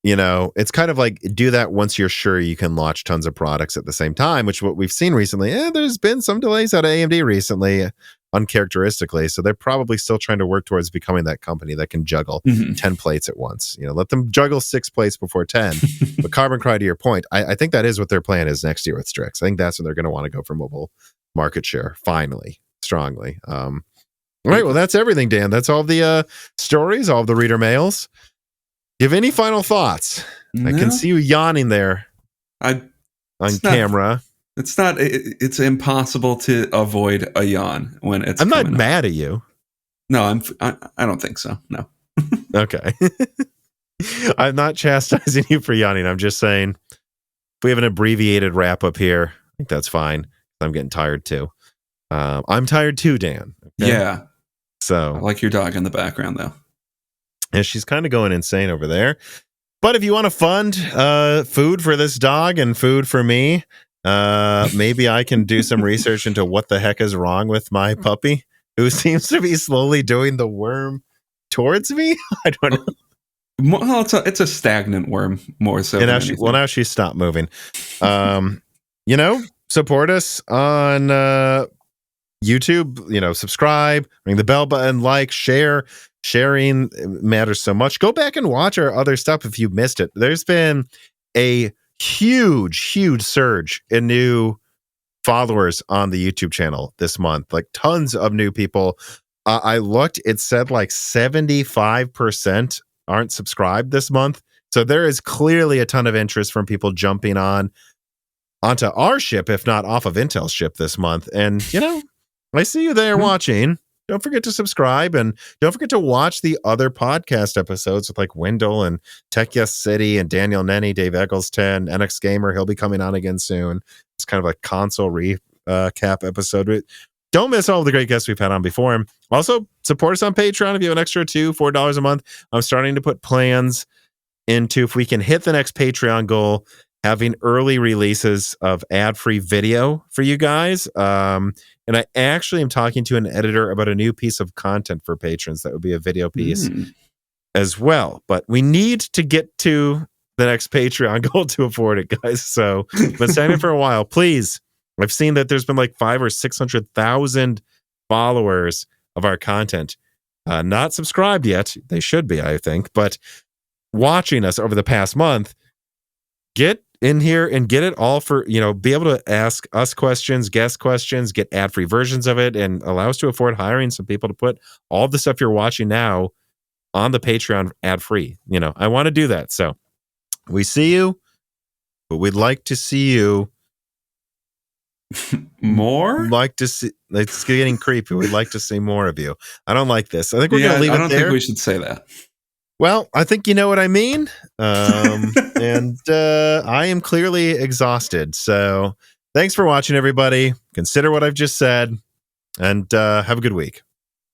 It's kind of like, do that once you're sure you can launch tons of products at the same time, which what we've seen recently. There's been some delays out of AMD recently, uncharacteristically. So they're probably still trying to work towards becoming that company that can juggle 10 plates at once. Let them juggle 6 plates before 10. But Carbon Cry, to your point, I think that is what their plan is next year with Strix. I think that's when they're going to want to go for mobile market share, finally, strongly. All right, well, that's everything, Dan. That's all the stories, all the reader mails. Do you have any final thoughts? No. I can see you yawning there on camera. It's impossible to avoid a yawn when it's I'm not mad at you. No, I don't think so. No. Okay. I'm not chastising you for yawning. I'm just saying, if we have an abbreviated wrap up here, I think that's fine. I'm getting tired too. I'm tired too, Dan. Okay? Yeah. So I like your dog in the background though. And she's kind of going insane over there. But if you want to fund food for this dog and food for me, maybe I can do some research into what the heck is wrong with my puppy, who seems to be slowly doing the worm towards me. I don't know. Well, it's a stagnant worm more so. And now she stopped moving. Support us on YouTube. Subscribe, ring the bell button, like, share. Sharing matters so much. Go back and watch our other stuff if you missed it. There's been a huge surge in new followers on the YouTube channel this month. Like, tons of new people. I looked, it said like 75% aren't subscribed this month. So there is clearly a ton of interest from people jumping onto our ship, if not off of Intel's ship this month. And, I see you there watching. Don't forget to subscribe, and don't forget to watch the other podcast episodes with like Wendell and Tech Yes City and Daniel Nenny, Dave Eggleston, NX Gamer. He'll be coming on again soon. It's kind of a console recap episode. Don't miss all the great guests we've had on before him. Also, support us on Patreon if you have an extra $4 a month. I'm starting to put plans into, if we can hit the next Patreon goal, having early releases of ad-free video for you guys. And I actually am talking to an editor about a new piece of content for patrons that would be a video piece as well. But we need to get to the next Patreon goal to afford it, guys. So been saying it for a while. Please. I've seen that there's been like 500,000 or 600,000 followers of our content. Not subscribed yet. They should be, I think. But watching us over the past month, get in here and get it all for, be able to ask us questions, guest questions, get ad-free versions of it, and allow us to afford hiring some people to put all the stuff you're watching now on the Patreon ad-free. I want to do that. So we see you, but we'd like to see you more. Like to see, it's getting creepy. We'd like to see more of you. I don't like this. I think we're gonna leave it there. I don't think we should say that. Well, I think you know what I mean. And I am clearly exhausted. So thanks for watching, everybody. Consider what I've just said, and have a good week.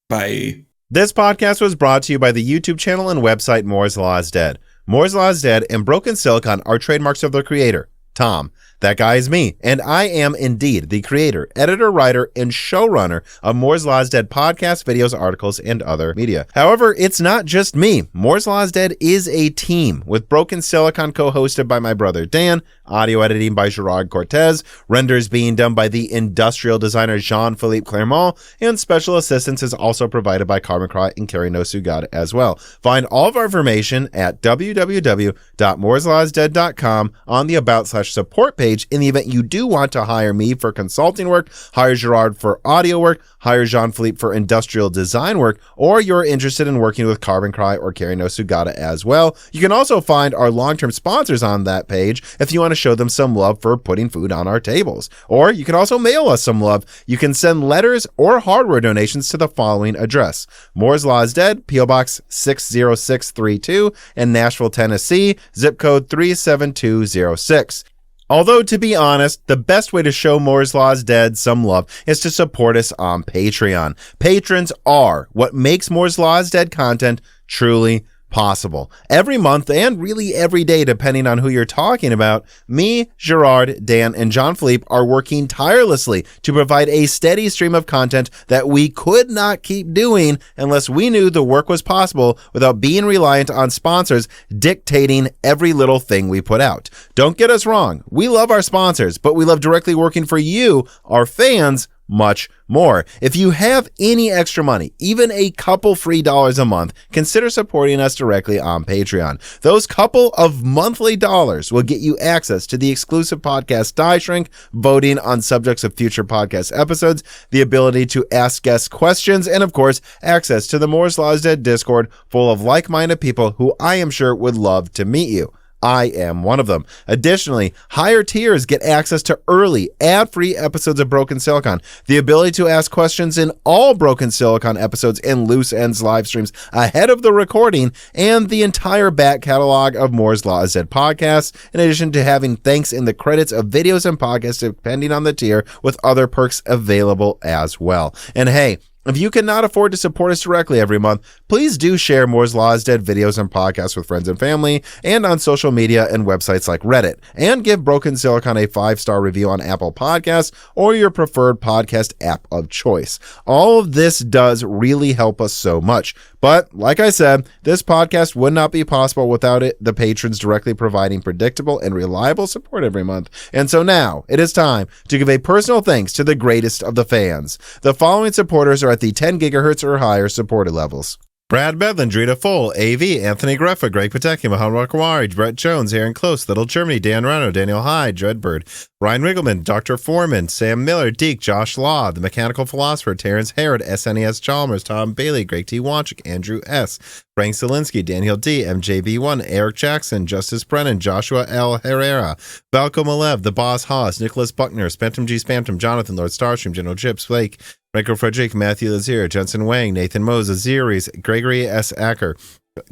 Bye. This podcast was brought to you by the YouTube channel and website Moore's Law is Dead. Moore's Law is Dead and Broken Silicon are trademarks of their creator, Tom. That guy is me, and I am indeed the creator, editor, writer, and showrunner of Moore's Law is Dead podcasts, videos, articles, and other media. However, it's not just me. Moore's Law is Dead is a team, with Broken Silicon co-hosted by my brother Dan, audio editing by Gerard Cortez, renders being done by the industrial designer Jean-Philippe Clermont, and special assistance is also provided by Carmen Cry and Carrie Nosugad as well. Find all of our information at www.mooreslawsdead.com on the about/support page. In the event you do want to hire me for consulting work, hire Gerard for audio work, hire Jean-Philippe for industrial design work, or you're interested in working with Carbon Cry or Carrie Nosugada as well, you can also find our long-term sponsors on that page if you want to show them some love for putting food on our tables. Or you can also mail us some love. You can send letters or hardware donations to the following address: Moore's Law is Dead, P.O. Box 60632 in Nashville, Tennessee, zip code 37206. Although, to be honest, the best way to show Moore's Law is Dead some love is to support us on Patreon. Patrons are what makes Moore's Law is Dead content truly possible. Every month, and really every day, depending on who you're talking about, me, Gerard, Dan, and Jean-Philippe are working tirelessly to provide a steady stream of content that we could not keep doing unless we knew the work was possible without being reliant on sponsors dictating every little thing we put out. Don't get us wrong. We love our sponsors, but we love directly working for you, our fans, much more. If you have any extra money, even a couple free dollars a month, consider supporting us directly on Patreon. Those couple of monthly dollars will get you access to the exclusive podcast Die Shrink, voting on subjects of future podcast episodes, the ability to ask guest questions, and of course, access to the Moore's Law is Dead Discord full of like-minded people who I am sure would love to meet you. I am one of them. Additionally, higher tiers get access to early, ad-free episodes of Broken Silicon, the ability to ask questions in all Broken Silicon episodes and Loose Ends live streams ahead of the recording, and the entire back catalog of Moore's Law is Dead podcasts, in addition to having thanks in the credits of videos and podcasts depending on the tier, with other perks available as well. And hey, if you cannot afford to support us directly every month, please do share Moore's Law is Dead videos and podcasts with friends and family, and on social media and websites like Reddit, and give Broken Silicon a 5-star review on Apple Podcasts or your preferred podcast app of choice. All of this does really help us so much. But like I said, this podcast would not be possible without the patrons directly providing predictable and reliable support every month. And so now it is time to give a personal thanks to the greatest of the fans. The following supporters are at the 10 gigahertz or higher supported levels: Brad Bedlin, Drita Full, AV, Anthony Greffa, Greg Pateki, Mohammed Wakawari, Brett Jones, Aaron Close, Little Germany, Dan Rano, Daniel Hyde, Dreadbird, Ryan Riggleman, Dr. Foreman, Sam Miller, Deke, Josh Law, The Mechanical Philosopher, Terrence Harrod, SNES Chalmers, Tom Bailey, Greg T. Wanchik, Andrew S., Frank Zielinski, Daniel D., MJB1, Eric Jackson, Justice Brennan, Joshua L. Herrera, Valco Malev, The Boss Haas, Nicholas Buckner, Spantum G. Spantum, Jonathan, Lord Starstream, General Chips, Blake, Michael Frederick, Matthew Lazier, Jensen Wang, Nathan Moses, Aziris, Gregory S. Acker,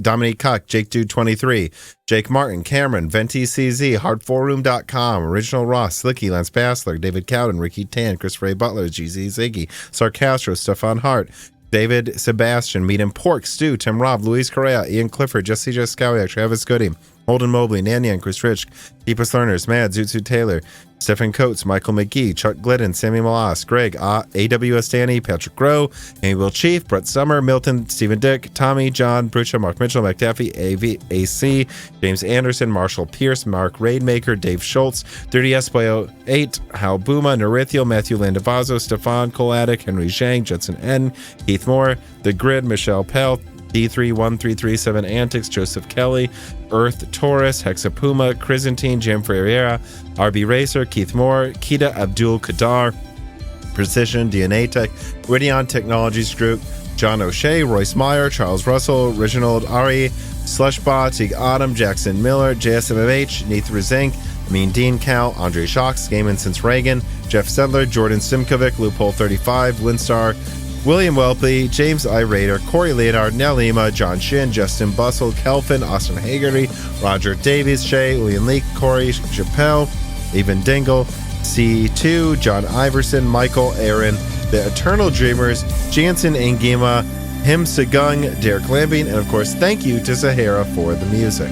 Dominique Cock, Jake Dude 23, Jake Martin, Cameron, Venti CZ, Hardforum.com, Original Ross, Slicky, Lance Bassler, David Cowden, Ricky Tan, Christopher Butler, GZ Ziggy, Sarcastro, Stefan Hart, David Sebastian, Meat and Pork, Stu, Tim Robb, Luis Correa, Ian Clifford, Jesse J. Scowiak, Travis Goody, Holden Mobley, Nanya, Chris Rich, Deepest Learners, Mad, Zootsu Taylor, Stephen Coates, Michael McGee, Chuck Glidden, Sammy Malas, Greg, AWS Danny, Patrick Groh, Amy Will Chief, Brett Summer, Milton, Stephen Dick, Tommy, John, Brucha, Mark Mitchell, McDaffie, AC, James Anderson, Marshall Pierce, Mark Raidmaker, Dave Schultz, 30S 8, Hal Buma, Norithio, Matthew Landavazo, Stefan Koladik, Henry Zhang, Judson N, Heath Moore, The Grid, Michelle Pell, D31337 Antics, Joseph Kelly, Earth Taurus, Hexapuma, Chrysantine, Jim Ferreira, RB Racer, Keith Moore, Kita Abdul Kadar, Precision, DNA Tech, Ridion Technologies Group, John O'Shea, Royce Meyer, Charles Russell, Reginald Ari, Slushbot, Teague Autumn, Jackson Miller, JSMMH, Nathan Rizink, Mean Dean Cal, Andre Shocks, Gaming Since Reagan, Jeff Sedler, Jordan Simkovic, Loophole 35, Winstar, William Welpley, James I. Rader, Corey Leonard, Nell Lima, John Shin, Justin Bussell, Kelvin, Austin Hagerty, Roger Davies, Shay, William Leake, Corey Chappelle, Even Dingle, C2, John Iverson, Michael, Aaron, The Eternal Dreamers, Jansen Ngima, Him Segung, Derek Lambing, and of course, thank you to Sahara for the music.